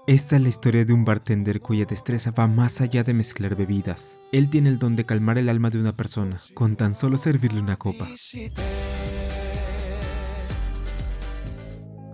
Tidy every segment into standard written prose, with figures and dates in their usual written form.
Esta es la historia de un bartender cuya destreza va más allá de mezclar bebidas. Él tiene el don de calmar el alma de una persona con tan solo servirle una copa.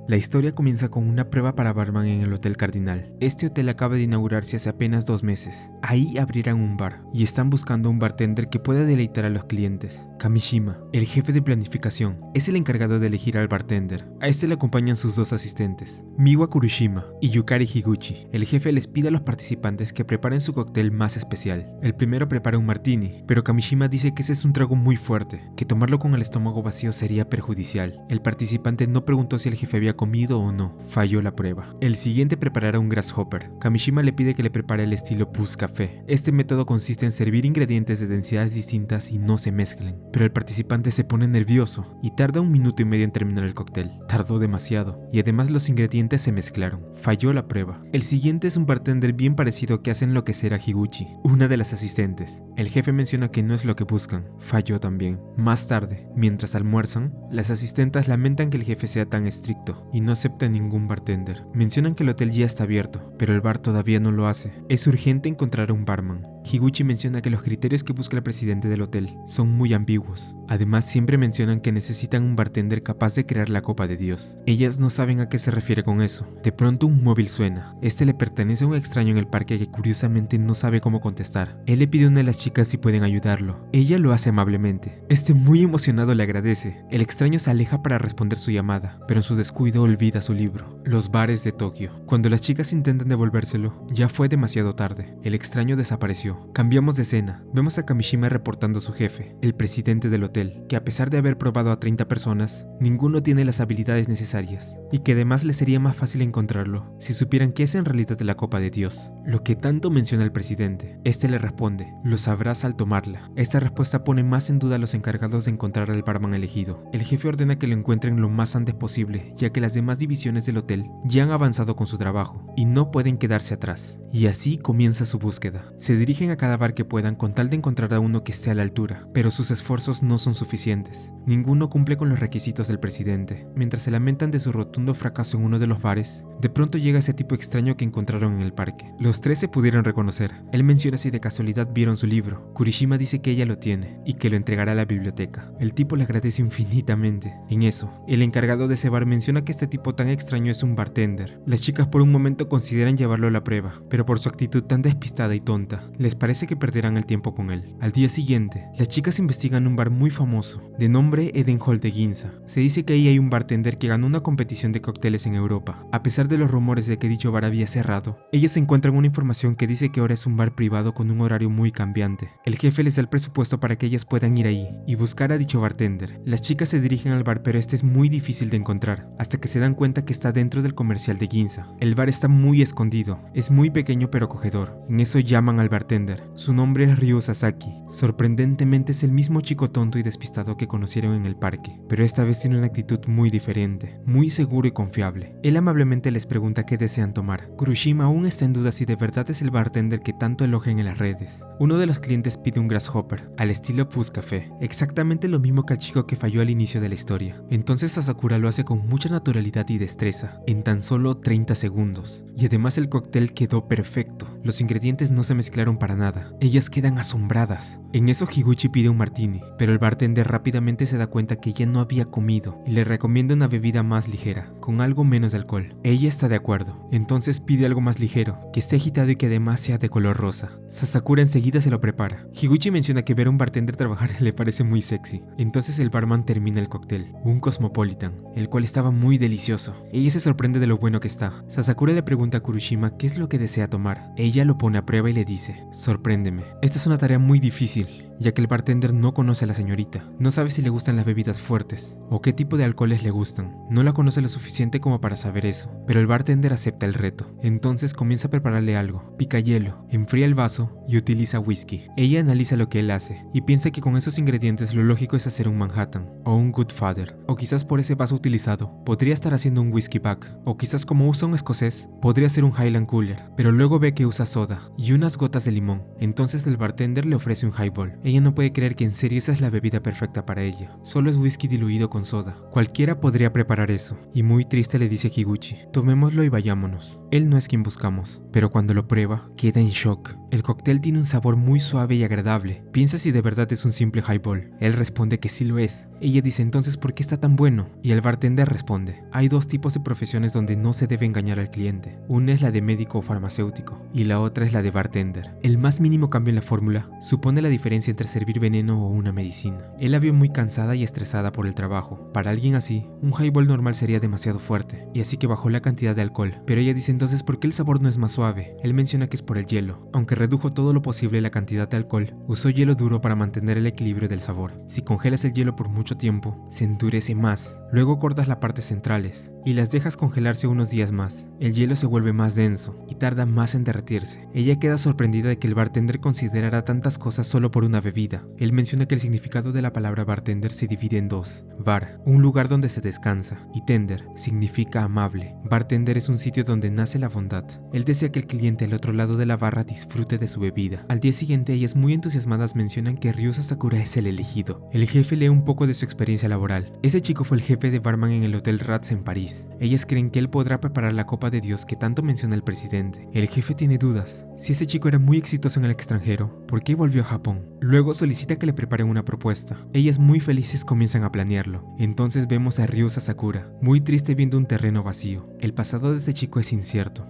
La historia comienza con una prueba para barman en el Hotel Cardinal. Este hotel acaba de inaugurarse hace apenas 2 meses. Ahí abrirán un bar y están buscando un bartender que pueda deleitar a los clientes. Kamishima, el jefe de planificación, es el encargado de elegir al bartender. A este le acompañan sus 2 asistentes, Miwa Kurushima y Yukari Higuchi. El jefe les pide a los participantes que preparen su cóctel más especial. El primero prepara un martini, pero Kamishima dice que ese es un trago muy fuerte, que tomarlo con el estómago vacío sería perjudicial. El participante no preguntó si el jefe había comido o no, falló la prueba. El siguiente preparará un grasshopper. Kamishima le pide que le prepare el estilo Puss Café. Este método consiste en servir ingredientes de densidades distintas y no se mezclen, pero el participante se pone nervioso y tarda 1 minuto y medio en terminar el cóctel. Tardó demasiado y además los ingredientes se mezclaron, falló la prueba. El siguiente es un bartender bien parecido que hace enloquecer a Higuchi, una de las asistentes. El jefe menciona que no es lo que buscan, falló también. Más tarde, mientras almuerzan, las asistentes lamentan que el jefe sea tan estricto y no acepta ningún bartender. Mencionan que el hotel ya está abierto, pero el bar todavía no lo hace. Es urgente encontrar a un barman. Higuchi menciona que los criterios que busca el presidente del hotel son muy ambiguos. Además, siempre mencionan que necesitan un bartender capaz de crear la copa de Dios. Ellas no saben a qué se refiere con eso. De pronto un móvil suena. Este le pertenece a un extraño en el parque que curiosamente no sabe cómo contestar. Él le pide a una de las chicas si pueden ayudarlo. Ella lo hace amablemente. Este muy emocionado le agradece. El extraño se aleja para responder su llamada, pero en su descuido olvida su libro. Los bares de Tokio. Cuando las chicas intentan devolvérselo, ya fue demasiado tarde. El extraño desapareció. Cambiamos de escena. Vemos a Kamishima reportando a su jefe, el presidente del hotel, que a pesar de haber probado a 30 personas, ninguno tiene las habilidades necesarias, y que además les sería más fácil encontrarlo si supieran que es en realidad la copa de Dios, lo que tanto menciona el presidente. Este le responde, lo sabrás al tomarla. Esta respuesta pone más en duda a los encargados de encontrar al barman elegido. El jefe ordena que lo encuentren lo más antes posible, ya que las demás divisiones del hotel ya han avanzado con su trabajo, y no pueden quedarse atrás. Y así comienza su búsqueda. Se dirigen a cada bar que puedan con tal de encontrar a uno que esté a la altura, pero sus esfuerzos no son suficientes. Ninguno cumple con los requisitos del presidente. Mientras se lamentan de su rotundo fracaso en uno de los bares, de pronto llega ese tipo extraño que encontraron en el parque. Los 3 se pudieron reconocer. Él menciona si de casualidad vieron su libro. Kurishima dice que ella lo tiene y que lo entregará a la biblioteca. El tipo le agradece infinitamente. En eso, el encargado de ese bar menciona que este tipo tan extraño es un bartender. Las chicas por un momento consideran llevarlo a la prueba, pero por su actitud tan despistada y tonta, les parece que perderán el tiempo con él. Al día siguiente, las chicas investigan un bar muy famoso, de nombre Eden Hall de Ginza. Se dice que ahí hay un bartender que ganó una competición de cócteles en Europa. A pesar de los rumores de que dicho bar había cerrado, ellas encuentran una información que dice que ahora es un bar privado con un horario muy cambiante. El jefe les da el presupuesto para que ellas puedan ir ahí y buscar a dicho bartender. Las chicas se dirigen al bar, pero este es muy difícil de encontrar, hasta que se dan cuenta que está dentro del comercial de Ginza. El bar está muy escondido, es muy pequeño pero acogedor. En eso llaman al bartender. Su nombre es Ryu Sasaki. Sorprendentemente es el mismo chico tonto y despistado que conocieron en el parque, pero esta vez tiene una actitud muy diferente, muy seguro y confiable. Él amablemente les pregunta qué desean tomar. Kurushima aún está en duda si de verdad es el bartender que tanto elogian en las redes. Uno de los clientes pide un grasshopper, al estilo Puss Café, exactamente lo mismo que al chico que falló al inicio de la historia. Entonces Asakura lo hace con mucha naturalidad y destreza, en tan solo 30 segundos. Y además el cóctel quedó perfecto. Los ingredientes no se mezclaron para nada. Ellas quedan asombradas. En eso Higuchi pide un martini, pero el bartender rápidamente se da cuenta que ella no había comido y le recomienda una bebida más ligera, con algo menos de alcohol. Ella está de acuerdo, entonces pide algo más ligero, que esté agitado y que además sea de color rosa. Sasakura enseguida se lo prepara. Higuchi menciona que ver a un bartender trabajar le parece muy sexy. Entonces el barman termina el cóctel, un Cosmopolitan, el cual estaba muy delicioso. Ella se sorprende de lo bueno que está. Sasakura le pregunta a Kurushima qué es lo que desea tomar. Ella lo pone a prueba y le dice, sorpréndeme. Esta es una tarea muy difícil, ya que el bartender no conoce a la señorita, no sabe si le gustan las bebidas fuertes o qué tipo de alcoholes le gustan, no la conoce lo suficiente como para saber eso, pero el bartender acepta el reto. Entonces comienza a prepararle algo, pica hielo, enfría el vaso y utiliza whisky. Ella analiza lo que él hace y piensa que con esos ingredientes lo lógico es hacer un Manhattan o un Goodfather, o quizás por ese vaso utilizado podría estar haciendo un whisky pack, o quizás como usa un escocés podría ser un Highland Cooler, pero luego ve que usa soda y unas gotas de limón. Entonces el bartender le ofrece un highball. Ella no puede creer que en serio esa es la bebida perfecta para ella. Solo es whisky diluido con soda. Cualquiera podría preparar eso. Y muy triste le dice a Higuchi, tomémoslo y vayámonos. Él no es quien buscamos, pero cuando lo prueba, queda en shock. El cóctel tiene un sabor muy suave y agradable. Piensa si de verdad es un simple highball. Él responde que sí lo es. Ella dice entonces ¿por qué está tan bueno? Y el bartender responde, hay dos tipos de profesiones donde no se debe engañar al cliente. Una es la de médico o farmacéutico y la otra es la de bartender. El más mínimo cambio en la fórmula supone la diferencia entre servir veneno o una medicina. Él la vio muy cansada y estresada por el trabajo. Para alguien así, un highball normal sería demasiado fuerte y así que bajó la cantidad de alcohol. Pero ella dice entonces ¿por qué el sabor no es más suave? Él menciona que es por el hielo. Aunque redujo todo lo posible la cantidad de alcohol, usó hielo duro para mantener el equilibrio del sabor. Si congelas el hielo por mucho tiempo, se endurece más. Luego cortas las partes centrales y las dejas congelarse unos días más. El hielo se vuelve más denso y tarda más en derretirse. Ella queda sorprendida de que el bartender considerara tantas cosas solo por una bebida. Él menciona que el significado de la palabra bartender se divide en dos. Bar, un lugar donde se descansa, y tender, significa amable. Bartender es un sitio donde nace la bondad. Él desea que el cliente al otro lado de la barra disfrute de su bebida. Al día siguiente, ellas muy entusiasmadas mencionan que Ryusa Sakura es el elegido. El jefe lee un poco de su experiencia laboral. Ese chico fue el jefe de barman en el Hotel Ratz en París. Ellas creen que él podrá preparar la copa de Dios que tanto menciona el presidente. El jefe tiene dudas. Si ese chico era muy exitoso en el extranjero, ¿por qué volvió a Japón? Luego solicita que le preparen una propuesta. Ellas muy felices comienzan a planearlo. Entonces vemos a Ryusa Sakura, muy triste viendo un terreno vacío. El pasado de este chico es incierto.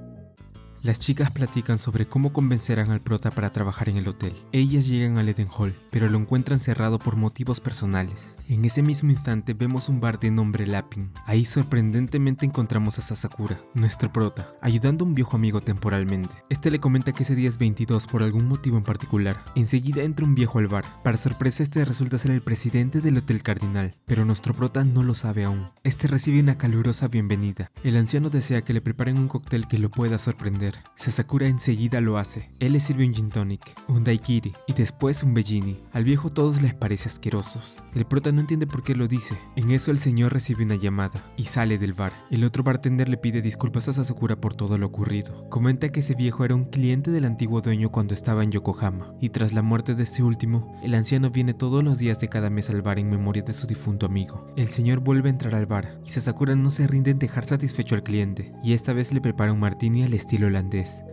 Las chicas platican sobre cómo convencerán al prota para trabajar en el hotel. Ellas llegan al Eden Hall, pero lo encuentran cerrado por motivos personales. En ese mismo instante vemos un bar de nombre Lapin. Ahí sorprendentemente encontramos a Sasakura, nuestro prota, ayudando a un viejo amigo temporalmente. Este le comenta que ese día es 22 por algún motivo en particular. Enseguida entra un viejo al bar. Para sorpresa este resulta ser el presidente del Hotel Cardinal, pero nuestro prota no lo sabe aún. Este recibe una calurosa bienvenida. El anciano desea que le preparen un cóctel que lo pueda sorprender. Sasakura enseguida lo hace. Él le sirve un gin tonic, un daiquiri y después un bellini. Al viejo todos les parece asquerosos. El prota no entiende por qué lo dice. En eso el señor recibe una llamada y sale del bar. El otro bartender le pide disculpas a Sasakura por todo lo ocurrido. Comenta que ese viejo era un cliente del antiguo dueño cuando estaba en Yokohama y tras la muerte de este último, el anciano viene todos los días de cada mes al bar en memoria de su difunto amigo. El señor vuelve a entrar al bar y Sasakura no se rinde en dejar satisfecho al cliente y esta vez le prepara un martini al estilo holandés.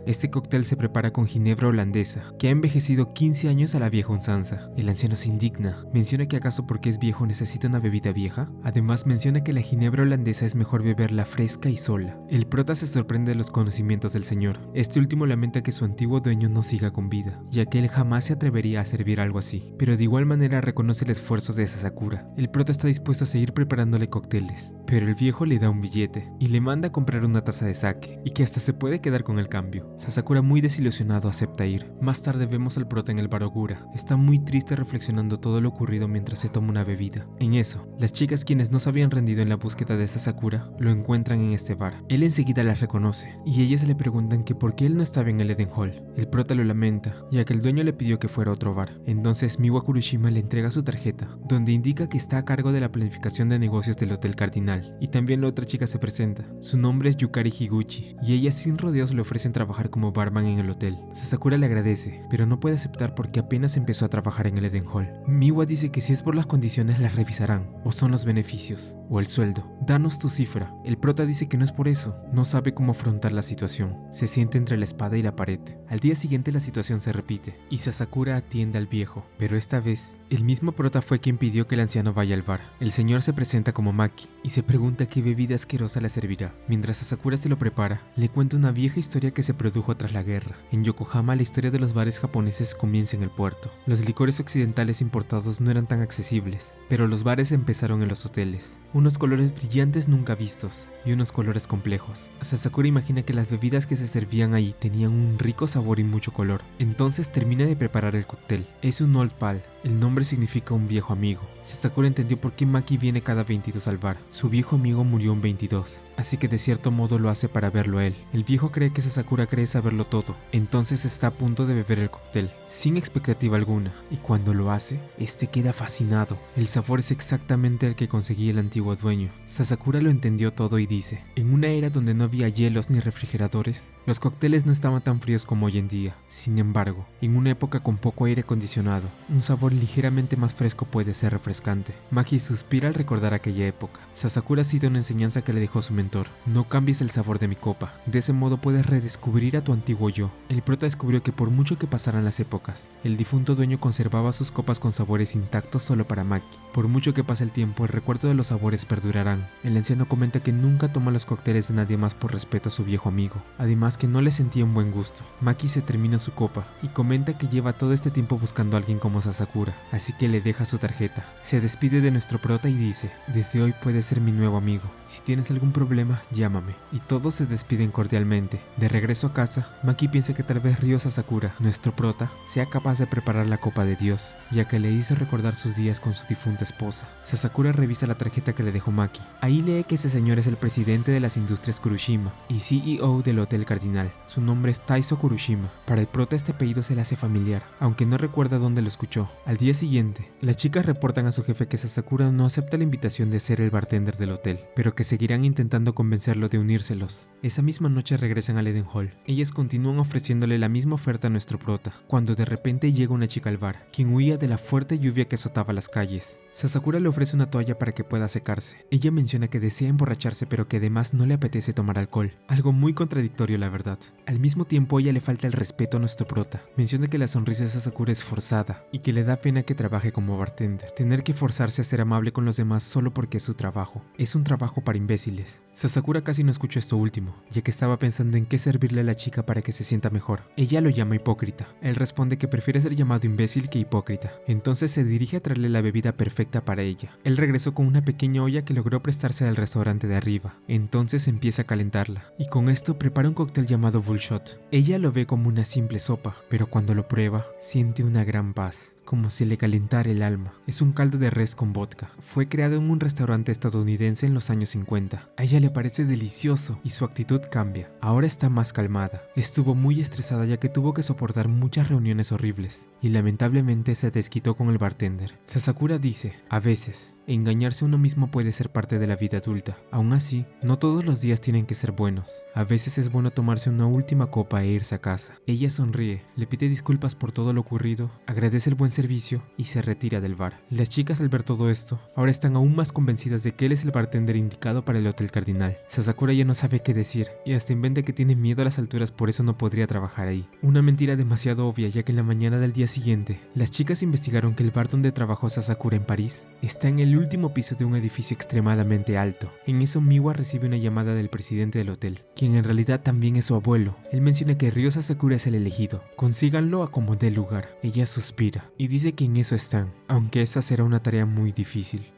Este cóctel se prepara con ginebra holandesa, que ha envejecido 15 años a la vieja usanza. El anciano se indigna, menciona que acaso porque es viejo necesita una bebida vieja. Además menciona que la ginebra holandesa es mejor beberla fresca y sola. El prota se sorprende de los conocimientos del señor. Este último lamenta que su antiguo dueño no siga con vida, ya que él jamás se atrevería a servir algo así, pero de igual manera reconoce el esfuerzo de Sasakura. El prota está dispuesto a seguir preparándole cócteles, pero el viejo le da un billete y le manda a comprar una taza de sake, y que hasta se puede quedar con el cambio. Sasakura muy desilusionado acepta ir. Más tarde vemos al prota en el bar Ogura. Está muy triste reflexionando todo lo ocurrido mientras se toma una bebida. En eso, las chicas quienes no se habían rendido en la búsqueda de Sasakura lo encuentran en este bar. Él enseguida las reconoce y ellas le preguntan que por qué él no estaba en el Eden Hall. El prota lo lamenta, ya que el dueño le pidió que fuera a otro bar. Entonces Miwa Kurushima le entrega su tarjeta, donde indica que está a cargo de la planificación de negocios del Hotel Cardinal. Y también la otra chica se presenta. Su nombre es Yukari Higuchi y ellas sin rodeos le ofrecen trabajar como barman en el hotel. Sasakura le agradece, pero no puede aceptar porque apenas empezó a trabajar en el Eden Hall. Miwa dice que si es por las condiciones las revisarán, o son los beneficios, o el sueldo. Danos tu cifra. El prota dice que no es por eso, no sabe cómo afrontar la situación. Se siente entre la espada y la pared. Al día siguiente la situación se repite, y Sasakura atiende al viejo, pero esta vez, el mismo prota fue quien pidió que el anciano vaya al bar. El señor se presenta como Maki, y se pregunta qué bebida asquerosa le servirá. Mientras Sasakura se lo prepara, le cuenta una vieja historia que se produjo tras la guerra. En Yokohama la historia de los bares japoneses comienza en el puerto. Los licores occidentales importados no eran tan accesibles, pero los bares empezaron en los hoteles. Unos colores brillantes nunca vistos y unos colores complejos. Sasakura imagina que las bebidas que se servían ahí tenían un rico sabor y mucho color. Entonces termina de preparar el cóctel. Es un Old Pal, el nombre significa un viejo amigo. Sasakura entendió por qué Maki viene cada 22 al bar. Su viejo amigo murió en 22, así que de cierto modo lo hace para verlo a él. El viejo cree que Sasakura cree saberlo todo, entonces está a punto de beber el cóctel, sin expectativa alguna, y cuando lo hace, este queda fascinado. El sabor es exactamente el que conseguía el antiguo dueño. Sasakura lo entendió todo y dice, en una era donde no había hielos ni refrigeradores, los cócteles no estaban tan fríos como hoy en día. Sin embargo, en una época con poco aire acondicionado, un sabor ligeramente más fresco puede ser refrescante. Maki suspira al recordar aquella época. Sasakura ha sido una enseñanza que le dejó su mentor. No cambies el sabor de mi copa. De ese modo puedes redescubrir a tu antiguo yo. El prota descubrió que por mucho que pasaran las épocas, el difunto dueño conservaba sus copas con sabores intactos solo para Maki. Por mucho que pase el tiempo, el recuerdo de los sabores perdurarán. El anciano comenta que nunca toma los cócteles de nadie más por respeto a su viejo amigo. Además que no le sentía un buen gusto. Maki se termina su copa y comenta que lleva todo este tiempo buscando a alguien como Sasakura, así que le deja su tarjeta. Se despide de nuestro prota y dice, desde hoy puedes ser mi nuevo amigo. Si tienes algún problema, llámame. Y todos se despiden cordialmente. De regreso a casa, Maki piensa que tal vez Ryo Sasakura, nuestro prota, sea capaz de preparar la copa de Dios, ya que le hizo recordar sus días con su difunta esposa. Sasakura revisa la tarjeta que le dejó Maki. Ahí lee que ese señor es el presidente de las industrias Kurushima y CEO del Hotel Cardinal. Su nombre es Taiso Kurushima. Para el prota este apellido se le hace familiar, aunque no recuerda dónde lo escuchó. Al día siguiente, las chicas reportan a su jefe que Sasakura no acepta la invitación de ser el bartender del hotel, pero que seguirán intentando convencerlo de unírselos. Esa misma noche regresan al Eden Hall. Ellas continúan ofreciéndole la misma oferta a nuestro prota, cuando de repente llega una chica al bar, quien huía de la fuerte lluvia que azotaba las calles. Sasakura le ofrece una toalla para que pueda secarse. Ella menciona que desea emborracharse pero que además no le apetece tomar alcohol, algo muy contradictorio la verdad. Al mismo tiempo ella le falta el respeto a nuestro prota. Menciona que la sonrisa de Sasakura es forzada y que le da pena que trabaje como bartender. Tener que forzarse a ser amable con los demás solo porque es su trabajo. Es un trabajo para imbéciles. Sasakura casi no escuchó esto último, ya que estaba pensando en qué servirle a la chica para que se sienta mejor. Ella lo llama hipócrita. Él responde que prefiere ser llamado imbécil que hipócrita. Entonces se dirige a traerle la bebida perfecta para ella. Él regresó con una pequeña olla que logró prestarse del restaurante de arriba. Entonces empieza a calentarla y con esto prepara un cóctel llamado Bullshot. Ella lo ve como una simple sopa, pero cuando lo prueba, siente una gran paz, como si le calentara el alma. Es un caldo de res con vodka. Fue creado en un restaurante estadounidense en los años 50. A ella le parece delicioso y su actitud cambia. Ahora está más calmada. Estuvo muy estresada ya que tuvo que soportar muchas reuniones horribles y lamentablemente se desquitó con el bartender. Sasakura dice, a veces, engañarse a uno mismo puede ser parte de la vida adulta. Aún así, no todos los días tienen que ser buenos. A veces es bueno tomarse una última copa e irse a casa. Ella sonríe, le pide disculpas por todo lo ocurrido, agradece el buen servicio y se retira del bar. Las chicas al ver todo esto, ahora están aún más convencidas de que él es el bartender indicado para el Hotel Cardinal. Sasakura ya no sabe qué decir y hasta inventa que tiene miedo a las alturas, por eso no podría trabajar ahí. Una mentira demasiado obvia, ya que en la mañana del día siguiente, las chicas investigaron que el bar donde trabajó Sasakura en París está en el último piso de un edificio extremadamente alto. En eso Miwa recibe una llamada del presidente del hotel, quien en realidad también es su abuelo. Él menciona que Ryo Sasakura es el elegido. Consíganlo a como dé lugar. Ella suspira y dice que en eso están, aunque esa será una tarea muy difícil.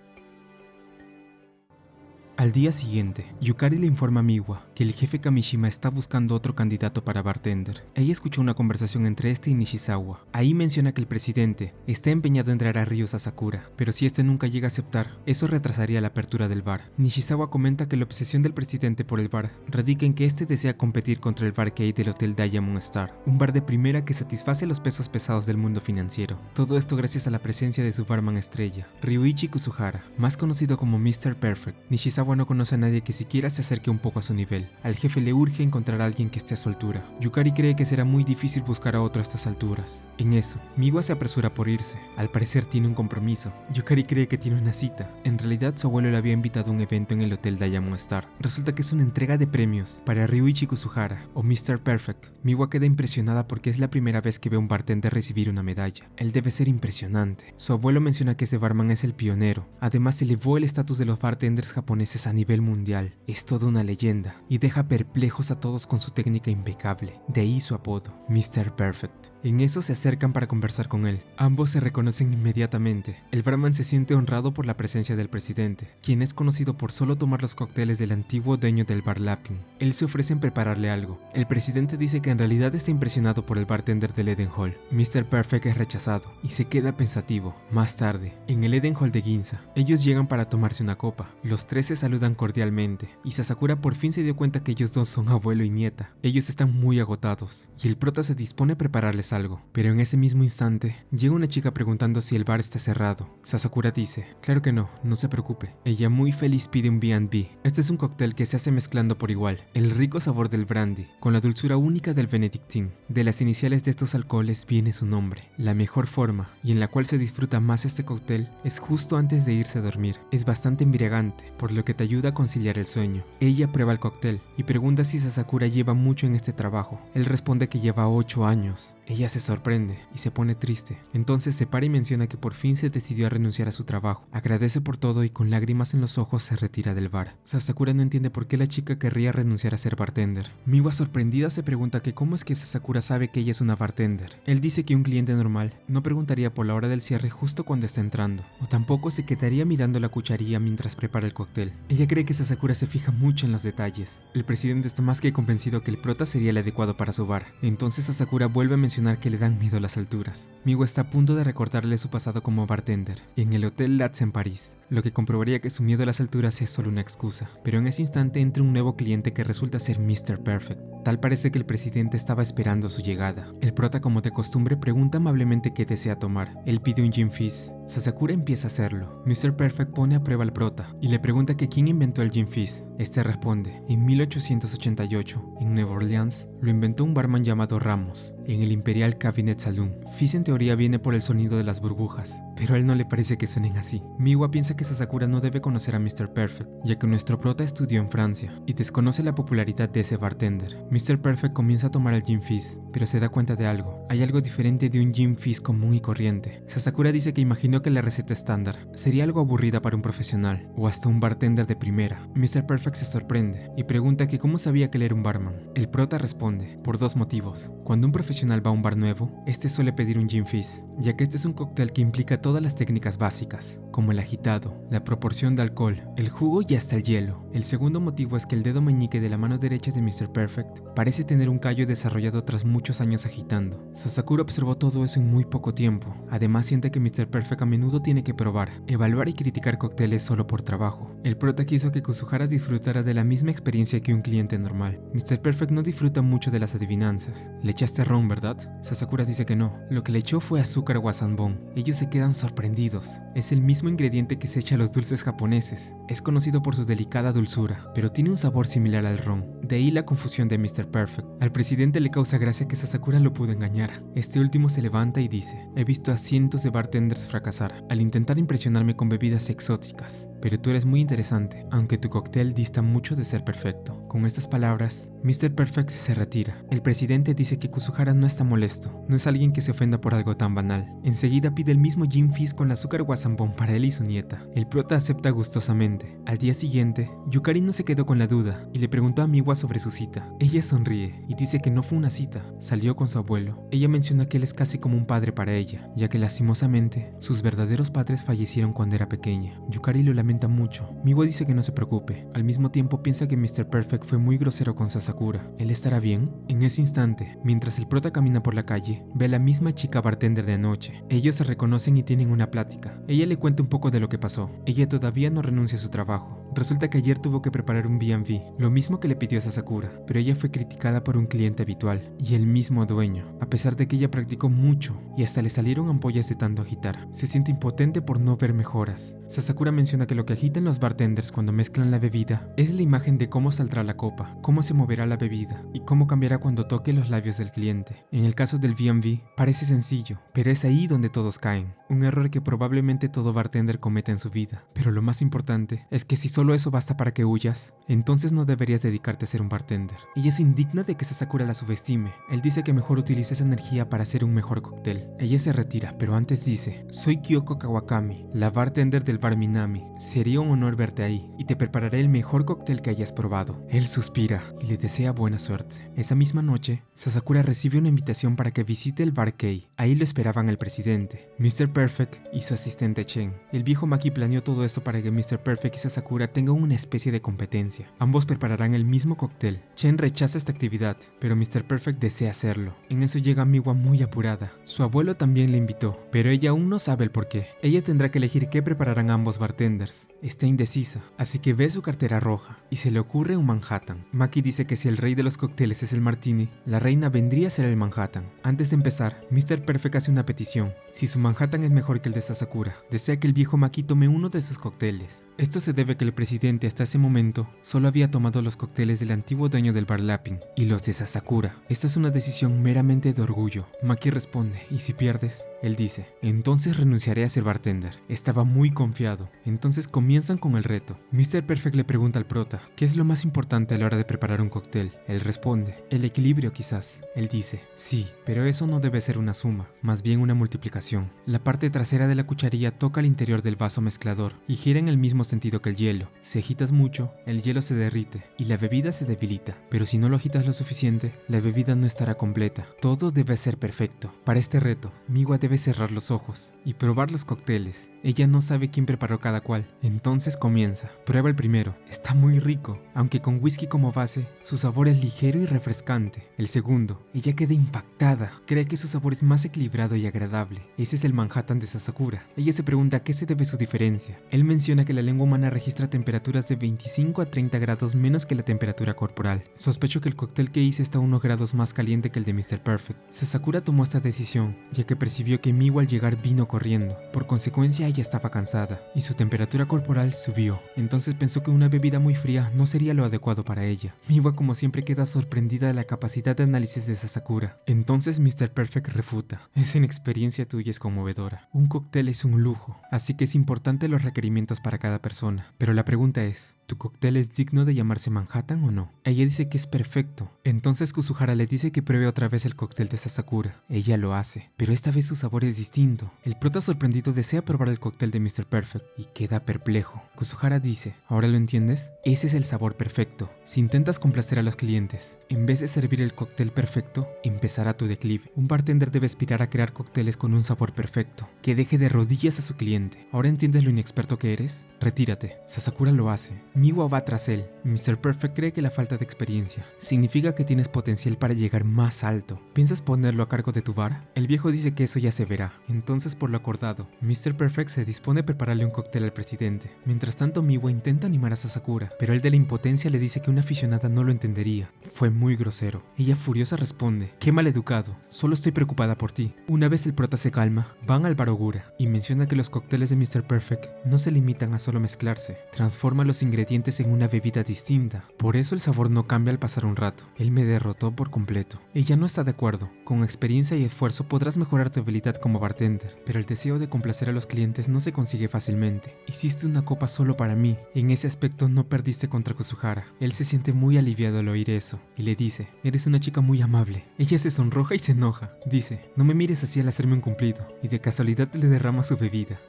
Al día siguiente, Yukari le informa a Miwa que el jefe Kamishima está buscando otro candidato para bartender. Ella escuchó una conversación entre este y Nishizawa. Ahí menciona que el presidente está empeñado en traer a Ryo Sasakura, pero si este nunca llega a aceptar, eso retrasaría la apertura del bar. Nishizawa comenta que la obsesión del presidente por el bar radica en que este desea competir contra el barcade del Hotel Diamond Star, un bar de primera que satisface los pesos pesados del mundo financiero. Todo esto gracias a la presencia de su barman estrella, Ryuichi Kuzuhara, más conocido como Mr. Perfect. Nishizawa no conoce a nadie que siquiera se acerque un poco a su nivel. Al jefe le urge encontrar a alguien que esté a su altura. Yukari cree que será muy difícil buscar a otro a estas alturas. En eso, Miwa se apresura por irse. Al parecer tiene un compromiso. Yukari cree que tiene una cita. En realidad su abuelo le había invitado a un evento en el Hotel Diamond Star. Resulta que es una entrega de premios para Ryuichi Kuzuhara o Mr. Perfect. Miwa queda impresionada porque es la primera vez que ve a un bartender recibir una medalla. Él debe ser impresionante. Su abuelo menciona que ese barman es el pionero. Además elevó el estatus de los bartenders japoneses a nivel mundial. Es toda una leyenda y deja perplejos a todos con su técnica impecable. De ahí su apodo, Mr. Perfect. En eso se acercan para conversar con él. Ambos se reconocen inmediatamente. El barman se siente honrado por la presencia del presidente, quien es conocido por solo tomar los cócteles del antiguo dueño del bar Lapin. Él se ofrece en prepararle algo. El presidente dice que en realidad está impresionado por el bartender del Eden Hall. Mr. Perfect es rechazado y se queda pensativo. Más tarde, en el Eden Hall de Ginza, ellos llegan para tomarse una copa. Los tres se saludan cordialmente y Sasakura por fin se dio cuenta que ellos dos son abuelo y nieta. Ellos están muy agotados y el prota se dispone a prepararles algo. Pero en ese mismo instante, llega una chica preguntando si el bar está cerrado. Sasakura dice, claro que no, no se preocupe. Ella muy feliz pide un B&B. Este es un cóctel que se hace mezclando por igual el rico sabor del brandy con la dulzura única del Benedictine. De las iniciales de estos alcoholes viene su nombre. La mejor forma y en la cual se disfruta más este cóctel es justo antes de irse a dormir. Es bastante embriagante, por lo que te ayuda a conciliar el sueño. Ella prueba el cóctel y pregunta si Sasakura lleva mucho en este trabajo. Él responde que lleva 8 años. Ella se sorprende y se pone triste. Entonces se para y menciona que por fin se decidió a renunciar a su trabajo. Agradece por todo y con lágrimas en los ojos se retira del bar. Sasakura no entiende por qué la chica querría renunciar a ser bartender. Miwa sorprendida se pregunta que cómo es que Sasakura sabe que ella es una bartender. Él dice que un cliente normal no preguntaría por la hora del cierre justo cuando está entrando, o tampoco se quedaría mirando la cucharilla mientras prepara el cóctel. Ella cree que Sasakura se fija mucho en los detalles. El presidente está más que convencido que el prota sería el adecuado para su bar. Entonces Sasakura vuelve a mencionar que le dan miedo las alturas. Miwa está a punto de recordarle su pasado como bartender en el Hotel Latz en París, lo que comprobaría que su miedo a las alturas es solo una excusa. Pero en ese instante entra un nuevo cliente que resulta ser Mr. Perfect. Tal parece que el presidente estaba esperando su llegada. El prota, como de costumbre, pregunta amablemente qué desea tomar. Él pide un gin fizz. Sasakura empieza a hacerlo. Mr. Perfect pone a prueba al prota y le pregunta que quién inventó el gin fizz. Este responde, en 1888, en Nueva Orleans, lo inventó un barman llamado Ramos, en el Imperial Cabinet Saloon. Fizz en teoría viene por el sonido de las burbujas, pero a él no le parece que suenen así. Miwa piensa que Sasakura no debe conocer a Mr. Perfect, ya que nuestro prota estudió en Francia y desconoce la popularidad de ese bartender. Mr. Perfect comienza a tomar el gin fizz, pero se da cuenta de algo. Hay algo diferente de un gin fizz común y corriente. Sasakura dice que imaginó que la receta estándar sería algo aburrida para un profesional, o hasta un bartender de primera. Mr. Perfect se sorprende y pregunta que cómo sabía que él era un barman. El prota responde, por 2 motivos. Cuando un profesional va a un bar nuevo, este suele pedir un gin fizz, ya que este es un cóctel que implica todas las técnicas básicas, como el agitado, la proporción de alcohol, el jugo y hasta el hielo. El segundo motivo es que el dedo meñique de la mano derecha de Mr. Perfect parece tener un callo desarrollado tras muchos años agitando. Sasakura observó todo eso en muy poco tiempo. Además siente que Mr. Perfect a menudo tiene que probar, evaluar y criticar cócteles solo por trabajo. El prota quiso que Kuzuhara disfrutara de la misma experiencia que un cliente normal. Mr. Perfect no disfruta mucho de las adivinanzas. ¿Le echaste ron, verdad? Sasakura dice que no. Lo que le echó fue azúcar guasambón. Ellos se quedan sorprendidos. Es el mismo ingrediente que se echa a los dulces japoneses. Es conocido por su delicada dulzura, pero tiene un sabor similar al ron. De ahí la confusión de Mr. Perfect. Al presidente le causa gracia que Sasakura lo pudo engañar. Este último se levanta y dice, he visto a cientos de bartenders fracasar al intentar impresionarme con bebidas exóticas, pero tú eres muy interesante, aunque tu cóctel dista mucho de ser perfecto. Con estas palabras, Mr. Perfect se retira. El presidente dice que Kuzuhara no está molesto, no es alguien que se ofenda por algo tan banal. Enseguida pide el mismo gin fizz con azúcar guasambón para él y su nieta. El prota acepta gustosamente. Al día siguiente, Yukari no se quedó con la duda y le preguntó a Miwa sobre su cita. Ella sonríe y dice que no fue una cita, salió con su abuelo. Ella menciona que él es casi como un padre para ella, ya que lastimosamente sus verdaderos padres fallecieron cuando era pequeña. Yukari lo lamenta mucho. Miwa dice que no se preocupe. Al mismo tiempo piensa que Mr. Perfect fue muy grosero con Sasakura. ¿Él estará bien? En ese instante, mientras el prota camina por la calle, ve a la misma chica bartender de anoche. Ellos se reconocen y tienen una plática. Ella le cuenta un poco de lo que pasó. Ella todavía no renuncia a su trabajo. Resulta que ayer tuvo que preparar un B&B, lo mismo que le pidió a Sasakura, pero ella fue criticada por un cliente habitual y el mismo dueño, a pesar de que ella practicó mucho y hasta le salieron ampollas de tanto agitar. Se siente impotente por no ver mejoras. Sasakura menciona que lo que agitan los bartenders cuando mezclan la bebida es la imagen de cómo saldrá la copa, cómo se moverá la bebida y cómo cambiará cuando toque los labios del cliente. En el caso del B&B parece sencillo, pero es ahí donde todos caen. Un error que probablemente todo bartender cometa en su vida. Pero lo más importante es que si solo ¿Solo eso basta para que huyas? Entonces no deberías dedicarte a ser un bartender. Ella se indigna de que Sasakura la subestime. Él dice que mejor utilice esa energía para hacer un mejor cóctel. Ella se retira, pero antes dice: soy Kyoko Kawakami, la bartender del bar Minami. Sería un honor verte ahí y te prepararé el mejor cóctel que hayas probado. Él suspira y le desea buena suerte. Esa misma noche, Sasakura recibe una invitación para que visite el bar Kei. Ahí lo esperaban el presidente, Mr. Perfect y su asistente Chen. El viejo Maki planeó todo esto para que Mr. Perfect y Sasakura tengan una especie de competencia. Ambos prepararán el mismo cóctel. Chen rechaza esta actividad, pero Mr. Perfect desea hacerlo. En eso llega Miwa muy apurada. Su abuelo también le invitó, pero ella aún no sabe el porqué. Ella tendrá que elegir qué prepararán ambos bartenders. Está indecisa, así que ve su cartera roja y se le ocurre un Manhattan. Maki dice que si el rey de los cócteles es el martini, la reina vendría a ser el Manhattan. Antes de empezar, Mr. Perfect hace una petición. Si su Manhattan es mejor que el de Sasakura, desea que el viejo Maki tome uno de sus cócteles. Esto se debe a que el presidente hasta ese momento solo había tomado los cócteles del antiguo dueño del bar Lapping y los de Sasakura. Esta es una decisión meramente de orgullo. Maki responde: ¿y si pierdes? Él dice: entonces renunciaré a ser bartender. Estaba muy confiado. Entonces comienzan con el reto. Mr. Perfect le pregunta al prota: ¿qué es lo más importante a la hora de preparar un cóctel? Él responde: el equilibrio quizás. Él dice: sí, pero eso no debe ser una suma, más bien una multiplicación. La parte trasera de la cucharilla toca el interior del vaso mezclador y gira en el mismo sentido que el hielo. Si agitas mucho, el hielo se derrite y la bebida se debilita, pero si no lo agitas lo suficiente, la bebida no estará completa. Todo debe ser perfecto. Para este reto, Miwa debe cerrar los ojos y probar los cócteles. Ella no sabe quién preparó cada cual. Entonces comienza. Prueba el primero. Está muy rico. Aunque con whisky como base, su sabor es ligero y refrescante. El segundo. Ella queda impactada. Cree que su sabor es más equilibrado y agradable. Ese es el Manhattan de Sasakura. Ella se pregunta a qué se debe su diferencia. Él menciona que la lengua humana registra temperaturas de 25 a 30 grados menos que la temperatura corporal. Sospecho que el cóctel que hice está unos grados más caliente que el de Mr. Perfect. Sasakura tomó esta decisión, ya que percibió que Miwa al llegar vino corriendo. Por consecuencia, ella estaba cansada y su temperatura corporal subió. Entonces pensó que una bebida muy fría no sería lo adecuado para ella. Miwa, como siempre, queda sorprendida de la capacidad de análisis de Sasakura. Entonces Mr. Perfect refuta: esa inexperiencia tuya es conmovedora. Un cóctel es un lujo, así que es importante los requerimientos para cada persona. Pero la pregunta es: ¿tu cóctel es digno de llamarse Manhattan o no? Ella dice que es perfecto. Entonces Kuzuhara le dice que pruebe otra vez el cóctel de Sasakura. Ella lo hace, pero esta vez su sabor es distinto. El prota sorprendido desea probar el cóctel de Mr. Perfect y queda perplejo. Kuzuhara dice: ¿ahora lo entiendes? Ese es el sabor perfecto. Si intentas complacer a los clientes, en vez de servir el cóctel perfecto, empezará tu declive. Un bartender debe aspirar a crear cócteles con un sabor perfecto, que deje de rodillas a su cliente. ¿Ahora entiendes lo inexperto que eres? Retírate. Sasakura lo hace. Miwa va tras él. Mr. Perfect cree que la falta de experiencia significa que tienes potencial para llegar más alto. ¿Piensas ponerlo a cargo de tu bar? El viejo dice que eso ya se verá. Entonces, por lo acordado, Mr. Perfect se dispone a prepararle un cóctel al presidente. Mientras tanto, Miwa intenta animar a Sasakura, pero él de la impotencia le dice que una aficionada no lo entendería. Fue muy grosero. Ella furiosa responde: qué maleducado, solo estoy preocupada por ti. Una vez el prota se calma, van al bar Ogura y menciona que los cócteles de Mr. Perfect no se limitan a solo mezclarse, transforma los ingredientes en una bebida distinta. Por eso el sabor no cambia al pasar un rato. Él me derrotó por completo. Ella no está de acuerdo. Con experiencia y esfuerzo podrás mejorar tu habilidad como bartender, pero el deseo de complacer a los clientes no se consigue fácilmente. Hiciste una copa solo para mí. En ese aspecto no perdiste contra Kuzuhara. Él se siente muy aliviado al oír eso y le dice: eres una chica muy amable. Ella se sonroja y se enoja. Dice: no me mires así al hacerme un cumplido, y de casualidad le derrama su bebida.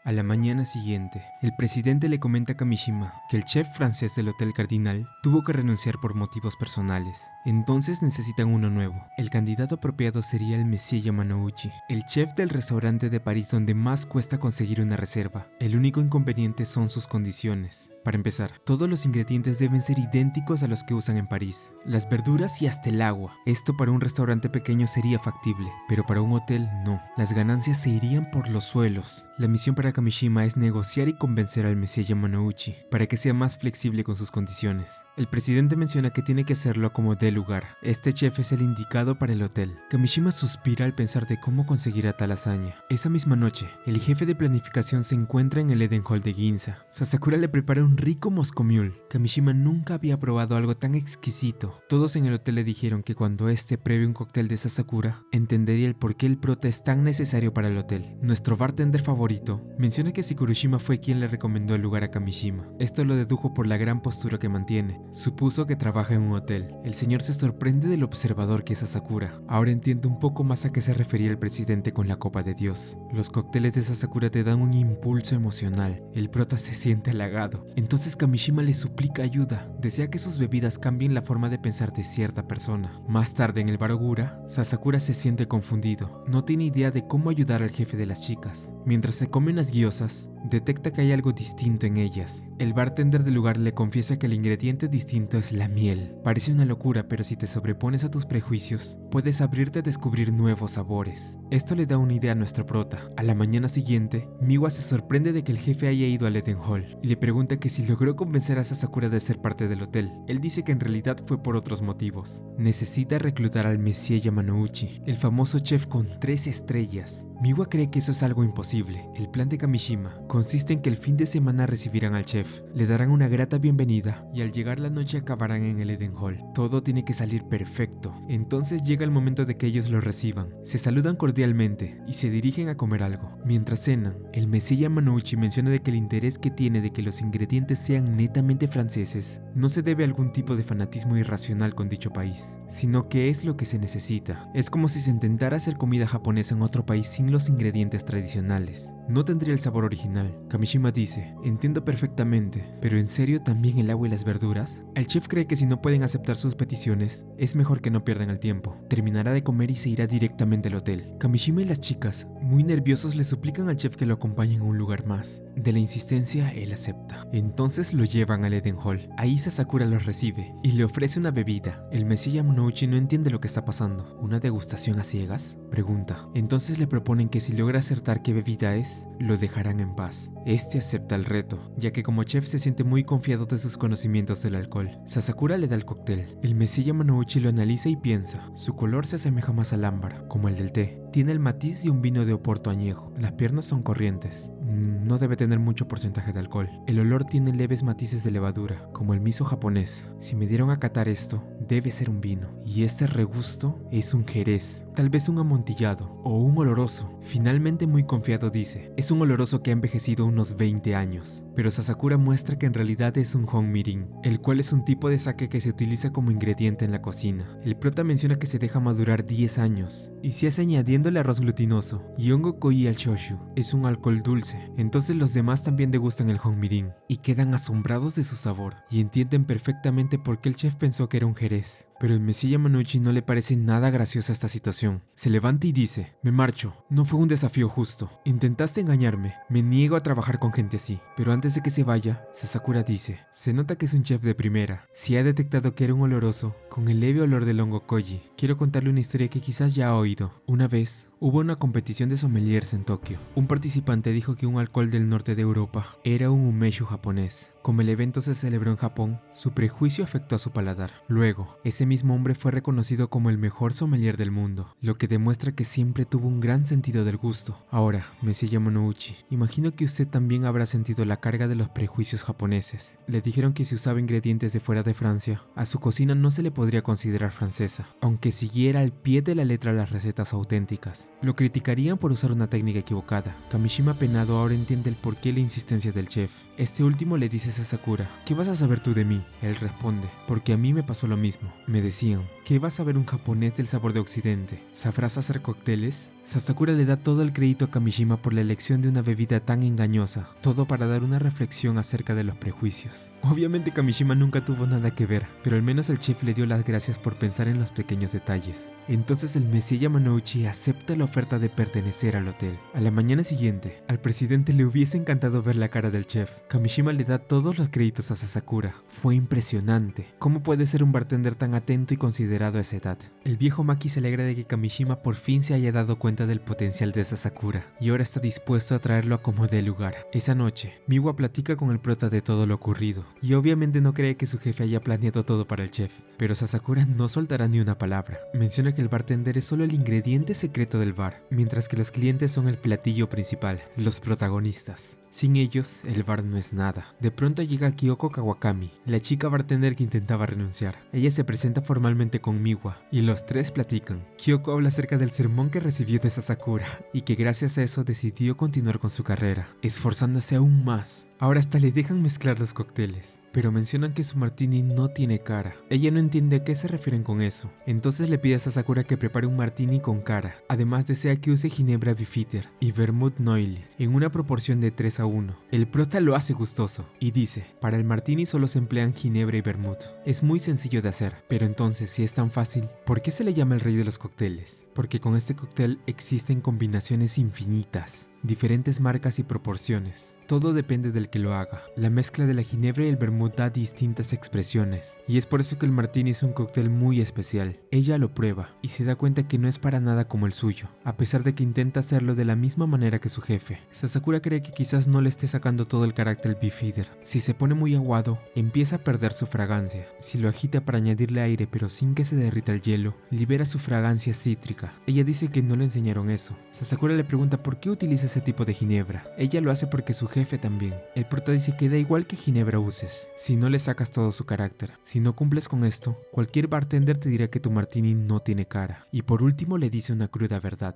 A la mañana siguiente, el presidente le comenta a Kamishima que el chef francés del Hotel Cardinal tuvo que renunciar por motivos personales. Entonces necesitan uno nuevo. El candidato apropiado sería el Monsieur Yamanouchi, el chef del restaurante de París donde más cuesta conseguir una reserva. El único inconveniente son sus condiciones. Para empezar, todos los ingredientes deben ser idénticos a los que usan en París. Las verduras y hasta el agua. Esto para un restaurante pequeño sería factible, pero para un hotel no. Las ganancias se irían por los suelos. La misión para Kamishima es negociar y convencer al Monsieur Yamanouchi para que sea más flexible con sus condiciones. El presidente menciona que tiene que hacerlo como dé lugar. Este chef es el indicado para el hotel. Kamishima suspira al pensar de cómo conseguirá tal hazaña. Esa misma noche, el jefe de planificación se encuentra en el Eden Hall de Ginza. Sasakura le prepara un rico Moscow Mule. Kamishima nunca había probado algo tan exquisito. Todos en el hotel le dijeron que cuando este pruebe un cóctel de Sasakura, entendería el por qué el prota es tan necesario para el hotel. Nuestro bartender favorito Menciona que Sakurushima fue quien le recomendó el lugar a Kamishima. Esto lo dedujo por la gran postura que mantiene. Supuso que trabaja en un hotel. El señor se sorprende del observador que es Asakura. Ahora entiende un poco más a qué se refería el presidente con la copa de Dios. Los cócteles de Asakura te dan un impulso emocional. El prota se siente halagado. Entonces Kamishima le suplica ayuda. Desea que sus bebidas cambien la forma de pensar de cierta persona. Más tarde en el bar Ogura, Sasakura se siente confundido. No tiene idea de cómo ayudar al jefe de las chicas. Mientras se come unas gyozas, detecta que hay algo distinto en ellas. El bartender del lugar le confiesa que el ingrediente distinto es la miel. Parece una locura, pero si te sobrepones a tus prejuicios, puedes abrirte a descubrir nuevos sabores. Esto le da una idea a nuestro prota. A la mañana siguiente, Miwa se sorprende de que el jefe haya ido al Eden Hall y le pregunta que si logró convencer a Sasakura de ser parte del hotel. Él dice que en realidad fue por otros motivos. Necesita reclutar al Messie Yamanouchi, el famoso chef con 3 estrellas. Miwa cree que eso es algo imposible. El plan de Kamishima consiste en que el fin de semana recibirán al chef, le darán una grata bienvenida y al llegar la noche acabarán en el Eden Hall. Todo tiene que salir perfecto. Entonces llega el momento de que ellos lo reciban. Se saludan cordialmente y se dirigen a comer algo. Mientras cenan, el Messie Yamanouchi menciona de que el interés que tiene de que los ingredientes sean netamente franceses no se debe a algún tipo de fanatismo irracional con dicho país, sino que es lo que se necesita. Es como si se intentara hacer comida japonesa en otro país sin los ingredientes tradicionales. No tendría el sabor original. Kamishima dice, entiendo perfectamente, pero ¿en serio también el agua y las verduras? El chef cree que si no pueden aceptar sus peticiones, es mejor que no pierdan el tiempo. Terminará de comer y se irá directamente al hotel. Kamishima y las chicas, muy nerviosos, le suplican al chef que lo acompañen a un lugar más. De la insistencia, él acepta. Entonces lo llevan al Eden Hall. Ahí Sasakura los recibe y le ofrece una bebida. El Messie Yamanouchi no entiende lo que está pasando. ¿Una degustación a ciegas?, pregunta. Entonces le proponen que si logra acertar qué bebida es, lo dejarán en paz. Este acepta el reto, ya que como chef se siente muy confiado de sus conocimientos del alcohol. Sasakura le da el cóctel. El Messie Yamanouchi lo analiza y piensa. Su color se asemeja más al ámbar, como el del té. Tiene el matiz de un vino de Oporto añejo. Las piernas son corrientes. No debe tener mucho porcentaje de alcohol. El olor tiene leves matices de levadura, como el miso japonés. Si me dieron a catar esto, debe ser un vino. Y este regusto es un jerez, tal vez un amontillado o un oloroso. Finalmente muy confiado dice, es un oloroso que ha envejecido unos 20 años. Pero Sasakura muestra que en realidad es un hon mirin, el cual es un tipo de sake que se utiliza como ingrediente en la cocina. El prota menciona que se deja madurar 10 años y se hace añadiéndole arroz glutinoso y hongo koi al shoshu. Es un alcohol dulce. Entonces los demás también degustan el hon mirin y quedan asombrados de su sabor y entienden perfectamente por qué el chef pensó que era un jerez. Pero el Messie Yamanouchi no le parece nada graciosa esta situación. Se levanta y dice, me marcho, no fue un desafío justo. Intentaste engañarme, me niego a trabajar con gente así. Pero antes de que se vaya, Sasakura dice, se nota que es un chef de primera. Si ha detectado que era un oloroso, con el leve olor del hongo koji. Quiero contarle una historia que quizás ya ha oído. Una vez, hubo una competición de sommeliers en Tokio. Un participante dijo que un alcohol del norte de Europa era un umeshu japonés. Como el evento se celebró en Japón, su prejuicio afectó a su paladar. Luego, ese mismo hombre fue reconocido como el mejor sommelier del mundo, lo que demuestra que siempre tuvo un gran sentido del gusto. Ahora, Messie Yamanouchi, imagino que usted también habrá sentido la carga de los prejuicios japoneses. Le dijeron que si usaba ingredientes de fuera de Francia, a su cocina no se le podría considerar francesa, aunque siguiera al pie de la letra las recetas auténticas. Lo criticarían por usar una técnica equivocada. Kamishima penado ahora entiende el porqué y la insistencia del chef. Este último le dice a Sasakura, ¿qué vas a saber tú de mí? Él responde, porque a mí me pasó lo mismo. Me decían, ¿qué va a saber un japonés del sabor de Occidente? ¿Sabrás hacer cócteles? Sasakura le da todo el crédito a Kamishima por la elección de una bebida tan engañosa, todo para dar una reflexión acerca de los prejuicios. Obviamente Kamishima nunca tuvo nada que ver, pero al menos el chef le dio las gracias por pensar en los pequeños detalles. Entonces el Messie Yamanouchi acepta la oferta de pertenecer al hotel. A la mañana siguiente, al presidente le hubiese encantado ver la cara del chef. Kamishima le da todos los créditos a Sasakura. Fue impresionante. ¿Cómo puede ser un bartender tan atento y considerado a esa edad? El viejo Maki se alegra de que Kamishima por fin se haya dado cuenta del potencial de Sasakura y ahora está dispuesto a traerlo a como dé lugar. Esa noche, Miwa platica con el prota de todo lo ocurrido y obviamente no cree que su jefe haya planeado todo para el chef, pero Sasakura no soltará ni una palabra. Menciona que el bartender es solo el ingrediente secreto del bar, mientras que los clientes son el platillo principal, los protagonistas. Sin ellos, el bar no es nada. De pronto llega Kyoko Kawakami, la chica bartender que intentaba renunciar. Ella se presenta formalmente con Miwa y los tres platican. Kyoko habla acerca del sermón que recibió de Sasakura y que gracias a eso decidió continuar con su carrera, esforzándose aún más. Ahora hasta le dejan mezclar los cócteles, pero mencionan que su martini no tiene cara. Ella no entiende a qué se refieren con eso. Entonces le pide a Sasakura que prepare un martini con cara. Además desea que use ginebra Beefeater y vermouth Noilly en una proporción de 3:1. El prota lo hace gustoso y dice, para el martini solo se emplean ginebra y vermouth. Es muy sencillo de hacer, pero entonces si es tan fácil, ¿por qué se le llama el rey de los cócteles? Porque con este cóctel existen combinaciones infinitas, diferentes marcas y proporciones. Todo depende del que lo haga. La mezcla de la ginebra y el vermouth da distintas expresiones, y es por eso que el martini es un cóctel muy especial. Ella lo prueba y se da cuenta que no es para nada como el suyo, a pesar de que intenta hacerlo de la misma manera que su jefe. Sasakura cree que quizás no le esté sacando todo el carácter Beefeater. Si se pone muy aguado, empieza a perder su fragancia. Si lo agita para añadirle aire pero sin que se derrita el hielo, libera su fragancia cítrica. Ella dice que no le enseñaron eso. Sasakura le pregunta por qué utiliza ese tipo de ginebra. Ella lo hace porque su jefe también. El prota dice que da igual que ginebra uses, si no le sacas todo su carácter. Si no cumples con esto, cualquier bartender te dirá que tu martini no tiene cara. Y por último le dice una cruda verdad.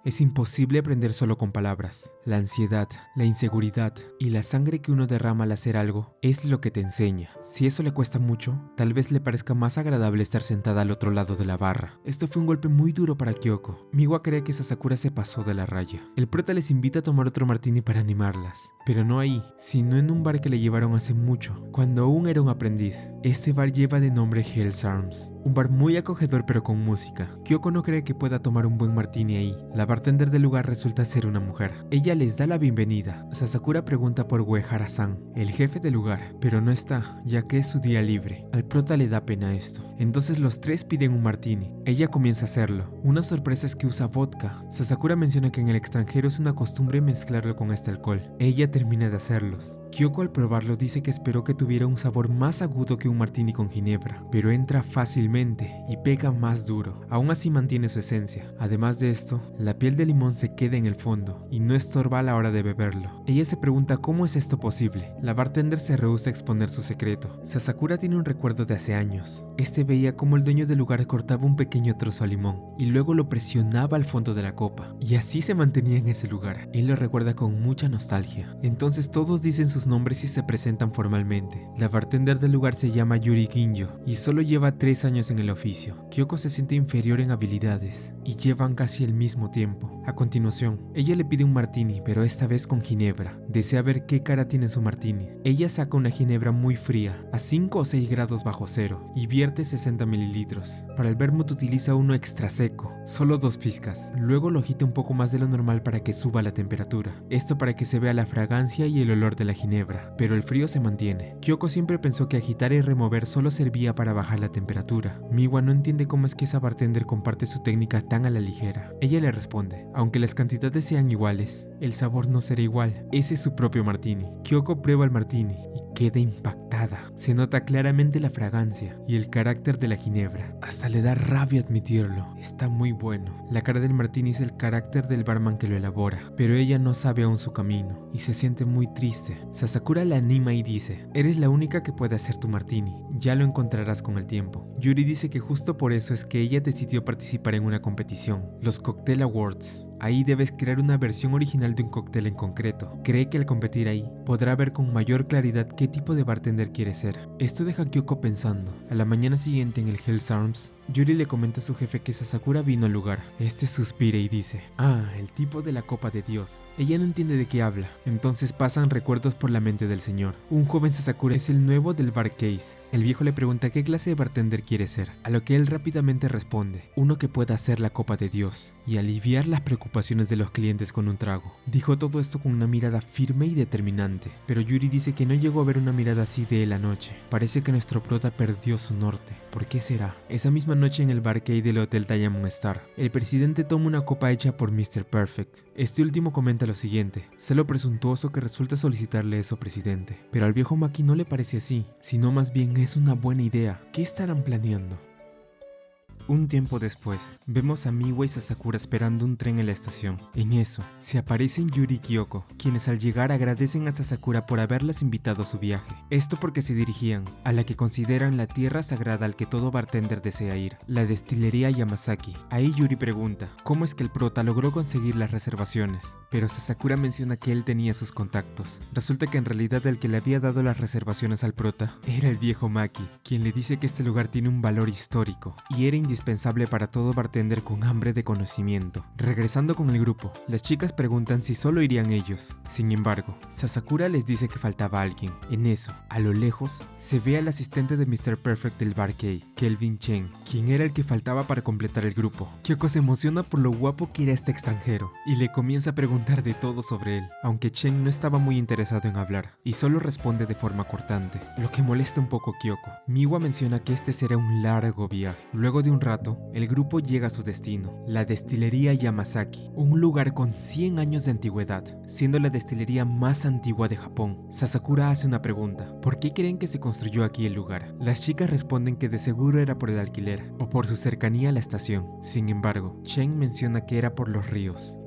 Es imposible aprender solo con palabras. La ansiedad, la inseguridad y la sangre que uno derrama al hacer algo es lo que te enseña. Si eso le cuesta mucho, tal vez le parezca más agradable estar sentada al otro lado de la barra. Esto fue un golpe muy duro para Kyoko. Miwa cree que Sasakura se pasó de la raya. El prota les invita a tomar otro martini para animarlas, pero no ahí, sino en un bar que le llevaron hace mucho, cuando aún era un aprendiz. Este bar lleva de nombre Hell's Arms, un bar muy acogedor pero con música. Kyoko no cree que pueda tomar un buen martini ahí. La bartender del lugar resulta ser una mujer. Ella les da la bienvenida. Sasakura pregunta por Uehara-san, el jefe del lugar, pero no está, ya que es su día libre. Al prota le da pena esto. Entonces los tres piden un martini. Ella comienza a hacerlo. Una sorpresa es que usa vodka. Sasakura menciona que en el extranjero es una costumbre mezclarlo con este alcohol. Ella termina de hacerlos. Kyoko al probarlo dice que esperó que tuviera un sabor más agudo que un martini con ginebra, pero entra fácilmente y pega más duro. Aún así mantiene su esencia. Además de esto, la piel de limón se queda en el fondo y no estorba a la hora de beberlo. Ella se pregunta cómo es esto posible. La bartender se rehúsa a exponer su secreto. Sasakura tiene un recuerdo de hace años. Este veía cómo el dueño del lugar cortaba un pequeño trozo a limón y luego lo presionaba al fondo de la copa, y así se mantenía en ese lugar. Él lo recuerda con mucha nostalgia. Entonces todos dicen sus nombres y se presentan formalmente. La bartender del lugar se llama Yuri Ginjo y solo lleva 3 años en el oficio. Kyoko se siente inferior en habilidades y llevan casi el mismo tiempo. A continuación, ella le pide un martini, pero esta vez con ginebra. Desea ver qué cara tiene su martini. Ella saca una ginebra muy fría, a 5 o 6 grados bajo cero, y vierte 60 mililitros. Para el vermouth utiliza uno extra seco, solo 2 pizcas. Luego lo agita un poco más de lo normal para que suba la temperatura. Esto para que se vea la fragancia y el olor de la ginebra, pero el frío se mantiene. Kyoko siempre pensó que agitar y remover solo servía para bajar la temperatura. Miwa no entiende cómo es que esa bartender comparte su técnica tan a la ligera. Ella le responde, aunque las cantidades sean iguales, el sabor no será igual. Ese es su propio martini. Kyoko prueba el martini y queda impactada. Se nota claramente la fragancia y el carácter de la ginebra. Hasta le da rabia admitirlo. Está muy bueno. La cara del martini es el carácter del barman que lo elabora, pero ella no sabe aún su camino y se siente muy triste. Sasakura la anima y dice, eres la única que puede hacer tu martini, ya lo encontrarás con el tiempo. Yuri dice que justo por eso es que ella decidió participar en una competición, los Cocktail Awards. Ahí debes crear una versión original de un cóctel en concreto. Cree que al competir ahí, podrá ver con mayor claridad qué tipo de bartender quiere ser. Esto deja a Kyoko pensando. A la mañana siguiente en el Hell's Arms, Yuri le comenta a su jefe que Sasakura vino al lugar. Este suspira y dice, el tipo de la copa de Dios. Ella no entiende de qué habla. Entonces pasan recuerdos por la mente del señor. Un joven Sasakura es el nuevo del bar Case. El viejo le pregunta qué clase de bartender quiere ser, a lo que él rápidamente responde, uno que pueda hacer la copa de Dios y aliviar las preocupaciones de los clientes con un trago. Dijo todo esto con una mirada firme y determinante, pero Yuri dice que no llegó a ver una mirada así de él anoche. Parece que nuestro prota perdió su norte. ¿Por qué será? Esa misma noche en el barcade del Hotel Diamond Star, el presidente toma una copa hecha por Mr. Perfect. Este último comenta lo siguiente, sé lo presuntuoso que resulta solicitarle eso, presidente. Pero al viejo Maki no le parece así, sino más bien es una buena idea. ¿Qué estarán planeando? Un tiempo después, vemos a Miwa y Sasakura esperando un tren en la estación. En eso, se aparecen Yuri y Kyoko, quienes al llegar agradecen a Sasakura por haberlas invitado a su viaje. Esto porque se dirigían a la que consideran la tierra sagrada al que todo bartender desea ir, la destilería Yamazaki. Ahí Yuri pregunta cómo es que el prota logró conseguir las reservaciones, pero Sasakura menciona que él tenía sus contactos. Resulta que en realidad el que le había dado las reservaciones al prota era el viejo Maki, quien le dice que este lugar tiene un valor histórico y era indispensable para todo bartender con hambre de conocimiento. Regresando con el grupo, las chicas preguntan si solo irían ellos. Sin embargo, Sasakura les dice que faltaba alguien. En eso, a lo lejos, se ve al asistente de Mr. Perfect del bar Kei, Kelvin Chen, quien era el que faltaba para completar el grupo. Kyoko se emociona por lo guapo que era este extranjero y le comienza a preguntar de todo sobre él, aunque Chen no estaba muy interesado en hablar y solo responde de forma cortante, lo que molesta un poco a Kyoko. Miwa menciona que este será un largo viaje. Luego de un rato, el grupo llega a su destino, la destilería Yamazaki, un lugar con 100 años de antigüedad, siendo la destilería más antigua de Japón. Sasakura hace una pregunta: ¿por qué creen que se construyó aquí el lugar? Las chicas responden que de seguro era por el alquiler o por su cercanía a la estación. Sin embargo, Chen menciona que era por los ríos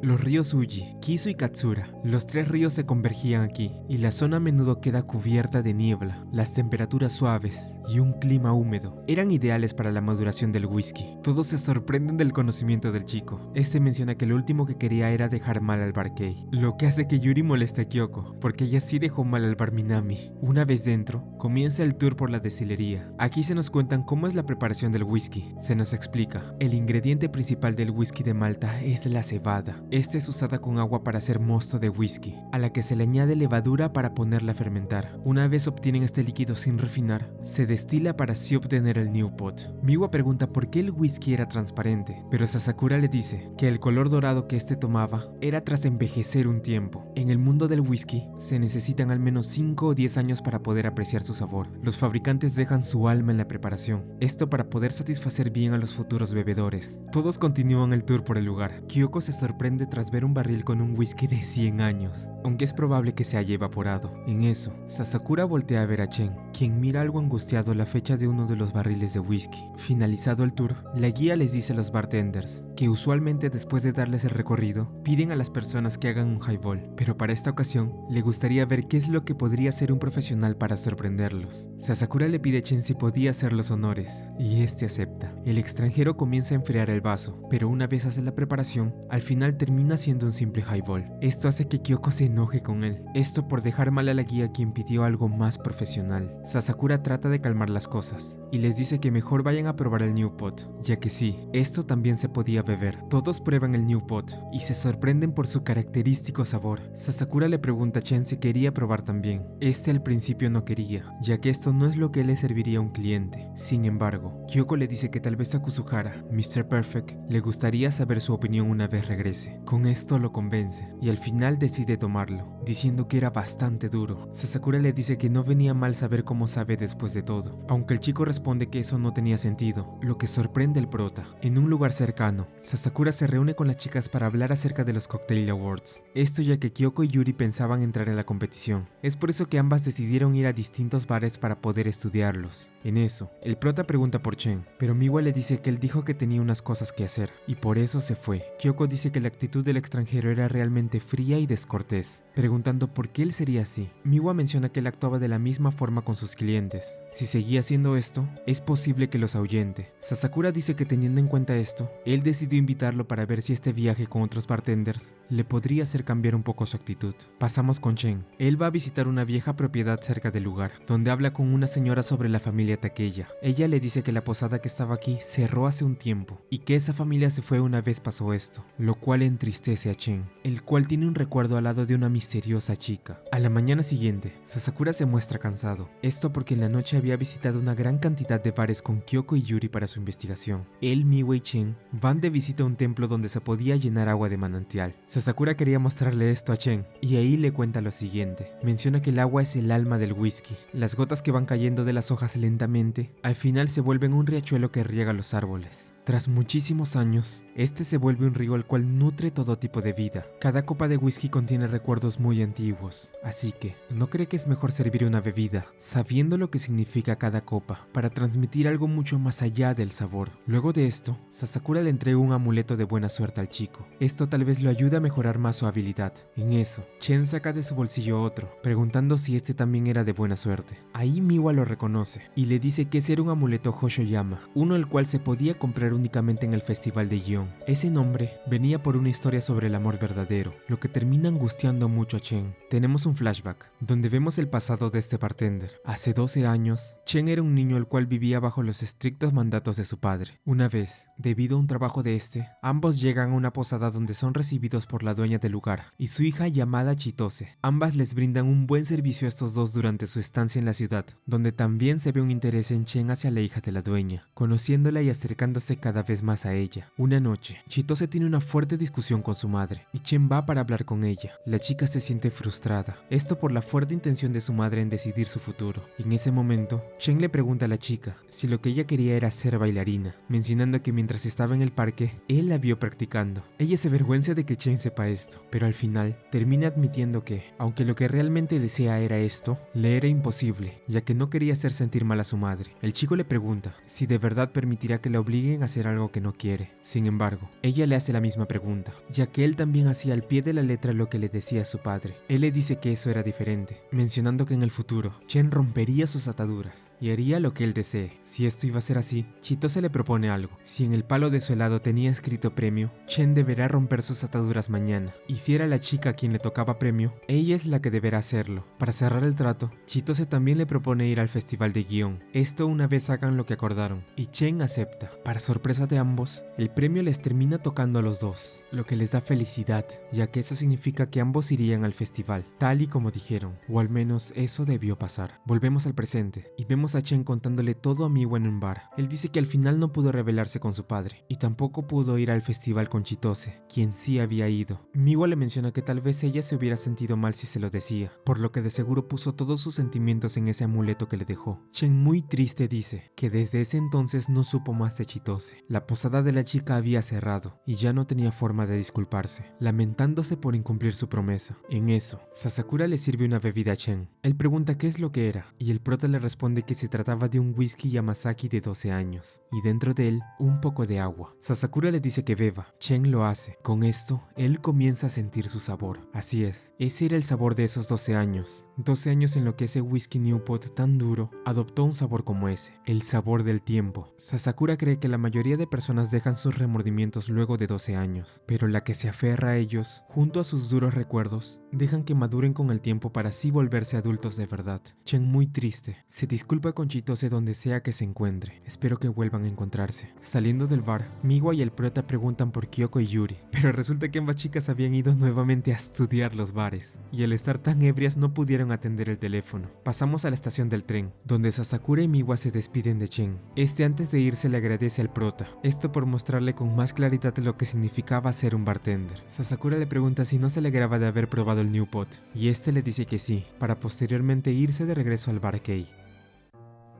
Uji, Kisu y Katsura. Los tres ríos se convergían aquí y la zona a menudo queda cubierta de niebla. Las temperaturas suaves y un clima húmedo eran ideales para la maduración del whisky. Todos se sorprenden del conocimiento del chico. Este menciona que lo último que quería era dejar mal al bar Kei, lo que hace que Yuri moleste a Kyoko, porque ella sí dejó mal al bar Minami. Una vez dentro, comienza el tour por la destilería. Aquí se nos cuentan cómo es la preparación del whisky. Se nos explica: el ingrediente principal del whisky de Malta es la cebada. Esta es usada con agua para hacer mosto de whisky, a la que se le añade levadura para ponerla a fermentar. Una vez obtienen este líquido sin refinar, se destila para así obtener el new pot. Miwa pregunta por qué el whisky era transparente, pero Sasakura le dice que el color dorado que este tomaba era tras envejecer un tiempo. En el mundo del whisky se necesitan al menos 5 o 10 años para poder apreciar su sabor. Los fabricantes dejan su alma en la preparación, esto para poder satisfacer bien a los futuros bebedores. Todos continúan el tour por el lugar. Kyoko se sorprende tras ver un barril con un whisky de 100 años, aunque es probable que se haya evaporado. En eso, Sasakura voltea a ver a Chen, quien mira algo angustiado la fecha de uno de los barriles de whisky. Finalizado el tour, la guía les dice a los bartenders que usualmente después de darles el recorrido, piden a las personas que hagan un highball, pero para esta ocasión le gustaría ver qué es lo que podría hacer un profesional para sorprenderlos. Sasakura le pide a Chen si podía hacer los honores, y este acepta. El extranjero comienza a enfriar el vaso, pero una vez hace la preparación, al final termina siendo un simple highball. Esto hace que Kyoko se enoje con él, esto por dejar mal a la guía quien pidió algo más profesional. Sasakura trata de calmar las cosas, y les dice que mejor vayan a probar el new pot, ya que sí, esto también se podía beber. Todos prueban el new pot, y se sorprenden por su característico sabor. Sasakura le pregunta a Chen si quería probar también. Este al principio no quería, ya que esto no es lo que le serviría a un cliente. Sin embargo, Kyoko le dice que tal vez a Kuzuhara, Mr. Perfect, le gustaría saber su opinión una vez regrese. Con esto lo convence, y al final decide tomarlo, diciendo que era bastante duro. Sasakura le dice que no venía mal saber cómo sabe después de todo, aunque el chico responde que eso no tenía sentido, lo que sorprende al prota. En un lugar cercano, Sasakura se reúne con las chicas para hablar acerca de los Cocktail Awards. Esto ya que Kyoko y Yuri pensaban entrar en la competición. Es por eso que ambas decidieron ir a distintos bares para poder estudiarlos. En eso, el prota pregunta por Chen, pero Miwa le dice que él dijo que tenía unas cosas que hacer, y por eso se fue. Kyoko dice que la actitud del extranjero era realmente fría y descortés, preguntando por qué él sería así. Miwa menciona que él actuaba de la misma forma con sus clientes. Si seguía haciendo esto, es posible que los ahuyente. Sasakura dice que teniendo en cuenta esto, él decidió invitarlo para ver si este viaje con otros bartenders le podría hacer cambiar un poco su actitud. Pasamos con Chen. Él va a visitar una vieja propiedad cerca del lugar, donde habla con una señora sobre la familia Takeya. Ella le dice que la posada que estaba aquí cerró hace un tiempo, y que esa familia se fue una vez pasó esto, lo cual entristece a Chen, el cual tiene un recuerdo al lado de una misteriosa chica. A la mañana siguiente, Sasakura se muestra cansado, esto porque en la noche había visitado una gran cantidad de bares con Kyoko y Yuri para su investigación. Él, Miwa y Chen van de visita a un templo donde se podía llenar agua de manantial. Sasakura quería mostrarle esto a Chen, y ahí le cuenta lo siguiente. Menciona que el agua es el alma del whisky. Las gotas que van cayendo de las hojas lentamente, al final se vuelven un riachuelo que riega los árboles. Tras muchísimos años, este se vuelve un río al cual nutre todo tipo de vida. Cada copa de whisky contiene recuerdos muy antiguos, así que, ¿no cree que es mejor servir una bebida, sabiendo lo que significa cada copa, para transmitir algo mucho más allá del sabor? sabor. Luego de esto, Sasakura le entrega un amuleto de buena suerte al chico. Esto tal vez lo ayude a mejorar más su habilidad. En eso, Chen saca de su bolsillo otro, preguntando si este también era de buena suerte. Ahí Miwa lo reconoce y le dice que ese era un amuleto Hoshoyama, uno el cual se podía comprar únicamente en el festival de Gion. Ese nombre venía por una historia sobre el amor verdadero, lo que termina angustiando mucho a Chen. Tenemos un flashback, donde vemos el pasado de este bartender. Hace 12 años, Chen era un niño el cual vivía bajo los estrictos mandatos de su padre. Una vez, debido a un trabajo de este, ambos llegan a una posada donde son recibidos por la dueña del lugar y su hija llamada Chitose. Ambas les brindan un buen servicio a estos dos durante su estancia en la ciudad, donde también se ve un interés en Chen hacia la hija de la dueña, conociéndola y acercándose cada vez más a ella. Una noche, Chitose tiene una fuerte discusión con su madre y Chen va para hablar con ella. La chica se siente frustrada, esto por la fuerte intención de su madre en decidir su futuro. En ese momento, Chen le pregunta a la chica si lo que ella quería era ser bailarina, mencionando que mientras estaba en el parque, él la vio practicando. Ella se avergüenza de que Chen sepa esto, pero al final termina admitiendo que, aunque lo que realmente desea era esto, le era imposible, ya que no quería hacer sentir mal a su madre. El chico le pregunta si de verdad permitirá que la obliguen a hacer algo que no quiere. Sin embargo, ella le hace la misma pregunta, ya que él también hacía al pie de la letra lo que le decía su padre. Él le dice que eso era diferente, mencionando que en el futuro, Chen rompería sus ataduras y haría lo que él desee. Si esto iba a ser así, Chitose le propone algo. Si en el palo de su helado tenía escrito premio, Chen deberá romper sus ataduras mañana, y si era la chica a quien le tocaba premio, ella es la que deberá hacerlo. Para cerrar el trato, Chitose también le propone ir al festival de Gion, esto una vez hagan lo que acordaron, y Chen acepta. Para sorpresa de ambos, el premio les termina tocando a los dos, lo que les da felicidad, ya que eso significa que ambos irían al festival, tal y como dijeron, o al menos eso debió pasar. Volvemos al presente, y vemos a Chen contándole todo a Miwa en un bar. Él dice que al final no pudo rebelarse con su padre, y tampoco pudo ir al festival con Chitose, quien sí había ido. Miwa le menciona que tal vez ella se hubiera sentido mal si se lo decía, por lo que de seguro puso todos sus sentimientos en ese amuleto que le dejó. Chen, muy triste, dice que desde ese entonces no supo más de Chitose. La posada de la chica había cerrado, y ya no tenía forma de disculparse, lamentándose por incumplir su promesa. En eso, Sasakura le sirve una bebida a Chen. Él pregunta qué es lo que era, y el prota le responde que se trataba de un whisky Yamazaki de 12 años, y dentro de él, un poco de agua. Sasakura le dice que beba. Chen lo hace. Con esto, él comienza a sentir su sabor. Así es, ese era el sabor de esos 12 años. 12 años en lo que ese whisky Newport tan duro adoptó un sabor como ese, el sabor del tiempo. Sasakura cree que la mayoría de personas dejan sus remordimientos luego de 12 años, pero la que se aferra a ellos, junto a sus duros recuerdos, dejan que maduren con el tiempo para así volverse adultos de verdad. Chen, muy triste, se disculpa con Chitose donde sea que se encuentre. Espero que vuelvan a encontrarse. Saliendo del bar, Miwa y el prota preguntan por Kyoko y Yuri, pero resulta que ambas chicas habían ido nuevamente a estudiar los bares, y al estar tan ebrias no pudieron atender el teléfono. Pasamos a la estación del tren, donde Sasakura y Miwa se despiden de Chen. Este antes de irse le agradece al prota, esto por mostrarle con más claridad lo que significaba ser un bartender. Sasakura le pregunta si no se alegraba de haber probado el Newport, y este le dice que sí, para posteriormente irse de regreso al bar Kei.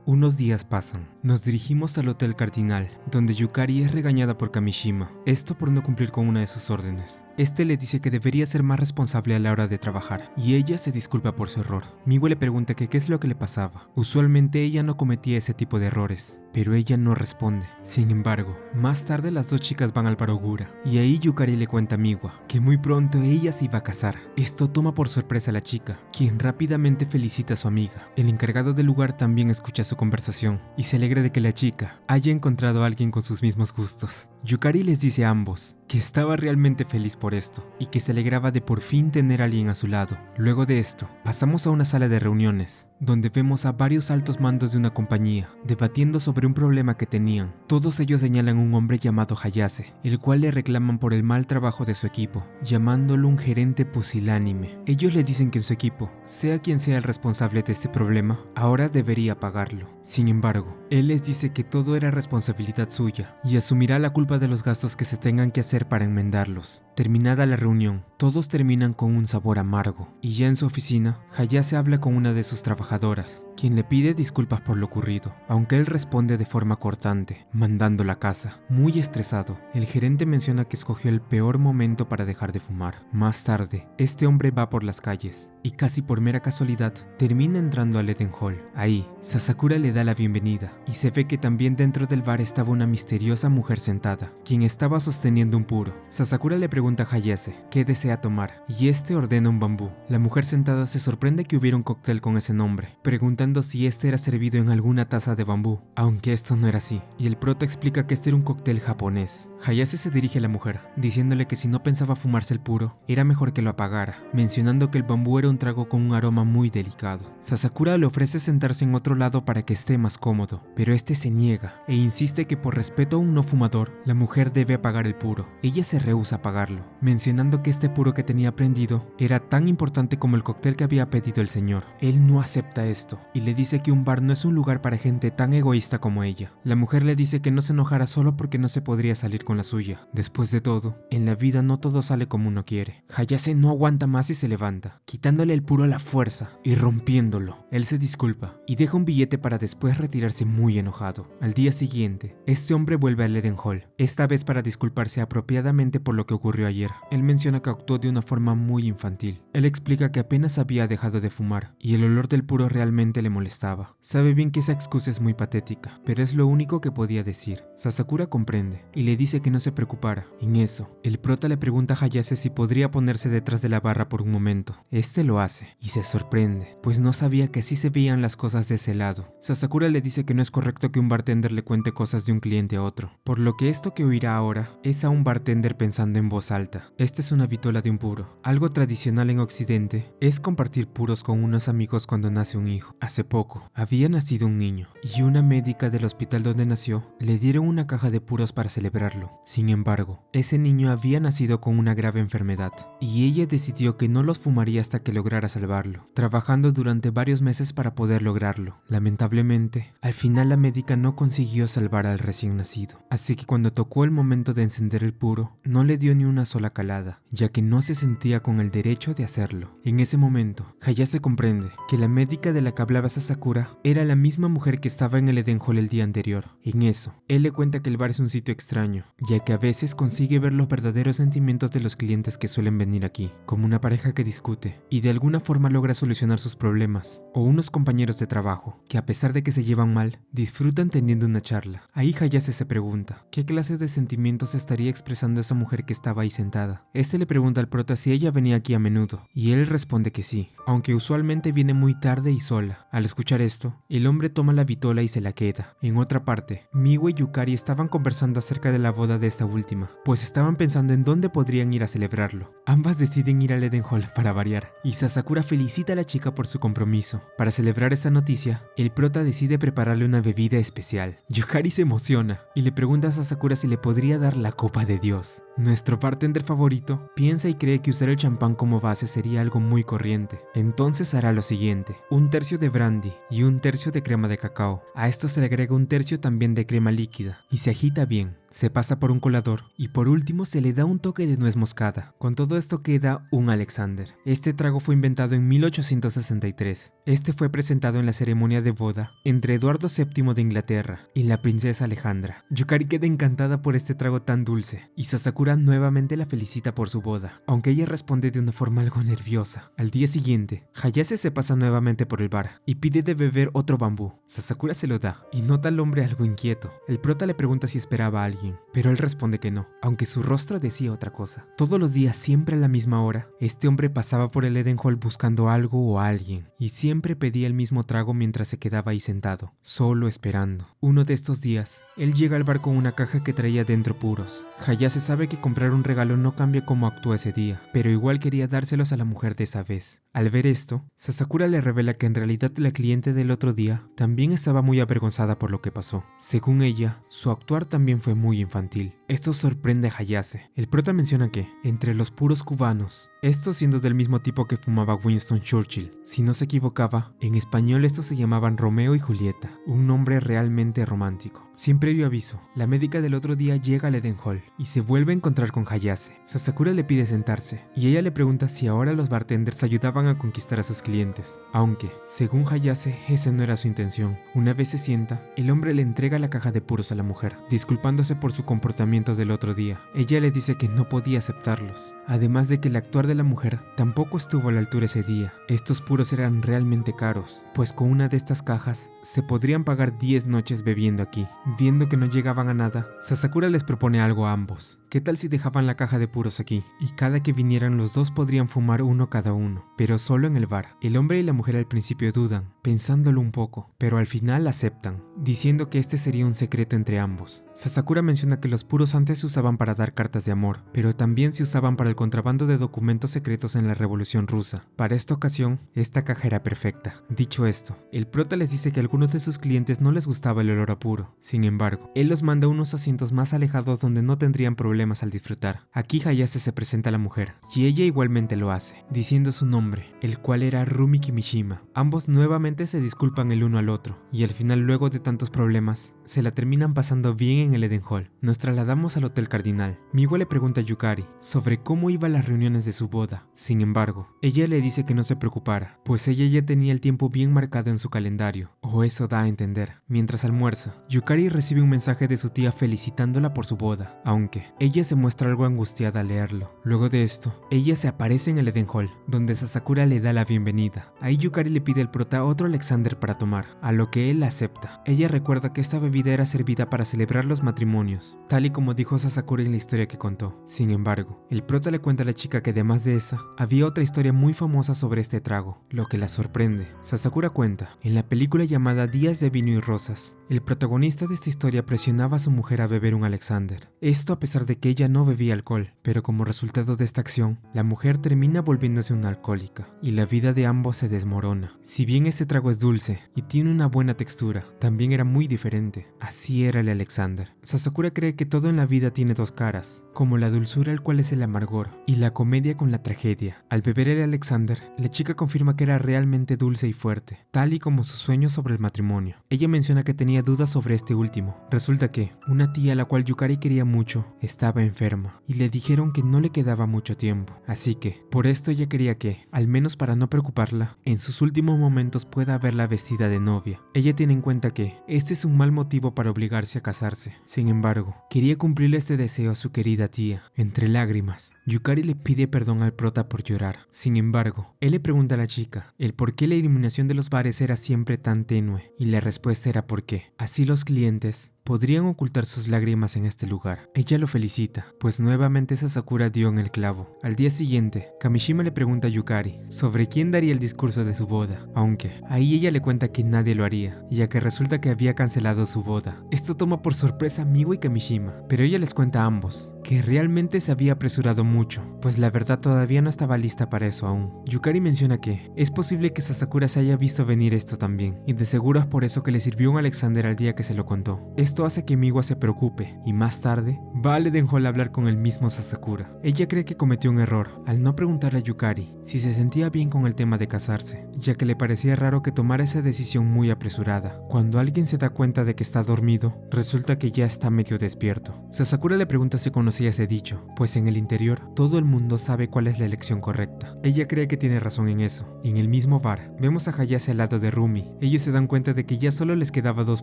Unos días pasan. Nos dirigimos al Hotel Cardinal, donde Yukari es regañada por Kamishima, esto por no cumplir con una de sus órdenes. Este le dice que debería ser más responsable a la hora de trabajar, y ella se disculpa por su error. Miwa le pregunta que qué es lo que le pasaba. Usualmente ella no cometía ese tipo de errores, pero ella no responde. Sin embargo, más tarde las dos chicas van al bar Ogura, y ahí Yukari le cuenta a Miwa que muy pronto ella se iba a casar. Esto toma por sorpresa a la chica, quien rápidamente felicita a su amiga. El encargado del lugar también escucha su conversación y se alegra de que la chica haya encontrado a alguien con sus mismos gustos. Yukari les dice a ambos que estaba realmente feliz por esto y que se alegraba de por fin tener a alguien a su lado. Luego de esto, pasamos a una sala de reuniones, donde vemos a varios altos mandos de una compañía, debatiendo sobre un problema que tenían. Todos ellos señalan a un hombre llamado Hayase, el cual le reclaman por el mal trabajo de su equipo, llamándolo un gerente pusilánime. Ellos le dicen que en su equipo, sea quien sea el responsable de este problema, ahora debería pagarlo. Sin embargo, él les dice que todo era responsabilidad suya y asumirá la culpa de los gastos que se tengan que hacer hacer para enmendarlos. Terminada la reunión, todos terminan con un sabor amargo, y ya en su oficina, Hayase habla con una de sus trabajadoras, quien le pide disculpas por lo ocurrido, aunque él responde de forma cortante, mandándola a casa. Muy estresado, el gerente menciona que escogió el peor momento para dejar de fumar. Más tarde, este hombre va por las calles, y casi por mera casualidad, termina entrando al Eden Hall. Ahí, Sasakura le da la bienvenida, y se ve que también dentro del bar estaba una misteriosa mujer sentada, quien estaba sosteniendo un puro. Sasakura le pregunta a Hayase qué desea tomar, y este ordena un bambú. La mujer sentada se sorprende que hubiera un cóctel con ese nombre, preguntando si este era servido en alguna taza de bambú, aunque esto no era así, y el prota explica que este era un cóctel japonés. Hayase se dirige a la mujer, diciéndole que si no pensaba fumarse el puro, era mejor que lo apagara, mencionando que el bambú era un trago con un aroma muy delicado. Sasakura le ofrece sentarse en otro lado para que esté más cómodo, pero este se niega, e insiste que por respeto a un no fumador, la mujer debe apagar el puro. Ella se rehúsa a apagarlo, mencionando que este puro que tenía prendido era tan importante como el cóctel que había pedido el señor. Él no acepta esto, y le dice que un bar no es un lugar para gente tan egoísta como ella. La mujer le dice que no se enojara solo porque no se podría salir con la suya. Después de todo, en la vida no todo sale como uno quiere. Hayase no aguanta más y se levanta, quitándole el puro a la fuerza y rompiéndolo. Él se disculpa y deja un billete para después retirarse muy enojado. Al día siguiente, este hombre vuelve al Eden Hall, esta vez para disculparse apropiadamente por lo que ocurrió ayer. Él menciona que actuó de una forma muy infantil. Él explica que apenas había dejado de fumar y el olor del puro realmente le molestaba. Sabe bien que esa excusa es muy patética, pero es lo único que podía decir. Sasakura comprende y le dice que no se preocupara. En eso, el prota le pregunta a Hayase si podría ponerse detrás de la barra por un momento. Este lo hace y se sorprende, pues no sabía que así se veían las cosas de ese lado. Sasakura le dice que no es correcto que un bartender le cuente cosas de un cliente a otro, por lo que esto que oirá ahora es a un bartender pensando en voz alta. Esta es una vitola de un puro. Algo tradicional en Occidente es compartir puros con unos amigos cuando nace un hijo. Hace poco, había nacido un niño, y una médica del hospital donde nació le dieron una caja de puros para celebrarlo. Sin embargo, ese niño había nacido con una grave enfermedad, y ella decidió que no los fumaría hasta que lograra salvarlo, trabajando durante varios meses para poder lograrlo. Lamentablemente, al final la médica no consiguió salvar al recién nacido, así que cuando tocó el momento de encender el puro, no le dio ni una sola calada, ya que no se sentía con el derecho de hacerlo. En ese momento, Hayase comprende que la médica de la que hablaba Sasakura era la misma mujer que estaba en el Eden Hall el día anterior. En eso, él le cuenta que el bar es un sitio extraño, ya que a veces consigue ver los verdaderos sentimientos de los clientes que suelen venir aquí, como una pareja que discute y de alguna forma logra solucionar sus problemas, o unos compañeros de trabajo que a pesar de que se llevan mal, disfrutan teniendo una charla. Ahí Hayase se pregunta, ¿qué clase de sentimientos estaría expresando esa mujer que estaba ahí sentada? Este le pregunta al prota si ella venía aquí a menudo, y él responde que sí, aunque usualmente viene muy tarde y sola. Al escuchar esto, el hombre toma la vitola y se la queda. En otra parte, Miwa y Yukari estaban conversando acerca de la boda de esta última, pues estaban pensando en dónde podrían ir a celebrarlo. Ambas deciden ir al Eden Hall para variar, y Sasakura felicita a la chica por su compromiso. Para celebrar esta noticia, el prota decide prepararle una bebida especial. Yukari se emociona y le pregunta a Sasakura si le podría dar la copa de Dios. Nuestro bartender favorito piensa y cree que usar el champán como base sería algo muy corriente. Entonces hará lo siguiente: un tercio de brandy y un tercio de crema de cacao. A esto se le agrega un tercio también de crema líquida y se agita bien. Se pasa por un colador y por último se le da un toque de nuez moscada. Con todo esto queda un Alexander. Este trago fue inventado en 1863. Este fue presentado en la ceremonia de boda entre Eduardo VII de Inglaterra y la princesa Alejandra. Yukari queda encantada por este trago tan dulce y Sasakura nuevamente la felicita por su boda, aunque ella responde de una forma algo nerviosa. Al día siguiente, Hayase se pasa nuevamente por el bar y pide de beber otro bambú. Sasakura se lo da y nota al hombre algo inquieto. El prota le pregunta si esperaba a alguien, pero él responde que no, aunque su rostro decía otra cosa. Todos los días, siempre a la misma hora, este hombre pasaba por el Eden Hall buscando algo o a alguien, y siempre pedía el mismo trago mientras se quedaba ahí sentado, solo esperando. Uno de estos días, él llega al bar con una caja que traía dentro puros. Hayase sabe que comprar un regalo no cambia cómo actúa ese día, pero igual quería dárselos a la mujer de esa vez. Al ver esto, Sasakura le revela que en realidad la cliente del otro día también estaba muy avergonzada por lo que pasó. Según ella, su actuar también fue muy infantil. Esto sorprende a Hayase. El prota menciona que, entre los puros cubanos, estos siendo del mismo tipo que fumaba Winston Churchill, si no se equivocaba, en español estos se llamaban Romeo y Julieta, un nombre realmente romántico. Sin previo aviso, la médica del otro día llega al Eden Hall y se vuelve a encontrar con Hayase. Sasakura le pide sentarse y ella le pregunta si ahora los bartenders ayudaban a conquistar a sus clientes, aunque, según Hayase, esa no era su intención. Una vez se sienta, el hombre le entrega la caja de puros a la mujer, disculpándose por su comportamiento del otro día. Ella le dice que no podía aceptarlos, además de que el actuar de la mujer tampoco estuvo a la altura ese día. Estos puros eran realmente caros, pues con una de estas cajas se podrían pagar 10 noches bebiendo aquí. Viendo que no llegaban a nada, Sasakura les propone algo a ambos. ¿Qué tal si dejaban la caja de puros aquí? Y cada que vinieran los dos podrían fumar uno cada uno, pero solo en el bar. El hombre y la mujer al principio dudan, pensándolo un poco, pero al final aceptan, diciendo que este sería un secreto entre ambos. Sasakura menciona que los puros antes se usaban para dar cartas de amor, pero también se usaban para el contrabando de documentos secretos en la Revolución Rusa. Para esta ocasión, esta caja era perfecta. Dicho esto, el prota les dice que a algunos de sus clientes no les gustaba el olor a puro. Sin embargo, él los manda a unos asientos más alejados donde no tendrían problemas al disfrutar. Aquí Hayase se presenta a la mujer, y ella igualmente lo hace, diciendo su nombre, el cual era Rumi Kimishima. Ambos nuevamente se disculpan el uno al otro, y al final, luego de tantos problemas, se la terminan pasando bien en el Eden Hall. Nos trasladamos al Hotel Cardinal. Miwa le pregunta a Yukari sobre cómo iban las reuniones de su boda. Sin embargo, ella le dice que no se preocupara, pues ella ya tenía el tiempo bien marcado en su calendario, o eso da a entender. Mientras almuerza, Yukari recibe un mensaje de su tía felicitándola por su boda, aunque ella se muestra algo angustiada al leerlo. Luego de esto, ella se aparece en el Eden Hall, donde Sasakura le da la bienvenida. Ahí Yukari le pide al prota otro Alexander para tomar, a lo que él acepta. Ella recuerda que esta bebida era servida para celebrar los matrimonios, tal y como dijo Sasakura en la historia que contó. Sin embargo, el prota le cuenta a la chica que además de esa, había otra historia muy famosa sobre este trago, lo que la sorprende. Sasakura cuenta, en la película llamada Días de vino y rosas, el protagonista de esta historia presionaba a su mujer a beber un Alexander. Esto a pesar de que ella no bebía alcohol, pero como resultado de esta acción, la mujer termina volviéndose una alcohólica, y la vida de ambos se desmorona. Si bien ese trago es dulce y tiene una buena textura, también era muy diferente. Así era el Alexander. Sasakura cree que todo en la vida tiene dos caras, como la dulzura el cual es el amargor, y la comedia con la tragedia. Al beber el Alexander, la chica confirma que era realmente dulce y fuerte, tal y como sus sueños sobre el matrimonio. Ella menciona que tenía dudas sobre este último. Resulta que una tía a la cual Yukari quería mucho estaba enferma y le dijeron que no le quedaba mucho tiempo, así que por esto ella quería que, al menos para no preocuparla, en sus últimos momentos pueda verla vestida de novia. Ella tiene en cuenta que este es un mal motivo para obligarse a casarse. Sin embargo, quería cumplirle este deseo a su querida tía. Entre lágrimas, Yukari le pide perdón al prota por llorar. Sin embargo, él le pregunta a la chica el por qué la iluminación de los bares era siempre tan tenue, y la respuesta era porque así los clientes podrían ocultar sus lágrimas en este lugar. Ella lo felicita, pues nuevamente Sasakura dio en el clavo. Al día siguiente, Kamishima le pregunta a Yukari sobre quién daría el discurso de su boda, aunque ahí ella le cuenta que nadie lo haría, ya que resulta que había cancelado su boda. Esto toma por sorpresa a Miwa y Kamishima, pero ella les cuenta a ambos que realmente se había apresurado mucho, pues la verdad todavía no estaba lista para eso aún. Yukari menciona que es posible que Sasakura se haya visto venir esto también, y de seguro es por eso que le sirvió un Alexander al día que se lo contó. Esto hace que Miwa se preocupe, y más tarde va al Eden Hall a hablar con el mismo Sasakura. Ella cree que cometió un error al no preguntarle a Yukari si se sentía bien con el tema de casarse, ya que le parecía raro que tomara esa decisión muy apresurada. Cuando alguien se da cuenta de que está dormido, resulta que ya está medio despierto. Sasakura le pregunta si conocía ese dicho, pues en el interior todo el mundo sabe cuál es la elección correcta. Ella cree que tiene razón en eso. En el mismo bar, vemos a Hayase al lado de Rumi. Ellos se dan cuenta de que ya solo les quedaba 2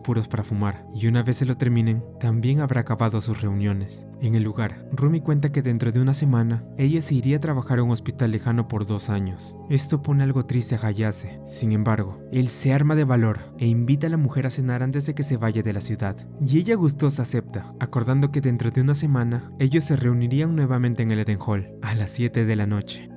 puros para fumar, y una vez se lo terminen, también habrá acabado sus reuniones. En el lugar, Rumi cuenta que dentro de una semana, ella se iría a trabajar a un hospital lejano por 2 años. Esto pone algo triste a Hayase. Sin embargo, él se arma de valor e invita a la mujer a cenar antes de que se vaya de la ciudad. Y ella gustosa acepta, acordando que dentro de una semana, ellos se reunirían nuevamente en el Eden Hall, a las 7 de la noche.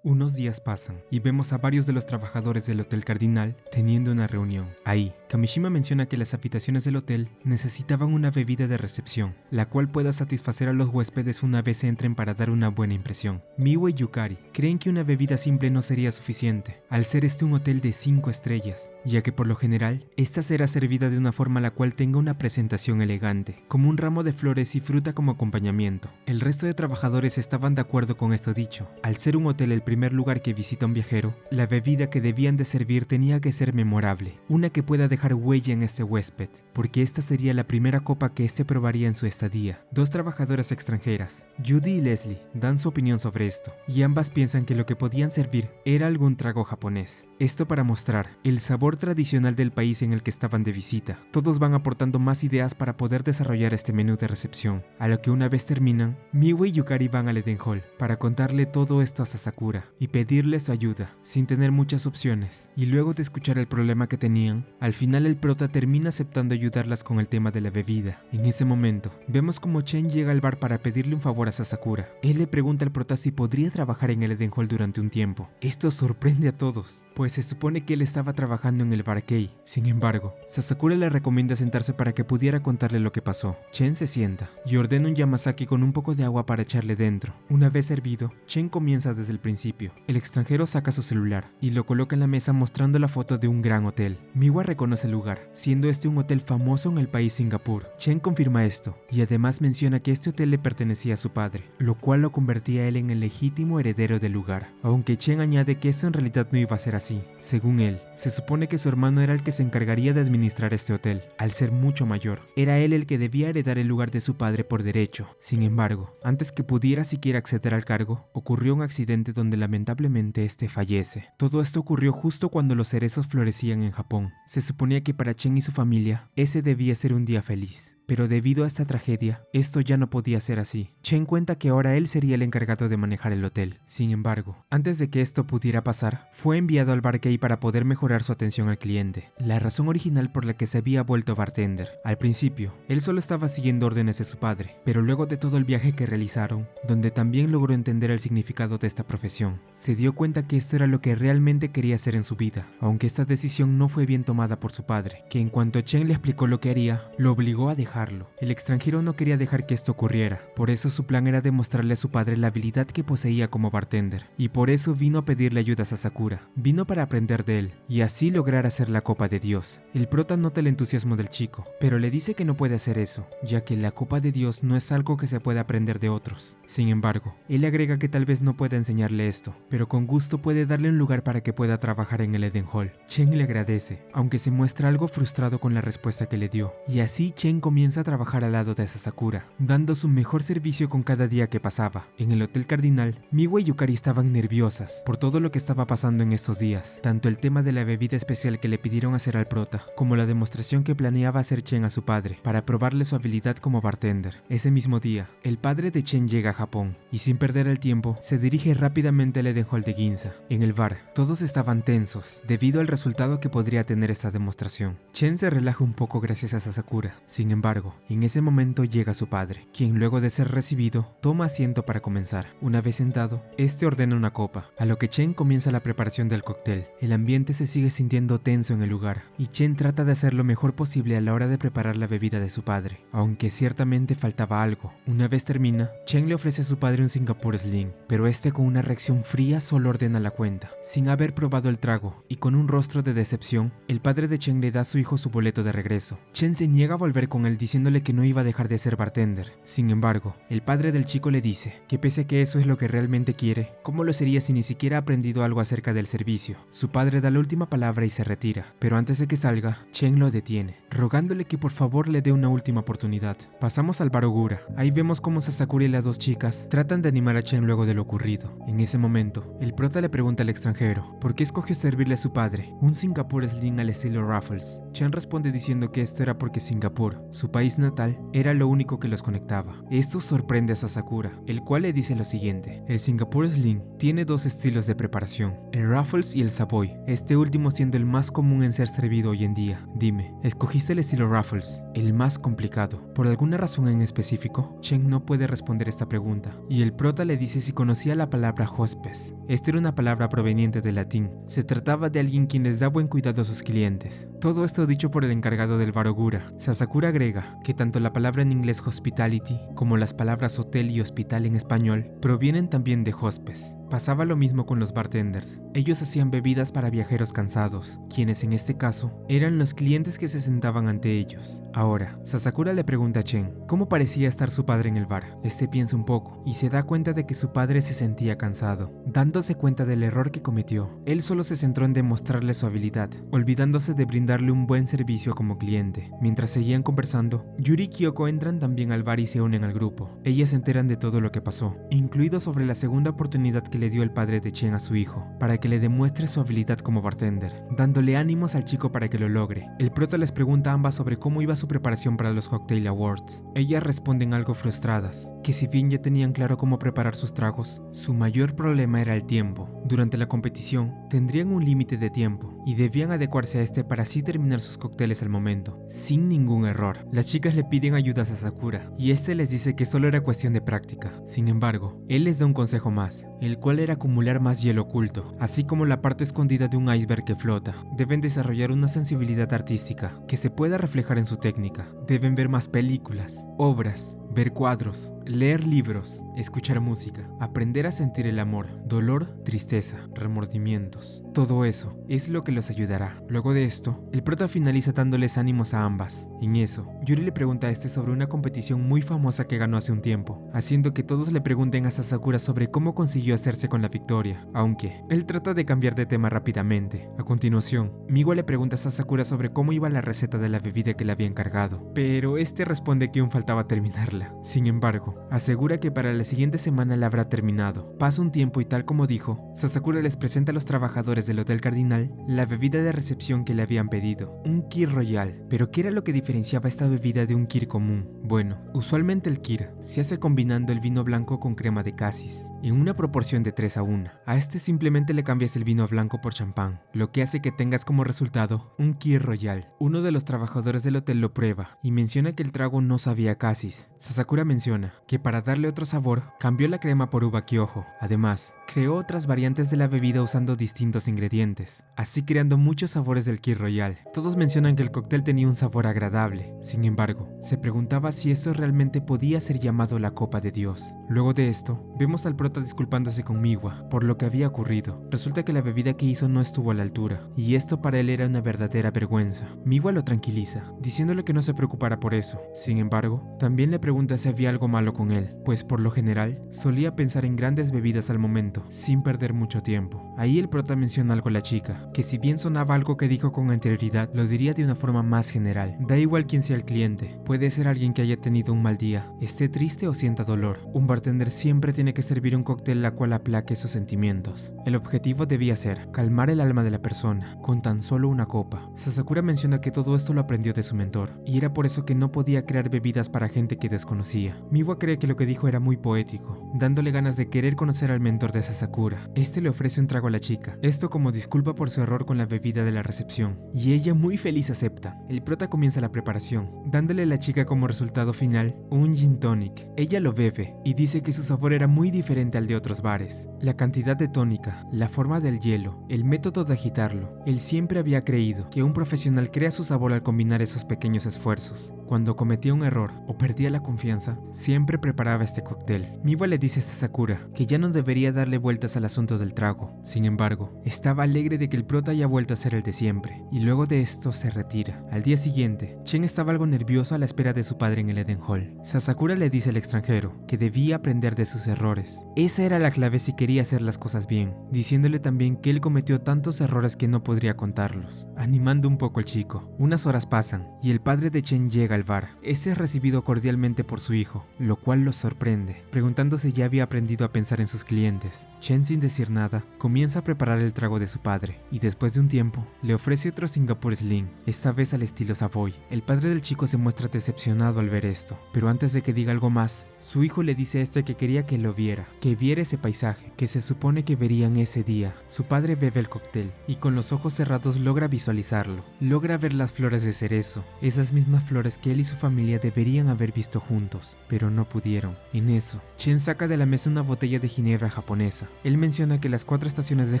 Unos días pasan y vemos a varios de los trabajadores del Hotel Cardinal teniendo una reunión. Ahí, Kamishima menciona que las habitaciones del hotel necesitaban una bebida de recepción, la cual pueda satisfacer a los huéspedes una vez entren para dar una buena impresión. Miwa y Yukari creen que una bebida simple no sería suficiente, al ser este un hotel de 5 estrellas, ya que por lo general, esta será servida de una forma la cual tenga una presentación elegante, como un ramo de flores y fruta como acompañamiento. El resto de trabajadores estaban de acuerdo con esto dicho. Al ser un hotel el primer lugar que visita un viajero, la bebida que debían de servir tenía que ser memorable, una que pueda dejar huella en este huésped, porque esta sería la primera copa que este probaría en su estadía. Dos trabajadoras extranjeras, Judy y Leslie, dan su opinión sobre esto, y ambas piensan que lo que podían servir era algún trago japonés. Esto para mostrar el sabor tradicional del país en el que estaban de visita. Todos van aportando más ideas para poder desarrollar este menú de recepción, a lo que una vez terminan, Miwa y Yukari van al Eden Hall para contarle todo esto a Sasakura y pedirle su ayuda, sin tener muchas opciones. Y luego de escuchar el problema que tenían, al final el prota termina aceptando ayudarlas con el tema de la bebida. En ese momento, vemos como Chen llega al bar para pedirle un favor a Sasakura. Él le pregunta al prota si podría trabajar en el Eden Hall durante un tiempo. Esto sorprende a todos, pues se supone que él estaba trabajando en el bar Kei. Sin embargo, Sasakura le recomienda sentarse para que pudiera contarle lo que pasó. Chen se sienta y ordena un Yamazaki con un poco de agua para echarle dentro. Una vez servido, Chen comienza desde el principio. El extranjero saca su celular y lo coloca en la mesa mostrando la foto de un gran hotel. Miwa reconoce el lugar, siendo este un hotel famoso en el país Singapur. Chen confirma esto y además menciona que este hotel le pertenecía a su padre, lo cual lo convertía a él en el legítimo heredero del lugar. Aunque Chen añade que eso en realidad no iba a ser así. Según él, se supone que su hermano era el que se encargaría de administrar este hotel. Al ser mucho mayor, era él el que debía heredar el lugar de su padre por derecho. Sin embargo, antes que pudiera siquiera acceder al cargo, ocurrió un accidente donde lamentablemente este fallece. Todo esto ocurrió justo cuando los cerezos florecían en Japón. Se suponía que para Chen y su familia, ese debía ser un día feliz. Pero debido a esta tragedia, esto ya no podía ser así. Chen cuenta que ahora él sería el encargado de manejar el hotel. Sin embargo, antes de que esto pudiera pasar, fue enviado al bar Kei para poder mejorar su atención al cliente. La razón original por la que se había vuelto bartender. Al principio, él solo estaba siguiendo órdenes de su padre, pero luego de todo el viaje que realizaron, donde también logró entender el significado de esta profesión, se dio cuenta que esto era lo que realmente quería hacer en su vida, aunque esta decisión no fue bien tomada por su padre, que en cuanto Chen le explicó lo que haría, lo obligó a dejarlo. El extranjero no quería dejar que esto ocurriera, por eso su plan era demostrarle a su padre la habilidad que poseía como bartender, y por eso vino a pedirle ayuda a Sasakura. Vino para aprender de él, y así lograr hacer la copa de Dios. El prota nota el entusiasmo del chico, pero le dice que no puede hacer eso, ya que la copa de Dios no es algo que se pueda aprender de otros. Sin embargo, él le agrega que tal vez no pueda enseñarle esto, pero con gusto puede darle un lugar para que pueda trabajar en el Eden Hall. Chen le agradece, aunque se muestra algo frustrado con la respuesta que le dio, y así Chen comienza a trabajar al lado de Sasakura, dando su mejor servicio con cada día que pasaba. En el Hotel Cardinal, Miwa y Yukari estaban nerviosas por todo lo que estaba pasando en estos días, tanto el tema de la bebida especial que le pidieron hacer al prota, como la demostración que planeaba hacer Chen a su padre, para probarle su habilidad como bartender. Ese mismo día, el padre de Chen llega a Japón, y sin perder el tiempo, se dirige rápidamente al Eden Hall de Ginza. En el bar, todos estaban tensos, debido al resultado que podría tener esa demostración. Chen se relaja un poco gracias a Sasakura. Sin embargo, en ese momento llega su padre, quien luego de ser recibido, toma asiento para comenzar. Una vez sentado, este ordena una copa, a lo que Chen comienza la preparación del cóctel. El ambiente se sigue sintiendo tenso en el lugar, y Chen trata de hacer lo mejor posible a la hora de preparar la bebida de su padre, aunque ciertamente faltaba algo. Una vez termina, Chen le ofrece a su padre un Singapore Sling, pero este con una reacción fría solo ordena la cuenta, sin haber probado el trago, y con un rostro de decepción, el padre de Chen le da a su hijo su boleto de regreso. Chen se niega a volver con él diciéndole que no iba a dejar de ser bartender. Sin embargo, el padre del chico le dice que pese a que eso es lo que realmente quiere, ¿cómo lo sería si ni siquiera ha aprendido algo acerca del servicio? Su padre da la última palabra y se retira, pero antes de que salga, Chen lo detiene, rogándole que por favor le dé una última oportunidad. Pasamos al bar Ogura. Ahí vemos cómo Sasakura y las dos chicas tratan de animar a Chen luego de lo ocurrido. En ese momento, el prota le pregunta al extranjero por qué escogió servirle a su padre un Singapore Sling al estilo Raffles. Chen responde diciendo que esto era porque Singapur, su país natal era lo único que los conectaba. Esto sorprende a Sasakura, el cual le dice lo siguiente: el Singapore Sling tiene dos estilos de preparación, el Ruffles y el Savoy, este último siendo el más común en ser servido hoy en día. Dime, escogiste el estilo Ruffles, el más complicado. ¿Por alguna razón en específico? Chen no puede responder esta pregunta, y el prota le dice si conocía la palabra hospes. Esta era una palabra proveniente del latín. Se trataba de alguien quien les da buen cuidado a sus clientes. Todo esto dicho por el encargado del bar Ogura. Sasakura agrega que tanto la palabra en inglés hospitality como las palabras hotel y hospital en español provienen también de hospes. Pasaba lo mismo con los bartenders. Ellos hacían bebidas para viajeros cansados, quienes en este caso eran los clientes que se sentaban ante ellos. Ahora, Sasakura le pregunta a Chen cómo parecía estar su padre en el bar. Este piensa un poco y se da cuenta de que su padre se sentía cansado. Dándose cuenta del error que cometió, él solo se centró en demostrarle su habilidad, olvidándose de brindarle un buen servicio como cliente. Mientras seguían conversando, Yuri y Kyoko entran también al bar y se unen al grupo. Ellas se enteran de todo lo que pasó, incluido sobre la segunda oportunidad que le dio el padre de Chen a su hijo, para que le demuestre su habilidad como bartender, dándole ánimos al chico para que lo logre. El prota les pregunta a ambas sobre cómo iba su preparación para los Cocktail Awards. Ellas responden algo frustradas, que si bien ya tenían claro cómo preparar sus tragos, su mayor problema era el tiempo. Durante la competición, tendrían un límite de tiempo, y debían adecuarse a este para así terminar sus cócteles al momento, sin ningún error. Las chicas le piden ayuda a Sasakura, y este les dice que solo era cuestión de práctica. Sin embargo, él les da un consejo más, el cual era acumular más hielo oculto, así como la parte escondida de un iceberg que flota. Deben desarrollar una sensibilidad artística que se pueda reflejar en su técnica. Deben ver más películas, obras, ver cuadros, leer libros, escuchar música, aprender a sentir el amor, dolor, tristeza, remordimientos. Todo eso es lo que los ayudará. Luego de esto, el prota finaliza dándoles ánimos a ambas. En eso, Yuri le pregunta a este sobre una competición muy famosa que ganó hace un tiempo, haciendo que todos le pregunten a Sasakura sobre cómo consiguió hacerse con la victoria, aunque él trata de cambiar de tema rápidamente. A continuación, Miwa le pregunta a Sasakura sobre cómo iba la receta de la bebida que le había encargado, pero este responde que aún faltaba terminarla. Sin embargo, asegura que para la siguiente semana la habrá terminado. Pasa un tiempo y tal como dijo, Sasakura les presenta a los trabajadores del Hotel Cardinal la bebida de recepción que le habían pedido, un Kir Royal. Pero ¿qué era lo que diferenciaba esta bebida de un Kir común? Bueno, usualmente el Kir se hace combinando el vino blanco con crema de casis, en una proporción de 3:1. A este simplemente le cambias el vino blanco por champán, lo que hace que tengas como resultado un Kir Royal. Uno de los trabajadores del hotel lo prueba y menciona que el trago no sabía a casis. Sasakura menciona que para darle otro sabor, cambió la crema por uva Kyoho. Además, creó otras variantes de la bebida usando distintos ingredientes, así creando muchos sabores del Kir Royal. Todos mencionan que el cóctel tenía un sabor agradable. Sin embargo, se preguntaba si eso realmente podía ser llamado la copa de Dios. Luego de esto, vemos al prota disculpándose con Miwa por lo que había ocurrido. Resulta que la bebida que hizo no estuvo a la altura, y esto para él era una verdadera vergüenza. Miwa lo tranquiliza, diciéndole que no se preocupara por eso. Sin embargo, también le pregunta si había algo malo con él, pues por lo general solía pensar en grandes bebidas al momento, sin perder mucho tiempo. Ahí el prota menciona algo a la chica, que si bien sonaba algo que dijo con anterioridad, lo diría de una forma más general. Da igual quién sea el cliente, puede ser alguien que haya tenido un mal día, esté triste o sienta dolor. Un bartender siempre tiene que servir un cóctel la cual aplaque sus sentimientos. El objetivo debía ser calmar el alma de la persona, con tan solo una copa. Sasakura menciona que todo esto lo aprendió de su mentor, y era por eso que no podía crear bebidas para gente que desconocía. Miwa cree que lo que dijo era muy poético, dándole ganas de querer conocer al mentor de Sasakura. Este le ofrece un trago a la chica, esto como disculpa por su error con la bebida de la recepción, y ella muy feliz acepta. El prota comienza la preparación, dándole a la chica como resultado final un gin tonic. Ella lo bebe y dice que su sabor era muy diferente al de otros bares. La cantidad de tónica, la forma del hielo, el método de agitarlo. Él siempre había creído que un profesional crea su sabor al combinar esos pequeños esfuerzos. Cuando cometía un error o perdía la confianza, siempre preparaba este cóctel. Miwa le dice a Sasakura que ya no debería darle vueltas al asunto del trago. Sin embargo, estaba alegre de que el prota haya vuelto a ser el de siempre, y luego de esto se retira. Al día siguiente, Chen estaba algo nervioso a la espera de su padre en el Eden Hall. Sasakura le dice al extranjero que debía aprender de sus errores. Esa era la clave si quería hacer las cosas bien, diciéndole también que él cometió tantos errores que no podría contarlos, animando un poco al chico. Unas horas pasan y el padre de Chen llega al bar. Este es recibido cordialmente por su hijo, lo cual lo sorprende, preguntándose si ya había aprendido a pensar en sus clientes. Chen, sin decir nada, comienza a preparar el trago de su padre, y después de un tiempo, le ofrece otro Singapore Sling, esta vez al estilo Savoy. El padre del chico se muestra decepcionado al ver esto, pero antes de que diga algo más, su hijo le dice a este que quería que lo viera, que viera ese paisaje, que se supone que verían ese día. Su padre bebe el cóctel, y con los ojos cerrados logra visualizarlo, logra ver las flores de cerezo, esas mismas flores que él y su familia deberían haber visto juntos, pero no pudieron. En eso, Chen saca de la mesa una botella de ginebra japonesa. Él menciona que las 4 estaciones de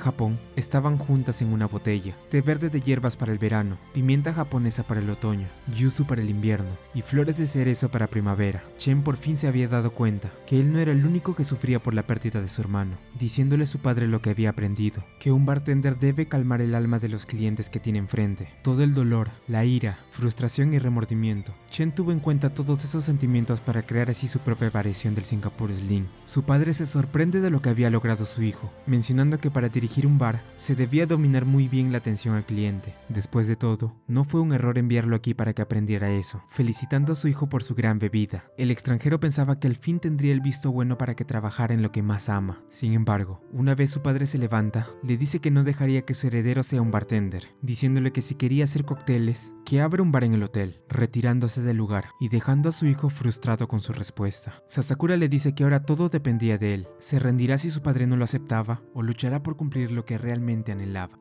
Japón estaban juntas en una botella: té verde de hierbas para el verano, pimienta japonesa para el otoño, yuzu para el invierno y flores de cerezo para primavera. Chen por fin se había dado cuenta que él no era el único que sufría por la pérdida de su hermano, diciéndole a su padre lo que había aprendido, que un bartender debe calmar el alma de los clientes que tiene enfrente. Todo el dolor, la ira, frustración y remordimiento. Chen tuvo en cuenta todos esos sentimientos para crear así su propia variación del Singapore Sling. Su padre se sorprende de lo que había logrado su hijo, mencionando que para dirigir un bar se debía dominar muy bien la atención al cliente. Después de todo, no fue un error enviarlo aquí para que aprendiera eso, felicitando a su hijo por su gran bebida. El extranjero pensaba que al fin tendría el visto bueno para que trabajara en lo que más ama. Sin embargo, una vez su padre se levanta, le dice que no dejaría que su heredero sea un bartender, diciéndole que si quería hacer cócteles, que abra un bar en el hotel, retirándose del lugar y dejando a su hijo frustrado con su respuesta. Sasakura le dice que ahora todo dependía de él, se rendirá si su padre no lo aceptaba o luchará por cumplir lo que realmente anhelaba.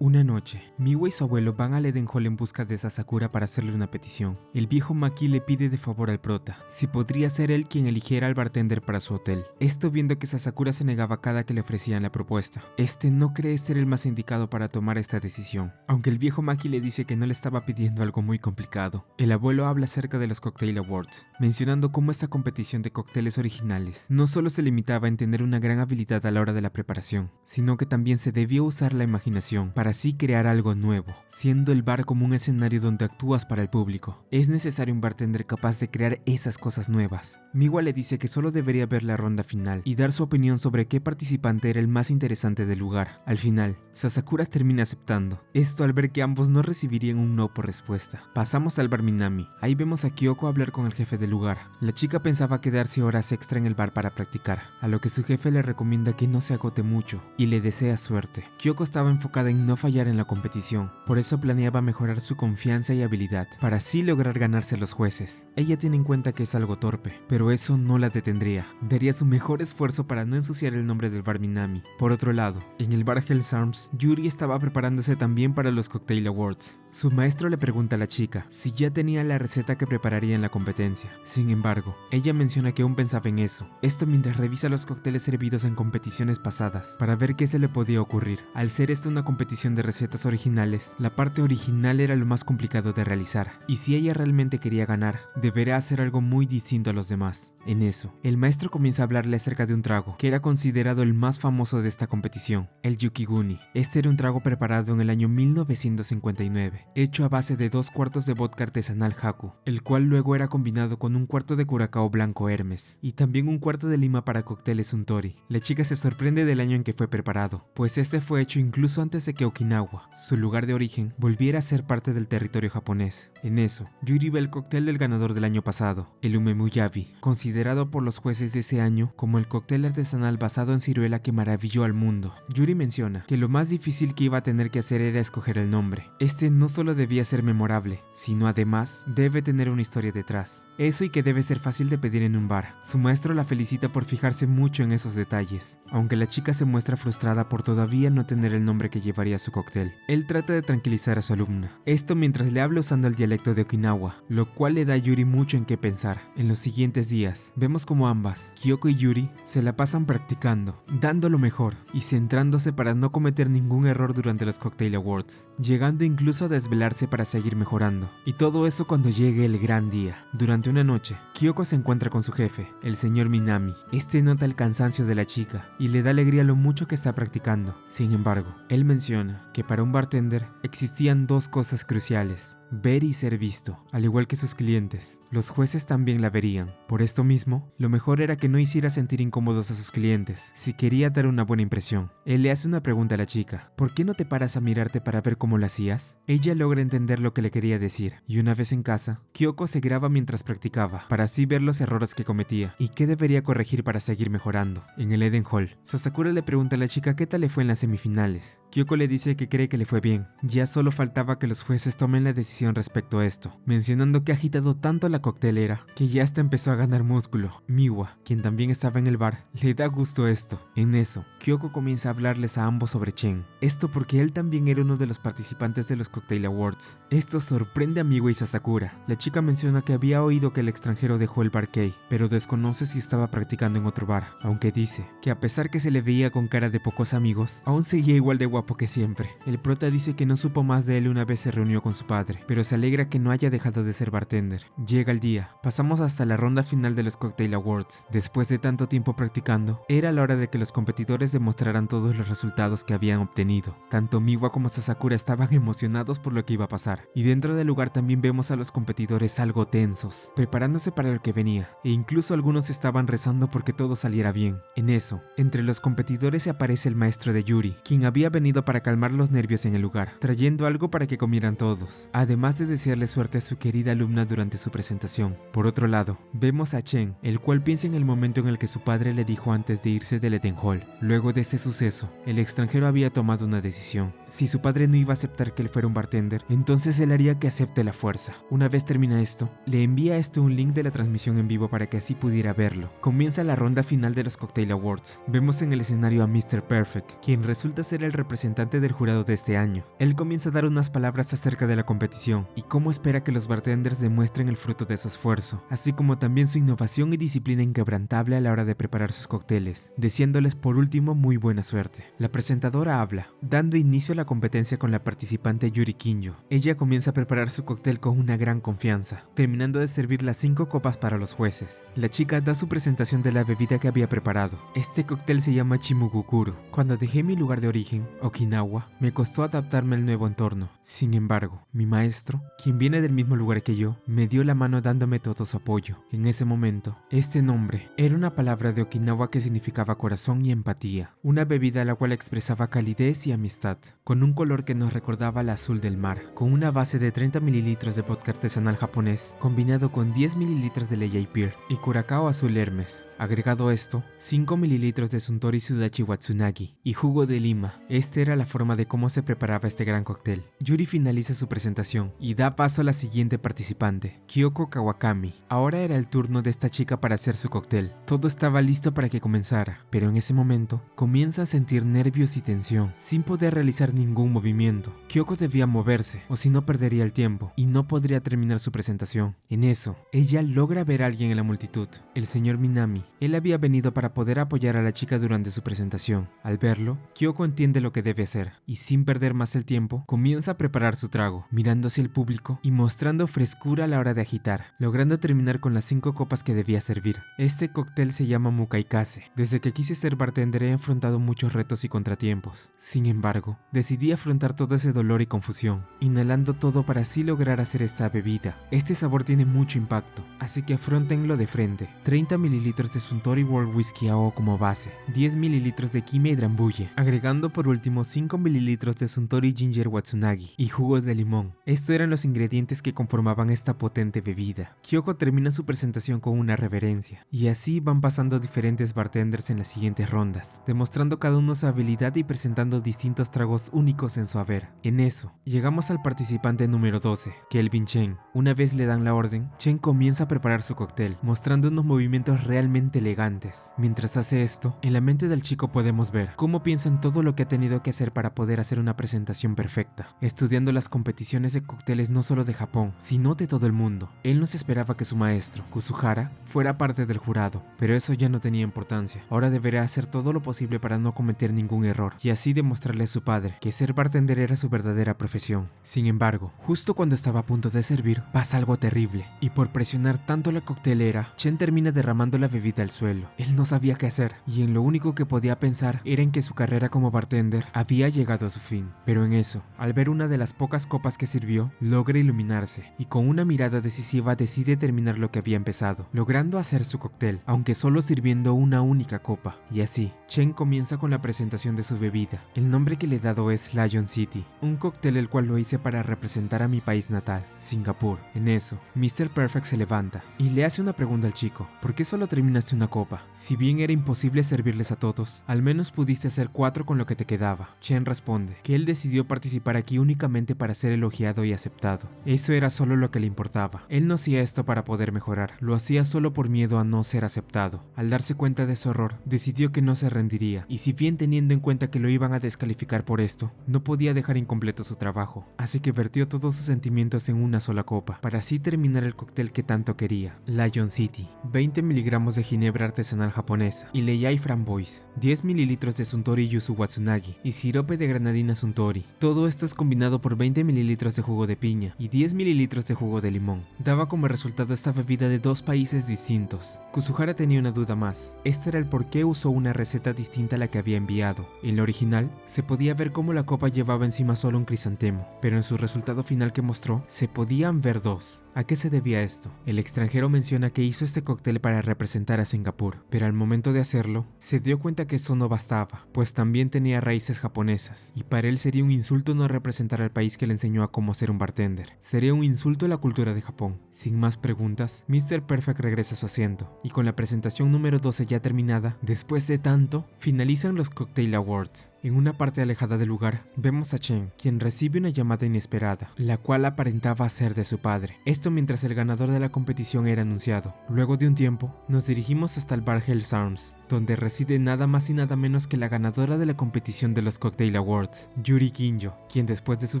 Una noche, Miwa y su abuelo van al Eden Hall en busca de Sasakura para hacerle una petición. El viejo Maki le pide de favor al prota si podría ser él quien eligiera al bartender para su hotel. Esto viendo que Sasakura se negaba cada que le ofrecían la propuesta. Este no cree ser el más indicado para tomar esta decisión, aunque el viejo Maki le dice que no le estaba pidiendo algo muy complicado. El abuelo habla acerca de los Cocktail Awards, mencionando cómo esta competición de cócteles originales no solo se limitaba en tener una gran habilidad a la hora de la preparación, sino que también se debía usar la imaginación para así crear algo nuevo, siendo el bar como un escenario donde actúas para el público. Es necesario un bartender capaz de crear esas cosas nuevas. Miwa le dice que solo debería ver la ronda final y dar su opinión sobre qué participante era el más interesante del lugar. Al final, Sasakura termina aceptando, esto al ver que ambos no recibirían un no por respuesta. Pasamos al bar Minami. Ahí vemos a Kyoko hablar con el jefe del lugar. La chica pensaba quedarse horas extra en el bar para practicar, a lo que su jefe le recomienda que no se agote mucho y le desea suerte. Kyoko estaba enfocada en no fallar en la competición, por eso planeaba mejorar su confianza y habilidad, para así lograr ganarse a los jueces. Ella tiene en cuenta que es algo torpe, pero eso no la detendría. Daría su mejor esfuerzo para no ensuciar el nombre del bar Minami. Por otro lado, en el bar Hell's Arms, Yuri estaba preparándose también para los Cocktail Awards. Su maestro le pregunta a la chica si ya tenía la receta que prepararía en la competencia. Sin embargo, ella menciona que aún pensaba en eso. Esto mientras revisa los cócteles servidos en competiciones pasadas, para ver qué se le podía ocurrir. Al ser esta una competición de recetas originales, la parte original era lo más complicado de realizar, y si ella realmente quería ganar, debería hacer algo muy distinto a los demás. En eso, el maestro comienza a hablarle acerca de un trago, que era considerado el más famoso de esta competición, el Yukiguni. Este era un trago preparado en el año 1959, hecho a base de 2 cuartos de vodka artesanal Haku, el cual luego era combinado con 1 cuarto de curacao blanco Hermes, y también 1 cuarto de lima para cócteles Suntory. La chica se sorprende del año en que fue preparado, pues este fue hecho incluso antes de que Okinawa, su lugar de origen, volviera a ser parte del territorio japonés. En eso, Yuri ve el cóctel del ganador del año pasado, el Umemuyabi, considerado por los jueces de ese año como el cóctel artesanal basado en ciruela que maravilló al mundo. Yuri menciona que lo más difícil que iba a tener que hacer era escoger el nombre. Este no solo debía ser memorable, sino además debe tener una historia detrás. Eso y que debe ser fácil de pedir en un bar. Su maestro la felicita por fijarse mucho en esos detalles, aunque la chica se muestra frustrada por todavía no tener el nombre que llevaría su cóctel. Él trata de tranquilizar a su alumna, esto mientras le habla usando el dialecto de Okinawa, lo cual le da a Yuri mucho en qué pensar. En los siguientes días, vemos como ambas, Kyoko y Yuri, se la pasan practicando, dando lo mejor y centrándose para no cometer ningún error durante los Cocktail Awards, llegando incluso a desvelarse para seguir mejorando. Y todo eso cuando llegue el gran día. Durante una noche, Kyoko se encuentra con su jefe, el señor Minami. Este nota el cansancio de la chica y le da alegría lo mucho que está practicando. Sin embargo, él menciona que para un bartender existían 2 cosas cruciales: ver y ser visto, al igual que sus clientes. Los jueces también la verían. Por esto mismo, lo mejor era que no hiciera sentir incómodos a sus clientes, si quería dar una buena impresión. Él le hace una pregunta a la chica: ¿por qué no te paras a mirarte para ver cómo lo hacías? Ella logra entender lo que le quería decir, y una vez en casa, Kyoko se graba mientras practicaba, para así ver los errores que cometía y qué debería corregir para seguir mejorando. En el Eden Hall, Sasakura le pregunta a la chica qué tal le fue en las semifinales. Kyoko le dice que cree que le fue bien, ya solo faltaba que los jueces tomen la decisión respecto a esto, mencionando que ha agitado tanto la coctelera que ya hasta empezó a ganar músculo. Miwa, quien también estaba en el bar, le da gusto esto. En eso, Kyoko comienza a hablarles a ambos sobre Chen, esto porque él también era uno de los participantes de los Cocktail Awards. Esto sorprende a Miwa y Sasakura. La chica menciona que había oído que el extranjero dejó el bar Kei, pero desconoce si estaba practicando en otro bar, aunque dice que a pesar que se le veía con cara de pocos amigos, aún seguía igual de guapo que siempre. El prota dice que no supo más de él una vez se reunió con su padre, pero se alegra que no haya dejado de ser bartender. Llega el día, pasamos hasta la ronda final de los Cocktail Awards. Después de tanto tiempo practicando, era la hora de que los competidores demostraran todos los resultados que habían obtenido. Tanto Miwa como Sasakura estaban emocionados por lo que iba a pasar, y dentro del lugar también vemos a los competidores algo tensos, preparándose para lo que venía, e incluso algunos estaban rezando porque todo saliera bien. En eso, entre los competidores se aparece el maestro de Yuri, quien había venido para calmar los nervios en el lugar, trayendo algo para que comieran todos, además de desearle suerte a su querida alumna durante su presentación. Por otro lado, vemos a Chen, el cual piensa en el momento en el que su padre le dijo antes de irse del Eden Hall. Luego de este suceso, el extranjero había tomado una decisión. Si su padre no iba a aceptar que él fuera un bartender, entonces él haría que acepte la fuerza. Una vez termina esto, le envía a este un link de la transmisión en vivo para que así pudiera verlo. Comienza la ronda final de los Cocktail Awards. Vemos en el escenario a Mr. Perfect, quien resulta ser el representante del jurado de este año. Él comienza a dar unas palabras acerca de la competición y cómo espera que los bartenders demuestren el fruto de su esfuerzo, así como también su innovación y disciplina inquebrantable a la hora de preparar sus cócteles, deseándoles por último muy buena suerte. La presentadora habla, dando inicio a la competencia con la participante Yuri Kinjo. Ella comienza a preparar su cóctel con una gran confianza, terminando de servir las 5 copas para los jueces. La chica da su presentación de la bebida que había preparado. Este cóctel se llama Chimugukuro. Cuando dejé mi lugar de origen, Okinawa, me costó adaptarme al nuevo entorno. Sin embargo, mi maestro, quien viene del mismo lugar que yo, me dio la mano dándome todo su apoyo. En ese momento, este nombre era una palabra de Okinawa que significaba corazón y empatía, una bebida la cual expresaba calidez y amistad, con un color que nos recordaba al azul del mar, con una base de 30 mililitros de vodka artesanal japonés, combinado con 10 mililitros de Leyei Pear y curacao azul Hermes. Agregado a esto, 5 mililitros de Suntory Sudachi Watsunagi y jugo de lima. Esta era la forma de cómo se preparaba este gran cóctel. Yuri finaliza su presentación y da paso a la siguiente participante, Kyoko Kawakami. Ahora era el turno de esta chica para hacer su cóctel. Todo estaba listo para que comenzara, pero en ese momento comienza a sentir nervios y tensión, sin poder realizar ningún movimiento. Kyoko debía moverse, o si no perdería el tiempo, y no podría terminar su presentación. En eso, ella logra ver a alguien en la multitud, el señor Minami. Él había venido para poder apoyar a la chica durante su presentación. Al verlo, Kyoko entiende lo que debe hacer, y sin perder más el tiempo, comienza a preparar su trago, mirando hacia el público y mostrando frescura a la hora de agitar, logrando terminar con las 5 copas que debía servir. Este cóctel se llama Mukaikase. Desde que quise ser bartender he enfrentado muchos retos y contratiempos. Sin embargo, decidí afrontar todo ese dolor y confusión, inhalando todo para así lograr hacer esta bebida. Este sabor tiene mucho impacto, así que afróntenlo de frente. 30 mililitros de Suntory World Whisky AO como base, 10 mililitros de Kime y Drambuye, agregando por último 5 mililitros de Suntory Ginger Watsunagi y jugos de limón. Estos eran los ingredientes que conformaban esta potente bebida. Kyoko termina su presentación con una reverencia, y así van pasando diferentes bartenders en las siguientes rondas, demostrando cada uno su habilidad y presentando distintos tragos únicos en su haber. En eso, llegamos al participante número 12, Kelvin Chen. Una vez le dan la orden, Chen comienza a preparar su cóctel, mostrando unos movimientos realmente elegantes. Mientras hace esto, en la mente del chico podemos ver cómo piensa en todo lo que ha tenido que hacer para poder hacer una presentación perfecta, estudiando las competiciones de cócteles no solo de Japón, sino de todo el mundo. Él no se esperaba que su maestro, Kuzuhara, fuera parte del jurado, pero eso ya no tenía importancia. Ahora deberá hacer todo lo posible para no cometer ningún error, y así demostrarle a su padre que ser bartender era su verdadera profesión. Sin embargo, justo cuando estaba a punto de servir, pasa algo terrible, y por presionar tanto la coctelera, Chen termina derramando la bebida al suelo. Él no sabía qué hacer, y en lo único que podía pensar era en que su carrera como bartender había llegado a su fin. Pero en eso, al ver una de las pocas copas que sirvió, frío, logra iluminarse y con una mirada decisiva decide terminar lo que había empezado, logrando hacer su cóctel, aunque solo sirviendo una única copa. Y así, Chen comienza con la presentación de su bebida. El nombre que le he dado es Lion City, un cóctel el cual lo hice para representar a mi país natal, Singapur. En eso, Mr. Perfect se levanta y le hace una pregunta al chico: ¿por qué solo terminaste una copa? Si bien era imposible servirles a todos, al menos pudiste hacer 4 con lo que te quedaba. Chen responde que él decidió participar aquí únicamente para ser elogiado y aceptado. Eso era solo lo que le importaba. Él no hacía esto para poder mejorar, lo hacía solo por miedo a no ser aceptado. Al darse cuenta de su error, decidió que no se rendiría, y si bien teniendo en cuenta que lo iban a descalificar por esto, no podía dejar incompleto su trabajo, así que vertió todos sus sentimientos en una sola copa, para así terminar el cóctel que tanto quería. Lion City, 20 miligramos de ginebra artesanal japonesa, Ileyai framboise, 10 mililitros de Suntory Yuzu Watsunagi y sirope de granadina Suntory. Todo esto es combinado por 20 mililitros de jugo de piña y 10 mililitros de jugo de limón. Daba como resultado esta bebida de 2 países distintos. Kuzuhara tenía una duda más. Este era el por qué usó una receta distinta a la que había enviado. En la original, se podía ver cómo la copa llevaba encima solo un crisantemo, pero en su resultado final que mostró, se podían ver 2. ¿A qué se debía esto? El extranjero menciona que hizo este cóctel para representar a Singapur, pero al momento de hacerlo, se dio cuenta que esto no bastaba, pues también tenía raíces japonesas, y para él sería un insulto no representar al país que le enseñó a cómo ser un bartender. Sería un insulto a la cultura de Japón. Sin más preguntas, Mr. Perfect regresa a su asiento, y con la presentación número 12 ya terminada, después de tanto, finalizan los Cocktail Awards. En una parte alejada del lugar, vemos a Chen, quien recibe una llamada inesperada, la cual aparentaba ser de su padre. Esto mientras el ganador de la competición era anunciado. Luego de un tiempo, nos dirigimos hasta el bar Hell's Arms, donde reside nada más y nada menos que la ganadora de la competición de los Cocktail Awards, Yuri Kinjo, quien después de su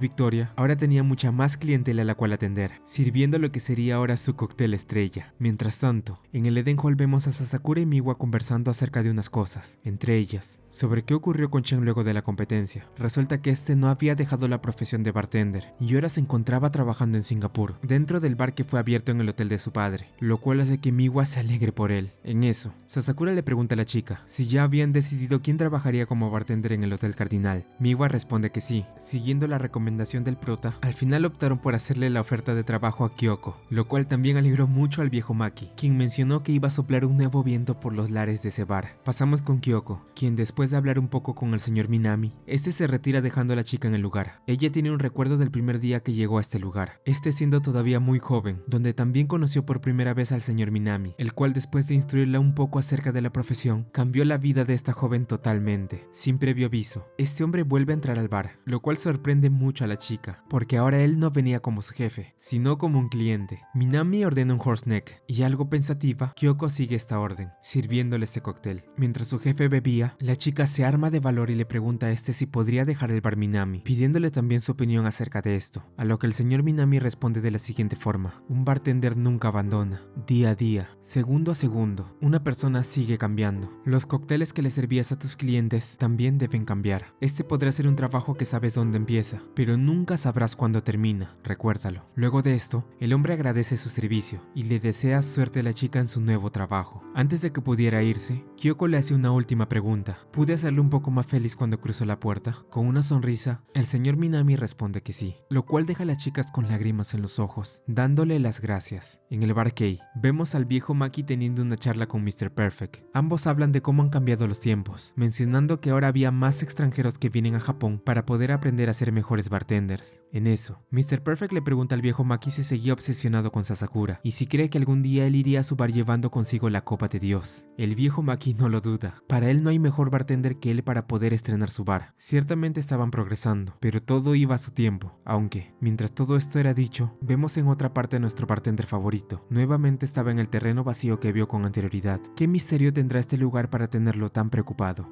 victoria, ahora tenía mucha más clientela a la cual atender, sirviendo lo que sería ahora su cóctel estrella. Mientras tanto, en el Eden Hall vemos a Sasakura y Miwa conversando acerca de unas cosas, entre ellas, sobre qué ocurrió con Chen luego de la competencia. Resulta que este no había dejado la profesión de bartender, y ahora se encontraba trabajando en Singapur, dentro del bar que fue abierto en el hotel de su padre, lo cual hace que Miwa se alegre por él. En eso, Sasakura le pregunta a la chica si ya habían decidido quién trabajaría como bartender en el Hotel Cardinal. Miwa responde que sí. Siguiendo la recomendación del prota, al final optaron por hacerle la oferta de trabajo a Kyoko, lo cual también alegró mucho al viejo Maki, quien mencionó que iba a soplar un nuevo viento por los lares de ese bar. Pasamos con Kyoko, quien después de hablar un poco con el señor Minami, este se retira dejando a la chica en el lugar. Ella tiene un recuerdo del primer día que llegó a este lugar, este siendo todavía muy joven, donde también conoció por primera vez al señor Minami, el cual después de instruirla un poco acerca de la profesión, cambió la vida de esta joven totalmente. Sin previo aviso, este hombre vuelve a entrar al bar, lo cual sorprende mucho a la chica, porque ahora él no venía como su jefe, sino como un cliente. Minami ordena un horse neck, y algo pensativa, Kyoko sigue esta orden, sirviéndole este cóctel. Mientras su jefe bebía, la chica se arma de valor y le pregunta a este si podría dejar el bar Minami, pidiéndole también su opinión acerca de esto, a lo que el señor Minami responde de la siguiente forma: un bartender nunca abandona, día a día, segundo a segundo, una persona sigue cambiando. Los cócteles que le servías a tus clientes también deben cambiar. Este podrá ser un trabajo que sabes dónde empieza, pero nunca sabrás cuándo termina, recuérdalo. Luego de esto, el hombre agradece su servicio y le desea suerte a la chica en su nuevo trabajo. Antes de que pudiera irse, Kyoko le hace una última pregunta: ¿pude hacerle un poco más feliz cuando cruzó la puerta? Con una sonrisa, el señor Minami responde que sí, lo cual deja a las chicas con lágrimas en los ojos, dándole las gracias. En el bar Kei, vemos al viejo Maki teniendo una charla con Mr. Perfect. Ambos hablan de cómo han cambiado los tiempos, mencionando que ahora había más extranjeros que vienen a Japón para poder aprender a ser mejores bartenders. En eso, Mr. Perfect le pregunta al viejo Maki si seguía obsesionado con Sasakura y si cree que algún día él iría a su bar llevando consigo la copa de Dios. El viejo Maki no lo duda. Para él no hay mejor bartender que él para poder estrenar su bar. Ciertamente estaban progresando, pero todo iba a su tiempo. Aunque, mientras todo esto era dicho, vemos en otra parte a nuestro bartender favorito. Nuevamente estaba en el terreno vacío que vio con anterioridad. ¿Qué misterio tendrá este lugar para tenerlo tan preocupado?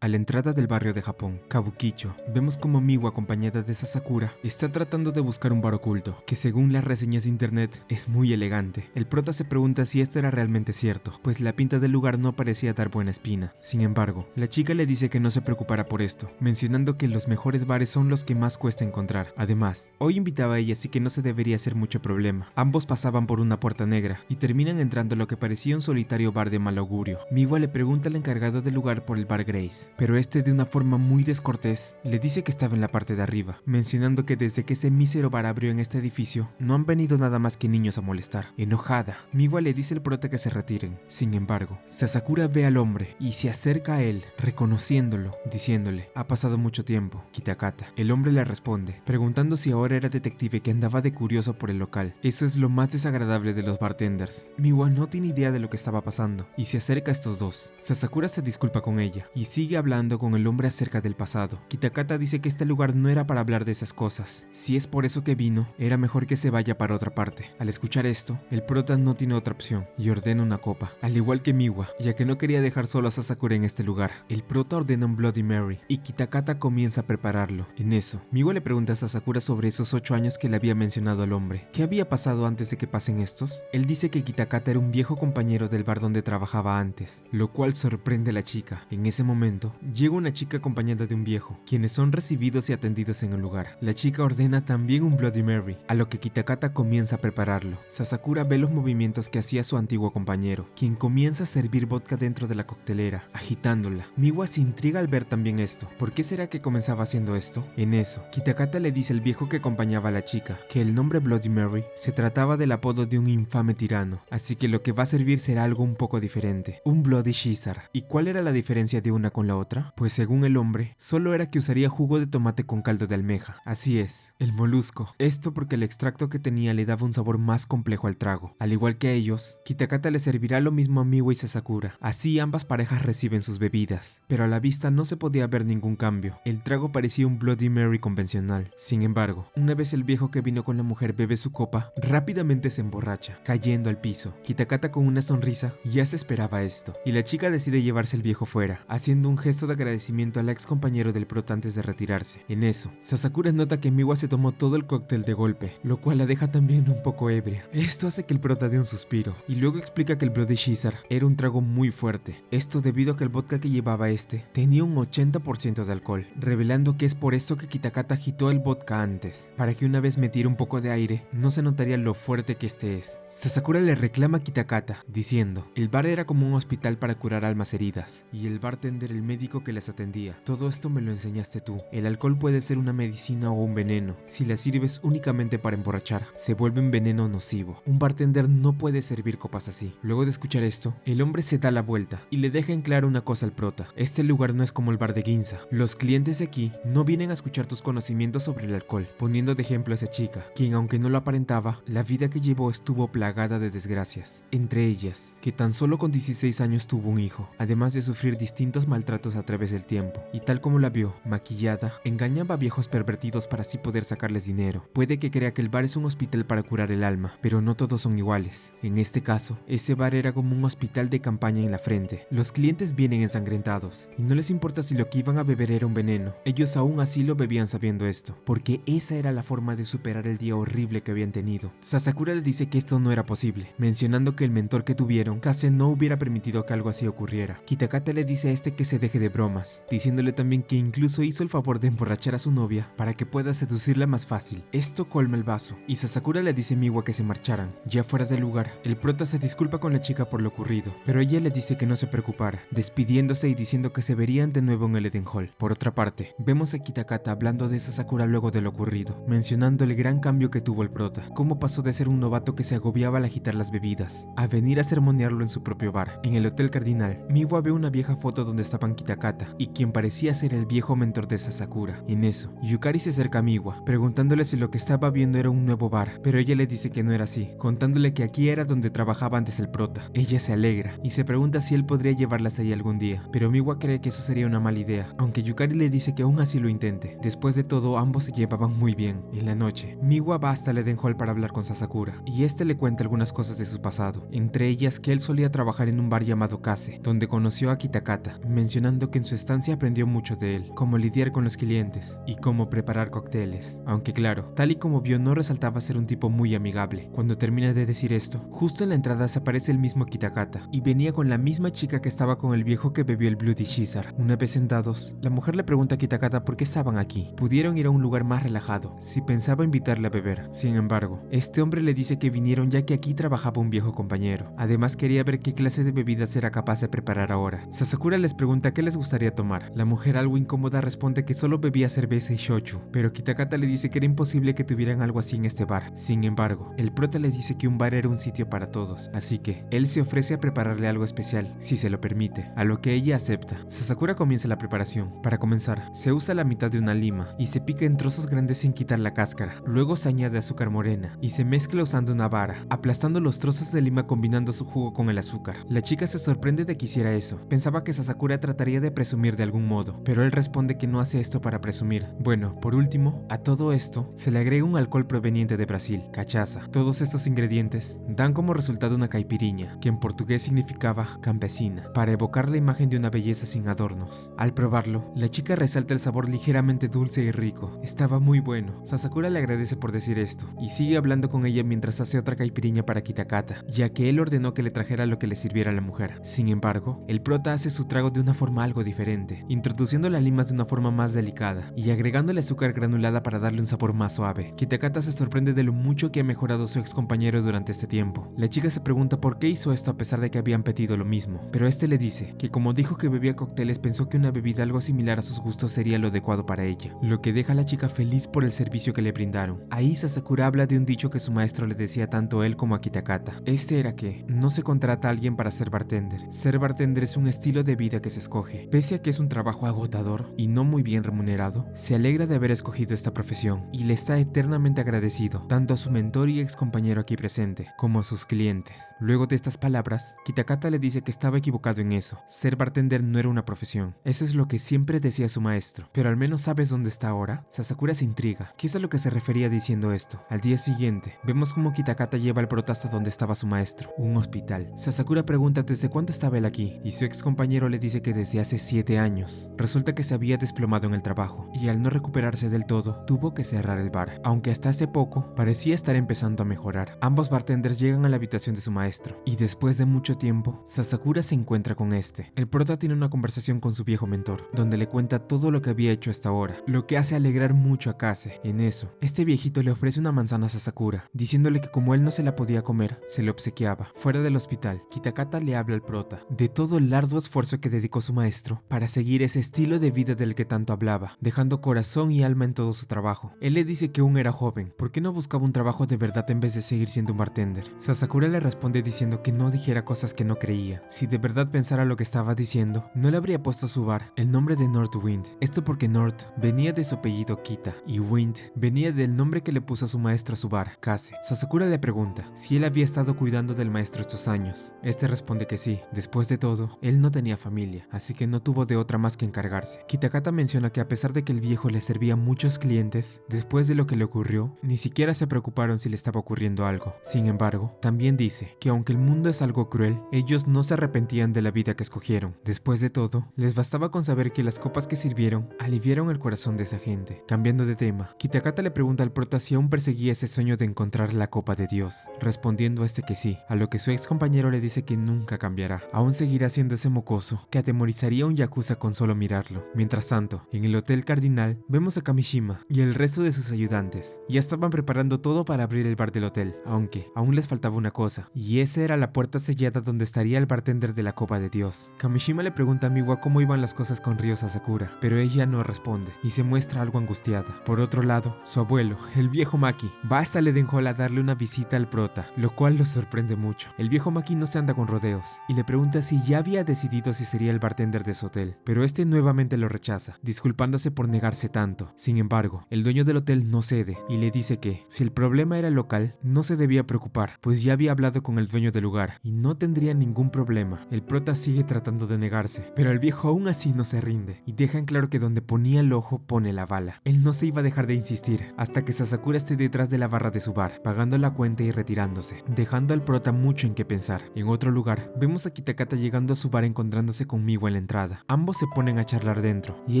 A la entrada del barrio de Japón, Kabukicho, vemos como Miwa acompañada de Sasakura está tratando de buscar un bar oculto, que según las reseñas de internet es muy elegante. El prota se pregunta si esto era realmente cierto, pues la pinta del lugar no parecía dar buena espina. Sin embargo, la chica le dice que no se preocupará por esto, mencionando que los mejores bares son los que más cuesta encontrar. Además, hoy invitaba a ella, así que no se debería hacer mucho problema. Ambos pasaban por una puerta negra y terminan entrando a lo que parecía un solitario bar de mal augurio. Miwa le pregunta al encargado del lugar por el bar Grace, vez, pero este de una forma muy descortés le dice que estaba en la parte de arriba, mencionando que desde que ese mísero bar abrió en este edificio no han venido nada más que niños a molestar. Enojada, Miwa le dice al prota que se retiren. Sin embargo, Sasakura ve al hombre y se acerca a él, reconociéndolo, diciéndole: ha pasado mucho tiempo, Kitakata. El hombre le responde, preguntando si ahora era detective que andaba de curioso por el local. Eso es lo más desagradable de los bartenders. Miwa no tiene idea de lo que estaba pasando y se acerca a estos dos. Sasakura se disculpa con ella y sigue hablando con el hombre acerca del pasado. Kitakata dice que este lugar no era para hablar de esas cosas. Si es por eso que vino, era mejor que se vaya para otra parte. Al escuchar esto, el prota no tiene otra opción y ordena una copa, al igual que Miwa, ya que no quería dejar solo a Sasakura en este lugar. El prota ordena un Bloody Mary y Kitakata comienza a prepararlo. En eso, Miwa le pregunta a Sasakura sobre esos 8 años que le había mencionado al hombre. ¿Qué había pasado antes de que pasen estos? Él dice que Kitakata era un viejo compañero del bar donde trabajaba antes, lo cual sorprende a la chica. En ese momento, llega una chica acompañada de un viejo, quienes son recibidos y atendidos en el lugar. La chica ordena también un Bloody Mary, a lo que Kitakata comienza a prepararlo. Sasakura ve los movimientos que hacía su antiguo compañero, quien comienza a servir vodka dentro de la coctelera, agitándola. Miwa se intriga al ver también esto. ¿Por qué será que comenzaba haciendo esto? En eso, Kitakata le dice al viejo que acompañaba a la chica que el nombre Bloody Mary se trataba del apodo de un infame tirano, así que lo que va a servir será algo un poco diferente, un Bloody Caesar. ¿Y cuál era la diferencia de una con la otra? Pues según el hombre, solo era que usaría jugo de tomate con caldo de almeja. Así es, el molusco. Esto porque el extracto que tenía le daba un sabor más complejo al trago. Al igual que a ellos, Kitakata le servirá lo mismo a Miwa y Sasakura. Así ambas parejas reciben sus bebidas, pero a la vista no se podía ver ningún cambio. El trago parecía un Bloody Mary convencional. Sin embargo, una vez el viejo que vino con la mujer bebe su copa, rápidamente se emborracha, cayendo al piso. Kitakata con una sonrisa ya se esperaba esto, y la chica decide llevarse al viejo fuera, haciendo un gesto de agradecimiento al ex compañero del prota antes de retirarse. En eso, Sasakura nota que Miwa se tomó todo el cóctel de golpe, lo cual la deja también un poco ebria. Esto hace que el prota dé un suspiro, y luego explica que el Bloody Caesar era un trago muy fuerte. Esto debido a que el vodka que llevaba este tenía un 80% de alcohol, revelando que es por eso que Kitakata agitó el vodka antes, para que una vez metiera un poco de aire, no se notaría lo fuerte que este es. Sasakura le reclama a Kitakata, diciendo: el bar era como un hospital para curar almas heridas, y el bartender el médico que las atendía. Todo esto me lo enseñaste tú. El alcohol puede ser una medicina o un veneno. Si la sirves únicamente para emborrachar, se vuelve un veneno nocivo. Un bartender no puede servir copas así. Luego de escuchar esto, el hombre se da la vuelta y le deja en claro una cosa al prota: este lugar no es como el bar de Ginza. Los clientes de aquí no vienen a escuchar tus conocimientos sobre el alcohol, poniendo de ejemplo a esa chica, quien aunque no lo aparentaba, la vida que llevó estuvo plagada de desgracias. Entre ellas, que tan solo con 16 años tuvo un hijo, además de sufrir distintos maltratos a través del tiempo. Y tal como la vio, maquillada, engañaba a viejos pervertidos para así poder sacarles dinero. Puede que crea que el bar es un hospital para curar el alma, pero no todos son iguales. En este caso, ese bar era como un hospital de campaña en la frente. Los clientes vienen ensangrentados, y no les importa si lo que iban a beber era un veneno. Ellos aún así lo bebían sabiendo esto, porque esa era la forma de superar el día horrible que habían tenido. Sasakura le dice que esto no era posible, mencionando que el mentor que tuvieron casi no hubiera permitido que algo así ocurriera. Kitakata le dice a este que se deje de bromas, diciéndole también que incluso hizo el favor de emborrachar a su novia para que pueda seducirla más fácil. Esto colma el vaso, y Sasakura le dice a Miwa que se marcharan. Ya fuera del lugar, el prota se disculpa con la chica por lo ocurrido, pero ella le dice que no se preocupara, despidiéndose y diciendo que se verían de nuevo en el Eden Hall. Por otra parte, vemos a Kitakata hablando de Sasakura luego de lo ocurrido, mencionando el gran cambio que tuvo el prota, cómo pasó de ser un novato que se agobiaba al agitar las bebidas, a venir a sermonearlo en su propio bar. En el Hotel Cardinal, Miwa ve una vieja foto donde estaban Kitakata y quien parecía ser el viejo mentor de Sasakura. En eso, Yukari se acerca a Miwa, preguntándole si lo que estaba viendo era un nuevo bar, pero ella le dice que no era así, contándole que aquí era donde trabajaba antes el prota. Ella se alegra y se pregunta si él podría llevarlas ahí algún día, pero Miwa cree que eso sería una mala idea, aunque Yukari le dice que aún así lo intente. Después de todo, ambos se llevaban muy bien. En la noche, Miwa va hasta el Eden Hall para hablar con Sasakura, y este le cuenta algunas cosas de su pasado, entre ellas que él solía trabajar en un bar llamado Kase, donde conoció a Kitakata, mencionando que en su estancia aprendió mucho de él, cómo lidiar con los clientes y cómo preparar cócteles, aunque claro, tal y como vio no resaltaba ser un tipo muy amigable. Cuando termina de decir esto, justo en la entrada se aparece el mismo Kitakata, y venía con la misma chica que estaba con el viejo que bebió el Bloody Caesar. Una vez sentados, la mujer le pregunta a Kitakata por qué estaban aquí. Pudieron ir a un lugar más relajado, si pensaba invitarle a beber. Sin embargo, este hombre le dice que vinieron ya que aquí trabajaba un viejo compañero. Además quería ver qué clase de bebidas era capaz de preparar ahora. Sasakura les pregunta ¿qué les gustaría tomar? La mujer algo incómoda responde que solo bebía cerveza y shochu, pero Kitakata le dice que era imposible que tuvieran algo así en este bar. Sin embargo, el prota le dice que un bar era un sitio para todos, así que él se ofrece a prepararle algo especial, si se lo permite, a lo que ella acepta. Sasakura comienza la preparación. Para comenzar, se usa la mitad de una lima y se pica en trozos grandes sin quitar la cáscara. Luego se añade azúcar morena y se mezcla usando una vara, aplastando los trozos de lima combinando su jugo con el azúcar. La chica se sorprende de que hiciera eso. Pensaba que Sasakura trataría de presumir de algún modo, pero él responde que no hace esto para presumir. Bueno, por último, a todo esto se le agrega un alcohol proveniente de Brasil, cachaza. Todos estos ingredientes dan como resultado una caipiriña, que en portugués significaba campesina, para evocar la imagen de una belleza sin adornos. Al probarlo, la chica resalta el sabor ligeramente dulce y rico. Estaba muy bueno. Sasakura le agradece por decir esto y sigue hablando con ella mientras hace otra caipiriña para Kitakata, ya que él ordenó que le trajera lo que le sirviera a la mujer. Sin embargo, el prota hace su trago de una forma algo diferente, introduciendo las limas de una forma más delicada y agregándole azúcar granulada para darle un sabor más suave. Kitakata se sorprende de lo mucho que ha mejorado su ex compañero durante este tiempo. La chica se pregunta por qué hizo esto a pesar de que habían pedido lo mismo, pero este le dice que como dijo que bebía cócteles, pensó que una bebida algo similar a sus gustos sería lo adecuado para ella, lo que deja a la chica feliz por el servicio que le brindaron. Ahí Sasakura habla de un dicho que su maestro le decía tanto a él como a Kitakata. Este era que no se contrata a alguien para ser bartender. Ser bartender es un estilo de vida que se escoge. Pese a que es un trabajo agotador y no muy bien remunerado, se alegra de haber escogido esta profesión y le está eternamente agradecido tanto a su mentor y ex compañero aquí presente como a sus clientes. Luego de estas palabras, Kitakata le dice que estaba equivocado en eso. Ser bartender no era una profesión. Eso es lo que siempre decía su maestro. Pero al menos ¿sabes dónde está ahora? Sasakura se intriga. ¿Qué es a lo que se refería diciendo esto? Al día siguiente, vemos como Kitakata lleva al prota hasta donde estaba su maestro, un hospital. Sasakura pregunta desde cuándo estaba él aquí y su ex compañero le dice que desde hace 7 años. Resulta que se había desplomado en el trabajo y al no recuperarse del todo, tuvo que cerrar el bar, aunque hasta hace poco parecía estar empezando a mejorar. Ambos bartenders llegan a la habitación de su maestro y después de mucho tiempo, Sasakura se encuentra con este. El prota tiene una conversación con su viejo mentor, donde le cuenta todo lo que había hecho hasta ahora, lo que hace alegrar mucho a Kase. En eso, este viejito le ofrece una manzana a Sasakura, diciéndole que como él no se la podía comer, se le obsequiaba. Fuera del hospital, Kitakata le habla al prota de todo el arduo esfuerzo que dedicó su maestro para seguir ese estilo de vida del que tanto hablaba, dejando corazón y alma en todo su trabajo. Él le dice que aún era joven, ¿por qué no buscaba un trabajo de verdad en vez de seguir siendo un bartender? Sasakura le responde diciendo que no dijera cosas que no creía. Si de verdad pensara lo que estaba diciendo, no le habría puesto a su bar el nombre de Northwind. Esto porque North venía de su apellido Kita y Wind venía del nombre que le puso a su maestro a su bar, Kase. Sasakura le pregunta si él había estado cuidando del maestro estos años. Este responde que sí. Después de todo, él no tenía familia, así que no tuvo de otra más que encargarse. Kitakata menciona que a pesar de que el viejo le servía a muchos clientes, después de lo que le ocurrió, ni siquiera se preocuparon si le estaba ocurriendo algo. Sin embargo, también dice que aunque el mundo es algo cruel, ellos no se arrepentían de la vida que escogieron. Después de todo, les bastaba con saber que las copas que sirvieron aliviaron el corazón de esa gente. Cambiando de tema, Kitakata le pregunta al prota si aún perseguía ese sueño de encontrar la copa de Dios, respondiendo a este que sí, a lo que su ex compañero le dice que nunca cambiará. Aún seguirá siendo ese mocoso que atemorizaría a un yakuza con solo mirarlo. Mientras tanto, en el Hotel Cardinal, vemos a Kamishima y el resto de sus ayudantes. Ya estaban preparando todo para abrir el bar del hotel, aunque aún les faltaba una cosa, y esa era la puerta sellada donde estaría el bartender de la copa de Dios. Kamishima le pregunta a Miwa cómo iban las cosas con Ryo Sasakura, pero ella no responde y se muestra algo angustiada. Por otro lado, su abuelo, el viejo Maki, va hasta el Eden Hall a darle una visita al prota, lo cual lo sorprende mucho. El viejo Maki no se anda con rodeos y le pregunta si ya había decidido si sería el bartender de su hotel, pero este nuevamente lo rechaza, disculpándose por negarse tanto. Sin embargo, el dueño del hotel no cede y le dice que, si el problema era local, no se debía preocupar, pues ya había hablado con el dueño del lugar y no tendría ningún problema. El prota sigue tratando de negarse, pero el viejo aún así no se rinde y deja en claro que donde ponía el ojo pone la bala. Él no se iba a dejar de insistir hasta que Sasakura esté detrás de la barra de su bar, pagando la cuenta y retirándose, dejando al prota mucho en qué pensar. En otro lugar, vemos a Kitakata llegando a su bar encontrándose con Miwa en la entrada. Ambos se ponen a charlar dentro y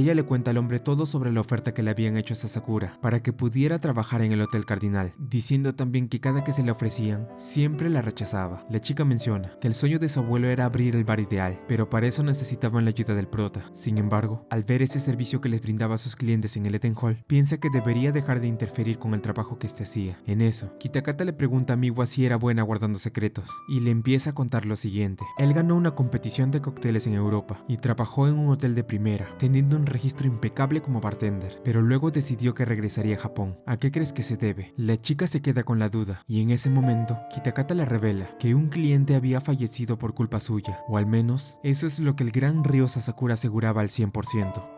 ella le cuenta al hombre todo sobre la oferta que le habían hecho a Sasakura para que pudiera trabajar en el Hotel Cardinal, diciendo también que cada que se le ofrecían, siempre la rechazaba. La chica menciona que el sueño de su abuelo era abrir el bar ideal, pero para eso necesitaban la ayuda del prota. Sin embargo, al ver ese servicio que les brindaba a sus clientes en el Eden Hall, piensa que debería dejar de interferir con el trabajo que este hacía. En eso, Kitakata le pregunta a Miwa si era buena guardando secretos, y le empieza a contar lo siguiente. Él ganó una competición de cócteles en Europa, y trabajó en un hotel de primera, teniendo un registro impecable como bartender, pero luego decidió que regresaría a Japón. ¿A qué crees que se debe? La chica se queda con la duda, y en ese momento, Kitakata le revela que un cliente había fallecido por culpa suya, o al menos, eso es lo que el gran Ryo Sasakura aseguraba al 100%.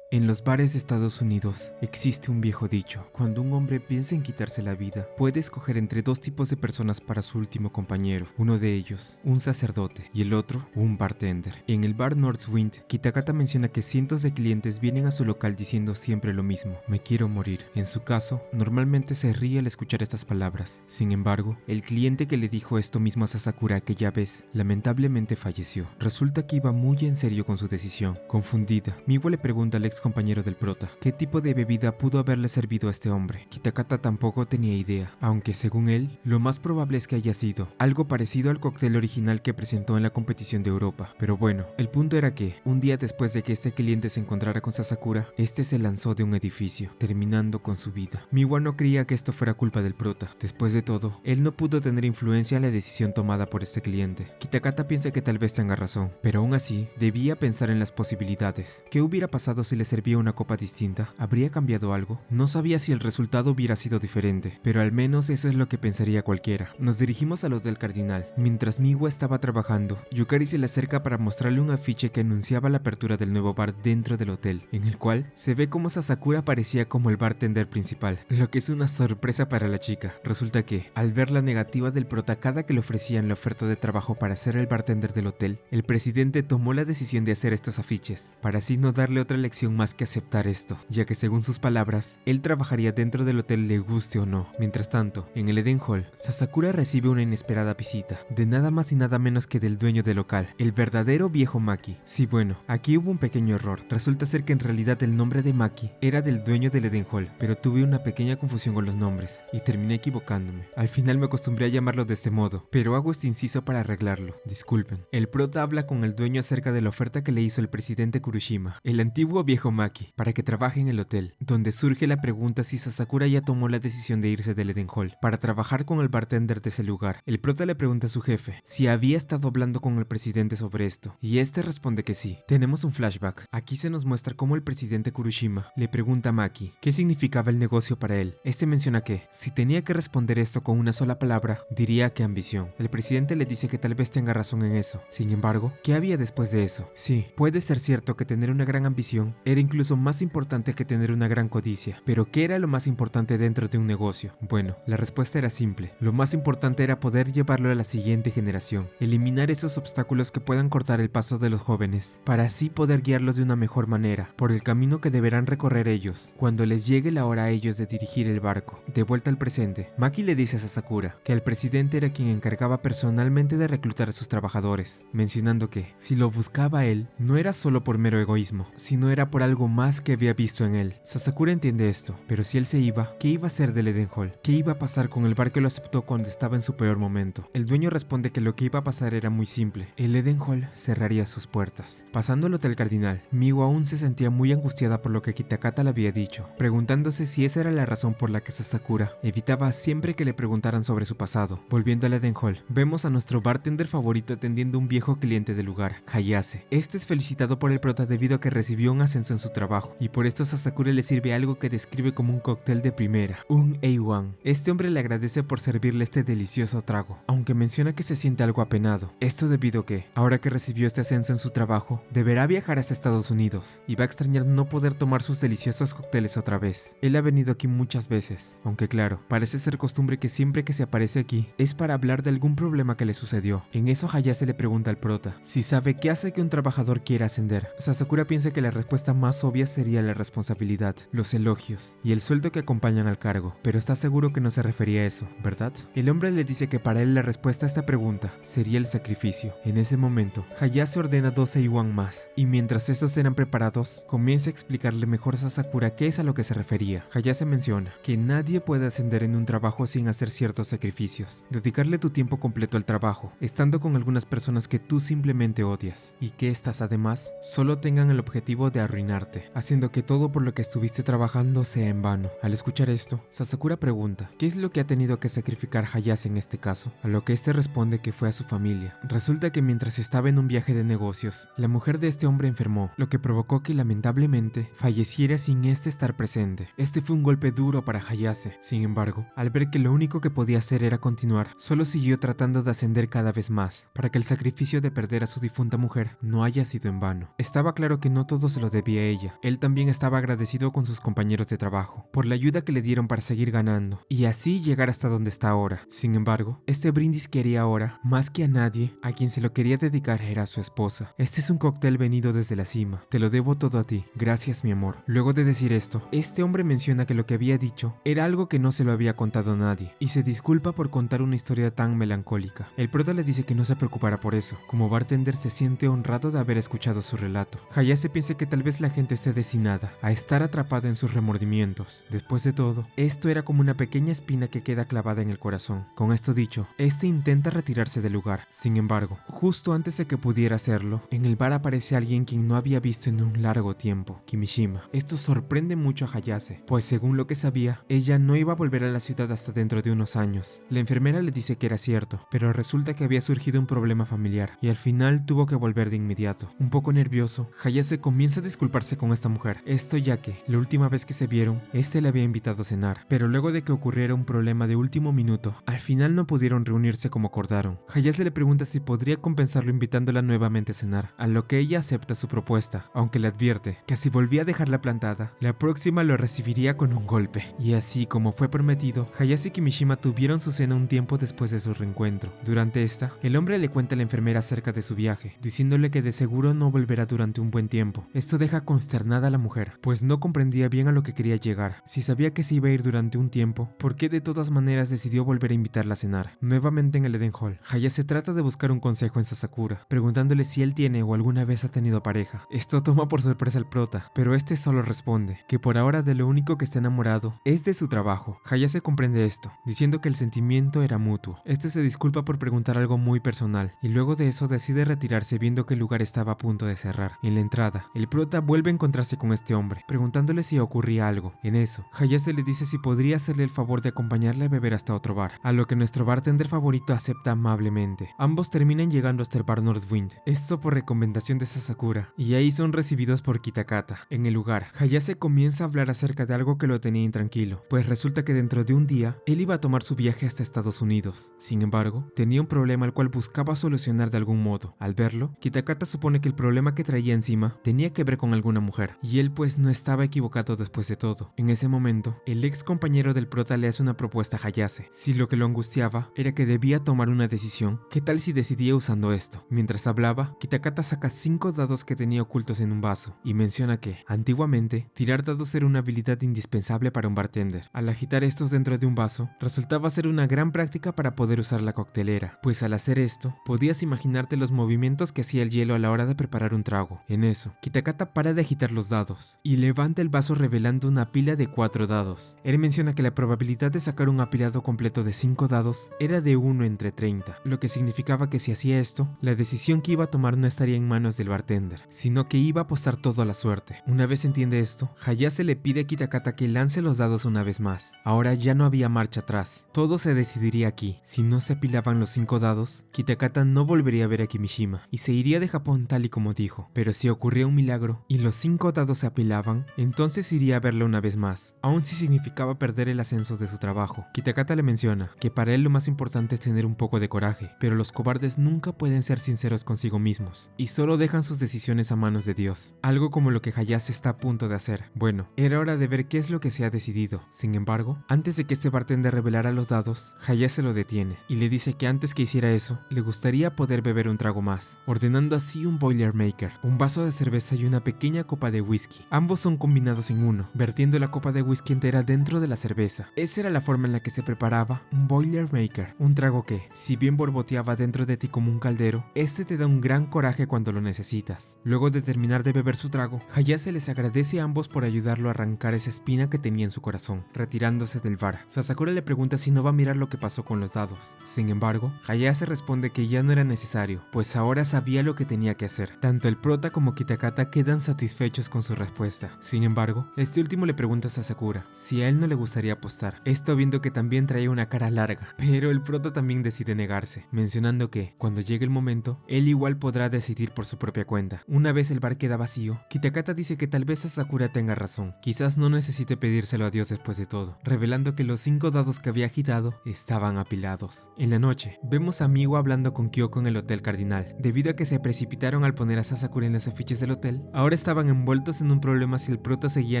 En los bares de Estados Unidos existe un viejo dicho: cuando un hombre piensa en quitarse la vida, puede escoger entre dos tipos de personas para su último compañero. Uno de ellos, un sacerdote, y el otro, un bartender. En el bar Northwind, Kitakata menciona que cientos de clientes vienen a su local diciendo siempre lo mismo: me quiero morir. En su caso, normalmente se ríe al escuchar estas palabras. Sin embargo, el cliente que le dijo esto mismo a Sasakura aquella vez, lamentablemente falleció. Resulta que iba muy en serio con su decisión. Confundida, Miwa le pregunta al ex compañero del prota qué tipo de bebida pudo haberle servido a este hombre. Kitakata tampoco tenía idea, aunque según él, lo más probable es que haya sido algo parecido al cóctel original que presentó en la competición de Europa. Pero bueno, el punto era que, un día después de que este cliente se encontrara con Sasakura, este se lanzó de un edificio, terminando con su vida. Miwa no creía que esto fuera culpa del prota. Después de todo, él no pudo tener influencia en la decisión tomada por este cliente. Kitakata piensa que tal vez tenga razón, pero aún así, debía pensar en las posibilidades. ¿Qué hubiera pasado si le servía una copa distinta? ¿Habría cambiado algo? No sabía si el resultado hubiera sido diferente, pero al menos eso es lo que pensaría cualquiera. Nos dirigimos al Hotel Cardinal. Mientras Miwa estaba trabajando, Yukari se le acerca para mostrarle un afiche que anunciaba la apertura del nuevo bar dentro del hotel, en el cual se ve como Sasakura aparecía como el bartender principal, lo que es una sorpresa para la chica. Resulta que, al ver la negativa del prota cada que le ofrecían la oferta de trabajo para ser el bartender del hotel, el presidente tomó la decisión de hacer estos afiches, para así no darle otra lección más que aceptar esto, ya que según sus palabras, él trabajaría dentro del hotel le guste o no. Mientras tanto, en el Eden Hall, Sasakura recibe una inesperada visita, de nada más y nada menos que del dueño del local, el verdadero viejo Maki. Sí, bueno, aquí hubo un pequeño error. Resulta ser que en realidad el nombre de Maki era del dueño del Eden Hall, pero tuve una pequeña confusión con los nombres, y terminé equivocándome. Al final me acostumbré a llamarlo de este modo, pero hago este inciso para arreglarlo. Disculpen. El prota habla con el dueño acerca de la oferta que le hizo el presidente Kurushima, el antiguo viejo Maki, para que trabaje en el hotel, donde surge la pregunta si Sasakura ya tomó la decisión de irse del Eden Hall para trabajar con el bartender de ese lugar. El prota le pregunta a su jefe si había estado hablando con el presidente sobre esto, y este responde que sí. Tenemos un flashback. Aquí se nos muestra cómo el presidente Kurushima le pregunta a Maki qué significaba el negocio para él. Este menciona que, si tenía que responder esto con una sola palabra, diría que ambición. El presidente le dice que tal vez tenga razón en eso. Sin embargo, ¿qué había después de eso? Sí, puede ser cierto que tener una gran ambición era incluso más importante que tener una gran codicia, pero ¿qué era lo más importante dentro de un negocio? Bueno, la respuesta era simple. Lo más importante era poder llevarlo a la siguiente generación, eliminar esos obstáculos que puedan cortar el paso de los jóvenes, para así poder guiarlos de una mejor manera, por el camino que deberán recorrer ellos, cuando les llegue la hora a ellos de dirigir el barco. De vuelta al presente, Maki le dice a Sasakura que el presidente era quien encargaba personalmente de reclutar a sus trabajadores, mencionando que, si lo buscaba él, no era solo por mero egoísmo, sino era por algo más que había visto en él. Sasakura entiende esto, pero si él se iba, ¿qué iba a hacer del Eden Hall? ¿Qué iba a pasar con el bar que lo aceptó cuando estaba en su peor momento? El dueño responde que lo que iba a pasar era muy simple. El Eden Hall cerraría sus puertas. Pasando al Hotel Cardinal, Miwa aún se sentía muy angustiada por lo que Kitakata le había dicho, preguntándose si esa era la razón por la que Sasakura evitaba siempre que le preguntaran sobre su pasado. Volviendo al Eden Hall, vemos a nuestro bartender favorito atendiendo a un viejo cliente del lugar, Hayase. Este es felicitado por el prota debido a que recibió un ascenso en su trabajo, y por esto Sasakura le sirve algo que describe como un cóctel de primera, un A1. Este hombre le agradece por servirle este delicioso trago, aunque menciona que se siente algo apenado. Esto debido a que, ahora que recibió este ascenso en su trabajo, deberá viajar hasta Estados Unidos, y va a extrañar no poder tomar sus deliciosos cócteles otra vez. Él ha venido aquí muchas veces, aunque claro, parece ser costumbre que siempre que se aparece aquí, es para hablar de algún problema que le sucedió. En eso Hayase le pregunta al prota si sabe qué hace que un trabajador quiera ascender. Sasakura piensa que la respuesta más obvia sería la responsabilidad, los elogios y el sueldo que acompañan al cargo, pero está seguro que no se refería a eso, ¿verdad? El hombre le dice que para él la respuesta a esta pregunta sería el sacrificio. En ese momento, Hayase ordena 12 iwan más, y mientras estos eran preparados, comienza a explicarle mejor a Sasakura qué es a lo que se refería. Hayase menciona que nadie puede ascender en un trabajo sin hacer ciertos sacrificios, dedicarle tu tiempo completo al trabajo, estando con algunas personas que tú simplemente odias, y que estas además solo tengan el objetivo de arruinar condenarte, haciendo que todo por lo que estuviste trabajando sea en vano. Al escuchar esto, Sasakura pregunta, ¿qué es lo que ha tenido que sacrificar Hayase en este caso? A lo que este responde que fue a su familia. Resulta que mientras estaba en un viaje de negocios, la mujer de este hombre enfermó, lo que provocó que lamentablemente falleciera sin este estar presente. Este fue un golpe duro para Hayase. Sin embargo, al ver que lo único que podía hacer era continuar, solo siguió tratando de ascender cada vez más, para que el sacrificio de perder a su difunta mujer no haya sido en vano. Estaba claro que no todo se lo debía a ella. Él también estaba agradecido con sus compañeros de trabajo, por la ayuda que le dieron para seguir ganando, y así llegar hasta donde está ahora. Sin embargo, este brindis que haría ahora, más que a nadie, a quien se lo quería dedicar era a su esposa. Este es un cóctel venido desde la cima. Te lo debo todo a ti. Gracias, mi amor. Luego de decir esto, este hombre menciona que lo que había dicho era algo que no se lo había contado a nadie, y se disculpa por contar una historia tan melancólica. El prota le dice que no se preocupara por eso. Como bartender se siente honrado de haber escuchado su relato. Hayase piensa que tal vez la gente esté destinada a estar atrapada en sus remordimientos. Después de todo, esto era como una pequeña espina que queda clavada en el corazón. Con esto dicho, este intenta retirarse del lugar. Sin embargo, justo antes de que pudiera hacerlo, en el bar aparece alguien quien no había visto en un largo tiempo, Kimishima. Esto sorprende mucho a Hayase, pues según lo que sabía, ella no iba a volver a la ciudad hasta dentro de unos años. La enfermera le dice que era cierto, pero resulta que había surgido un problema familiar, y al final tuvo que volver de inmediato. Un poco nervioso, Hayase comienza a disculparse con esta mujer, esto ya que, la última vez que se vieron, este le había invitado a cenar, pero luego de que ocurriera un problema de último minuto, al final no pudieron reunirse como acordaron. Hayase le pregunta si podría compensarlo invitándola nuevamente a cenar, a lo que ella acepta su propuesta, aunque le advierte que si volvía a dejarla plantada, la próxima lo recibiría con un golpe. Y así como fue prometido, Hayase y Kimishima tuvieron su cena un tiempo después de su reencuentro. Durante esta, el hombre le cuenta a la enfermera acerca de su viaje, diciéndole que de seguro no volverá durante un buen tiempo. Esto deja consternada a la mujer, pues no comprendía bien a lo que quería llegar. Si sabía que se iba a ir durante un tiempo, ¿por qué de todas maneras decidió volver a invitarla a cenar? Nuevamente en el Eden Hall, Hayase trata de buscar un consejo en Sasakura, preguntándole si él tiene o alguna vez ha tenido pareja. Esto toma por sorpresa al prota, pero este solo responde que por ahora de lo único que está enamorado es de su trabajo. Hayase comprende esto, diciendo que el sentimiento era mutuo. Este se disculpa por preguntar algo muy personal, y luego de eso decide retirarse viendo que el lugar estaba a punto de cerrar. En la entrada, el prota vuelve a encontrarse con este hombre, preguntándole si ocurría algo. En eso, Hayase le dice si podría hacerle el favor de acompañarle a beber hasta otro bar, a lo que nuestro bartender favorito acepta amablemente. Ambos terminan llegando hasta el bar Northwind, esto por recomendación de Sasakura, y ahí son recibidos por Kitakata. En el lugar, Hayase comienza a hablar acerca de algo que lo tenía intranquilo, pues resulta que dentro de un día, él iba a tomar su viaje hasta Estados Unidos. Sin embargo, tenía un problema al cual buscaba solucionar de algún modo. Al verlo, Kitakata supone que el problema que traía encima tenía que ver con alguna mujer, y él pues no estaba equivocado después de todo. En ese momento, el ex compañero del prota le hace una propuesta a Hayase. Si lo que lo angustiaba era que debía tomar una decisión, ¿qué tal si decidía usando esto? Mientras hablaba, Kitakata saca 5 dados que tenía ocultos en un vaso, y menciona que, antiguamente, tirar dados era una habilidad indispensable para un bartender. Al agitar estos dentro de un vaso, resultaba ser una gran práctica para poder usar la coctelera, pues al hacer esto, podías imaginarte los movimientos que hacía el hielo a la hora de preparar un trago. En eso, Kitakata para de agitar los dados, y levanta el vaso revelando una pila de 4 dados. Él menciona que la probabilidad de sacar un apilado completo de 5 dados era de 1 entre 30, lo que significaba que si hacía esto, la decisión que iba a tomar no estaría en manos del bartender, sino que iba a apostar todo a la suerte. Una vez entiende esto, Hayase le pide a Kitakata que lance los dados una vez más. Ahora ya no había marcha atrás, todo se decidiría aquí. Si no se apilaban los 5 dados, Kitakata no volvería a ver a Kimishima, y se iría de Japón tal y como dijo. Pero si ocurría un milagro, y los 5 dados se apilaban, entonces iría a verla una vez más, aun si significaba perder el ascenso de su trabajo. Kitakata le menciona que para él lo más importante es tener un poco de coraje, pero los cobardes nunca pueden ser sinceros consigo mismos, y solo dejan sus decisiones a manos de Dios, algo como lo que Hayase está a punto de hacer. Bueno, era hora de ver qué es lo que se ha decidido. Sin embargo, antes de que este bartender revelara los dados, Hayase lo detiene, y le dice que antes que hiciera eso, le gustaría poder beber un trago más, ordenando así un Boilermaker, un vaso de cerveza y una pequeña copa de whisky. Ambos son combinados en uno, vertiendo la copa de whisky entera dentro de la cerveza. Esa era la forma en la que se preparaba un Boilermaker, un trago que, si bien borboteaba dentro de ti como un caldero, este te da un gran coraje cuando lo necesitas. Luego de terminar de beber su trago, Hayase les agradece a ambos por ayudarlo a arrancar esa espina que tenía en su corazón, retirándose del bar. Sasakura le pregunta si no va a mirar lo que pasó con los dados. Sin embargo, Hayase responde que ya no era necesario, pues ahora sabía lo que tenía que hacer. Tanto el prota como Kitakata quedan satisfechos satisfechos con su respuesta. Sin embargo, este último le pregunta a Sasakura si a él no le gustaría apostar, esto viendo que también traía una cara larga, pero el prota también decide negarse, mencionando que, cuando llegue el momento, él igual podrá decidir por su propia cuenta. Una vez el bar queda vacío, Kitakata dice que tal vez Sasakura tenga razón, quizás no necesite pedírselo a Dios después de todo, revelando que los 5 dados que había agitado estaban apilados. En la noche, vemos a Miwa hablando con Kyoko en el Hotel Cardinal. Debido a que se precipitaron al poner a Sasakura en los afiches del hotel, ahora estaban envueltos en un problema si el prota seguía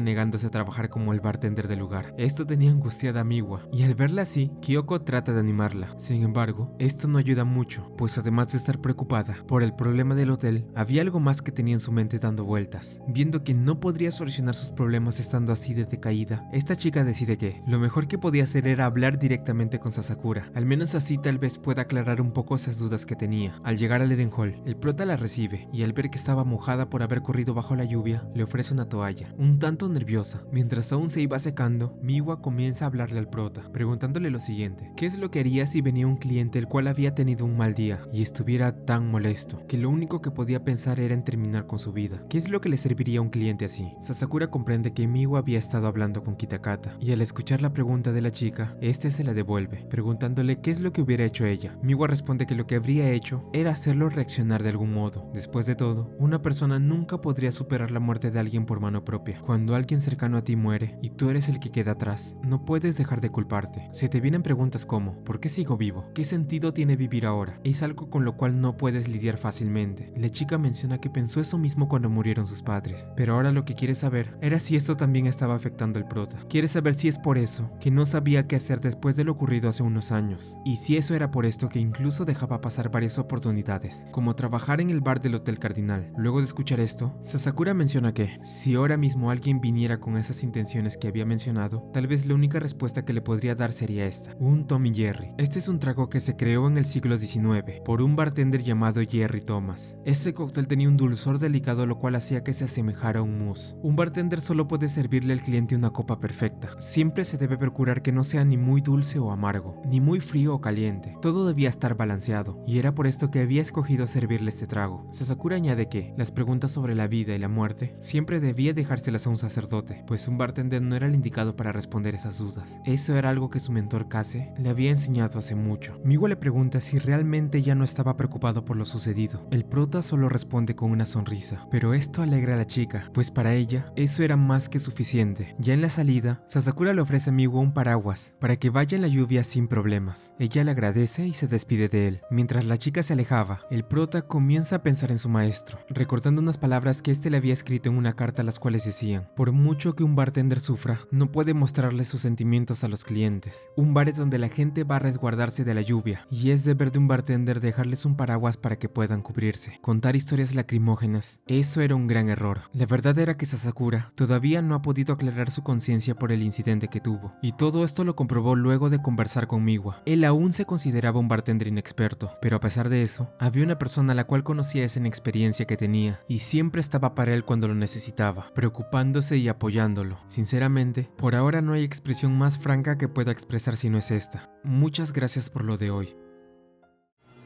negándose a trabajar como el bartender del lugar. Esto tenía angustiada a Miwa, y al verla así, Kyoko trata de animarla. Sin embargo, esto no ayuda mucho, pues además de estar preocupada por el problema del hotel, había algo más que tenía en su mente dando vueltas. Viendo que no podría solucionar sus problemas estando así de decaída, esta chica decide que lo mejor que podía hacer era hablar directamente con Sasakura, al menos así tal vez pueda aclarar un poco esas dudas que tenía. Al llegar al Eden Hall, el prota la recibe y al ver que estaba mojada por haber corrido bajo la lluvia, le ofrece una toalla. Un tanto nerviosa, mientras aún se iba secando, Miwa comienza a hablarle al prota, preguntándole lo siguiente: ¿qué es lo que haría si venía un cliente el cual había tenido un mal día y estuviera tan molesto que lo único que podía pensar era en terminar con su vida? ¿Qué es lo que le serviría a un cliente así? Sasakura comprende que Miwa había estado hablando con Kitakata y al escuchar la pregunta de la chica, este se la devuelve, preguntándole qué es lo que hubiera hecho ella. Miwa responde que lo que habría hecho era hacerlo reaccionar de algún modo. Después de todo, una persona nunca podría superar la muerte de alguien por mano propia. Cuando alguien cercano a ti muere y tú eres el que queda atrás, no puedes dejar de culparte. Se te vienen preguntas como: ¿por qué sigo vivo? ¿Qué sentido tiene vivir ahora? Es algo con lo cual no puedes lidiar fácilmente. La chica menciona que pensó eso mismo cuando murieron sus padres, pero ahora lo que quiere saber era si esto también estaba afectando al prota. Quiere saber si es por eso que no sabía qué hacer después de lo ocurrido hace unos años, y si eso era por esto que incluso dejaba pasar varias oportunidades, como trabajar en el bar del Hotel Cardinal. Luego de escuchar esto, Sasakura menciona que, si ahora mismo alguien viniera con esas intenciones que había mencionado, tal vez la única respuesta que le podría dar sería esta: un Tommy Jerry. Este es un trago que se creó en el siglo XIX por un bartender llamado Jerry Thomas. Este cóctel tenía un dulzor delicado, lo cual hacía que se asemejara a un mousse. Un bartender solo puede servirle al cliente una copa perfecta. Siempre se debe procurar que no sea ni muy dulce o amargo, ni muy frío o caliente. Todo debía estar balanceado, y era por esto que había escogido servirle este trago. Sasakura añade que las preguntas sobre la vida y la muerte siempre debía dejárselas a un sacerdote, pues un bartender no era el indicado para responder esas dudas. Eso era algo que su mentor Kase le había enseñado hace mucho. Miwa le pregunta si realmente ya no estaba preocupado por lo sucedido. El prota solo responde con una sonrisa, pero esto alegra a la chica, pues para ella eso era más que suficiente. Ya en la salida, Sasakura le ofrece a Miwa un paraguas para que vaya en la lluvia sin problemas. Ella le agradece y se despide de él. Mientras la chica se alejaba, el prota comienza a pensar en su maestro, recordando unas palabras que este le había escrito en una carta, las cuales decían: por mucho que un bartender sufra, no puede mostrarle sus sentimientos a los clientes. Un bar es donde la gente va a resguardarse de la lluvia, y es deber de un bartender dejarles un paraguas para que puedan cubrirse. Contar historias lacrimógenas, eso era un gran error. La verdad era que Sasakura todavía no ha podido aclarar su conciencia por el incidente que tuvo, y todo esto lo comprobó luego de conversar con Miwa. Él aún se consideraba un bartender inexperto, pero a pesar de eso, había una persona a la cual conocía esa inexperiencia que tenía, y siempre estaba para él cuando lo necesitaba, preocupándose y apoyándolo. Sinceramente, por ahora no hay expresión más franca que pueda expresar si no es esta. Muchas gracias por lo de hoy.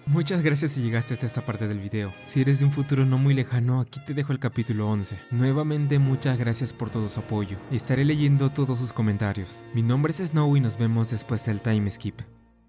Muchas gracias si llegaste hasta esta parte del video. Si eres de un futuro no muy lejano, aquí te dejo el capítulo 11. Nuevamente muchas gracias por todo su apoyo. Estaré leyendo todos sus comentarios. Mi nombre es Snow y nos vemos después del time skip.